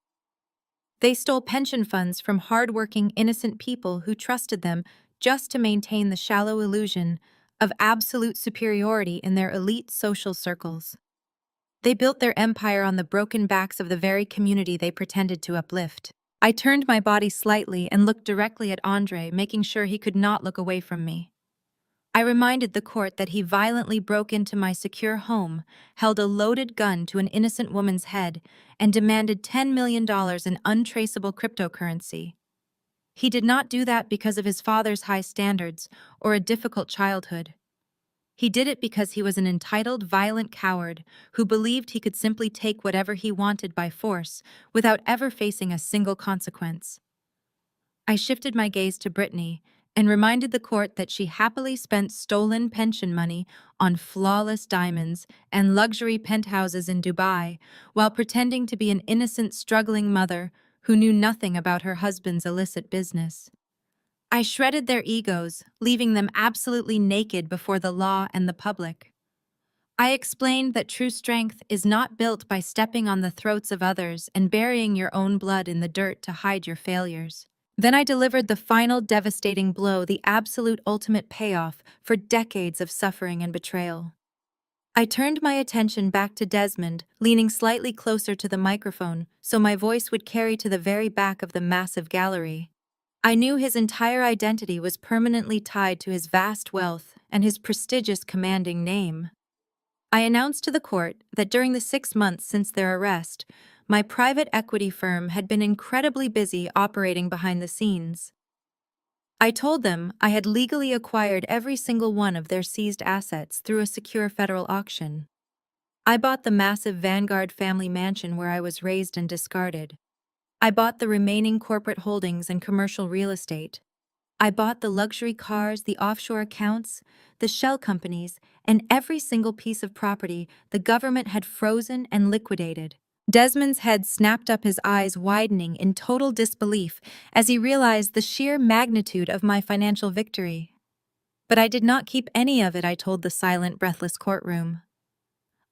They stole pension funds from hardworking, innocent people who trusted them just to maintain the shallow illusion of absolute superiority in their elite social circles. They built their empire on the broken backs of the very community they pretended to uplift. I turned my body slightly and looked directly at Andre, making sure he could not look away from me. I reminded the court that he violently broke into my secure home, held a loaded gun to an innocent woman's head, and demanded $10 million in untraceable cryptocurrency. He did not do that because of his father's high standards or a difficult childhood. He did it because he was an entitled, violent coward who believed he could simply take whatever he wanted by force without ever facing a single consequence. I shifted my gaze to Brittany and reminded the court that she happily spent stolen pension money on flawless diamonds and luxury penthouses in Dubai while pretending to be an innocent, struggling mother who knew nothing about her husband's illicit business. I shredded their egos, leaving them absolutely naked before the law and the public. I explained that true strength is not built by stepping on the throats of others and burying your own blood in the dirt to hide your failures. Then I delivered the final devastating blow, the absolute ultimate payoff for decades of suffering and betrayal. I turned my attention back to Desmond, leaning slightly closer to the microphone so my voice would carry to the very back of the massive gallery. I knew his entire identity was permanently tied to his vast wealth and his prestigious, commanding name. I announced to the court that during the 6 months since their arrest, my private equity firm had been incredibly busy operating behind the scenes. I told them I had legally acquired every single one of their seized assets through a secure federal auction. I bought the massive Vanguard family mansion where I was raised and discarded. I bought the remaining corporate holdings and commercial real estate. I bought the luxury cars, the offshore accounts, the shell companies, and every single piece of property the government had frozen and liquidated. Desmond's head snapped up, his eyes widening in total disbelief as he realized the sheer magnitude of my financial victory. But I did not keep any of it, I told the silent, breathless courtroom.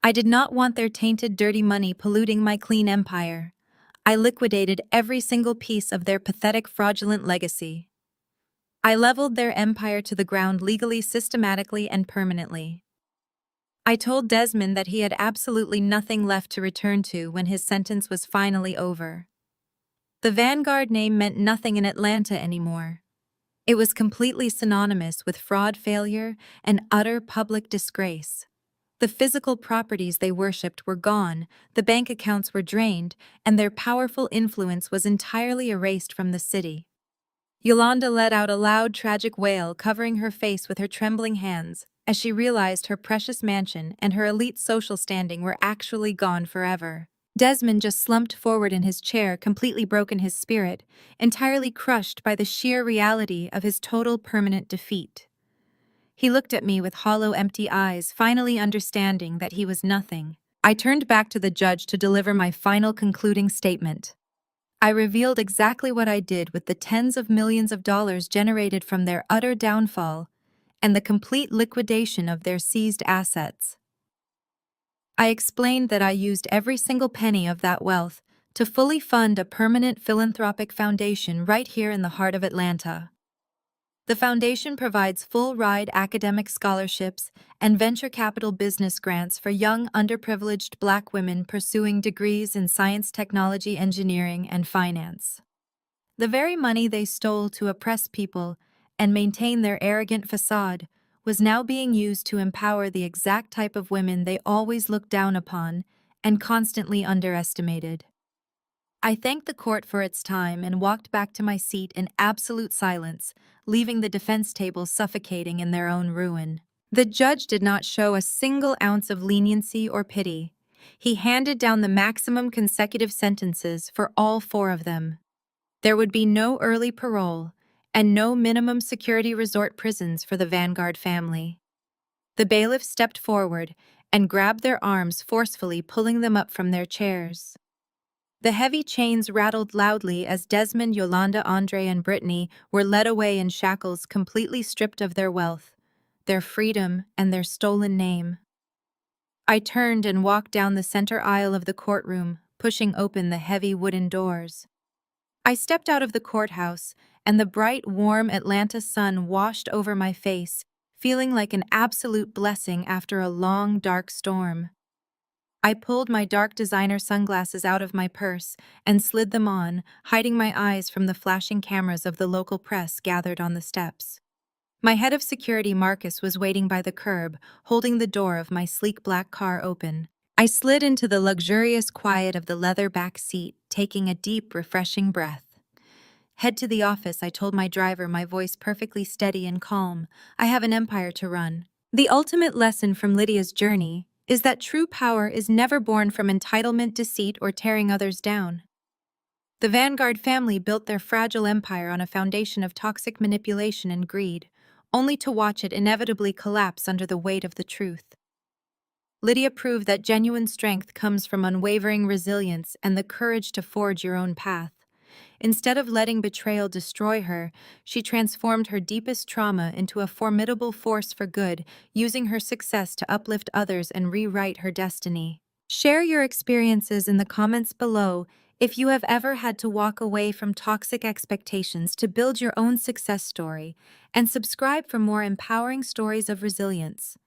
I did not want their tainted, dirty money polluting my clean empire. I liquidated every single piece of their pathetic, fraudulent legacy. I leveled their empire to the ground legally, systematically, and permanently. I told Desmond that he had absolutely nothing left to return to when his sentence was finally over. The Vanguard name meant nothing in Atlanta anymore. It was completely synonymous with fraud, failure, and utter public disgrace. The physical properties they worshipped were gone, the bank accounts were drained, and their powerful influence was entirely erased from the city. Yolanda let out a loud, tragic wail, covering her face with her trembling hands, as she realized her precious mansion and her elite social standing were actually gone forever. Desmond just slumped forward in his chair, completely broken his spirit, entirely crushed by the sheer reality of his total permanent defeat. He looked at me with hollow, empty eyes, finally understanding that he was nothing. I turned back to the judge to deliver my final concluding statement. I revealed exactly what I did with the tens of millions of dollars generated from their utter downfall and the complete liquidation of their seized assets. I explained that I used every single penny of that wealth to fully fund a permanent philanthropic foundation right here in the heart of Atlanta. The foundation provides full-ride academic scholarships and venture capital business grants for young, underprivileged Black women pursuing degrees in science, technology, engineering, and finance. The very money they stole to oppress people and maintain their arrogant facade was now being used to empower the exact type of women they always looked down upon and constantly underestimated. I thanked the court for its time and walked back to my seat in absolute silence, leaving the defense table suffocating in their own ruin. The judge did not show a single ounce of leniency or pity. He handed down the maximum consecutive sentences for all four of them. There would be no early parole and no minimum security resort prisons for the Vanguard family. The bailiff stepped forward and grabbed their arms forcefully, pulling them up from their chairs. The heavy chains rattled loudly as Desmond, Yolanda, Andre, and Brittany were led away in shackles, completely stripped of their wealth, their freedom, and their stolen name. I turned and walked down the center aisle of the courtroom, pushing open the heavy wooden doors. I stepped out of the courthouse, and the bright, warm Atlanta sun washed over my face, feeling like an absolute blessing after a long, dark storm. I pulled my dark designer sunglasses out of my purse and slid them on, hiding my eyes from the flashing cameras of the local press gathered on the steps. My head of security, Marcus, was waiting by the curb, holding the door of my sleek black car open. I slid into the luxurious quiet of the leather back seat, taking a deep, refreshing breath. Head to the office, I told my driver, my voice perfectly steady and calm. I have an empire to run. The ultimate lesson from Lydia's journey is that true power is never born from entitlement, deceit, or tearing others down. The Vanguard family built their fragile empire on a foundation of toxic manipulation and greed, only to watch it inevitably collapse under the weight of the truth. Lydia proved that genuine strength comes from unwavering resilience and the courage to forge your own path. Instead of letting betrayal destroy her, she transformed her deepest trauma into a formidable force for good, using her success to uplift others and rewrite her destiny. Share your experiences in the comments below if you have ever had to walk away from toxic expectations to build your own success story, and subscribe for more empowering stories of resilience.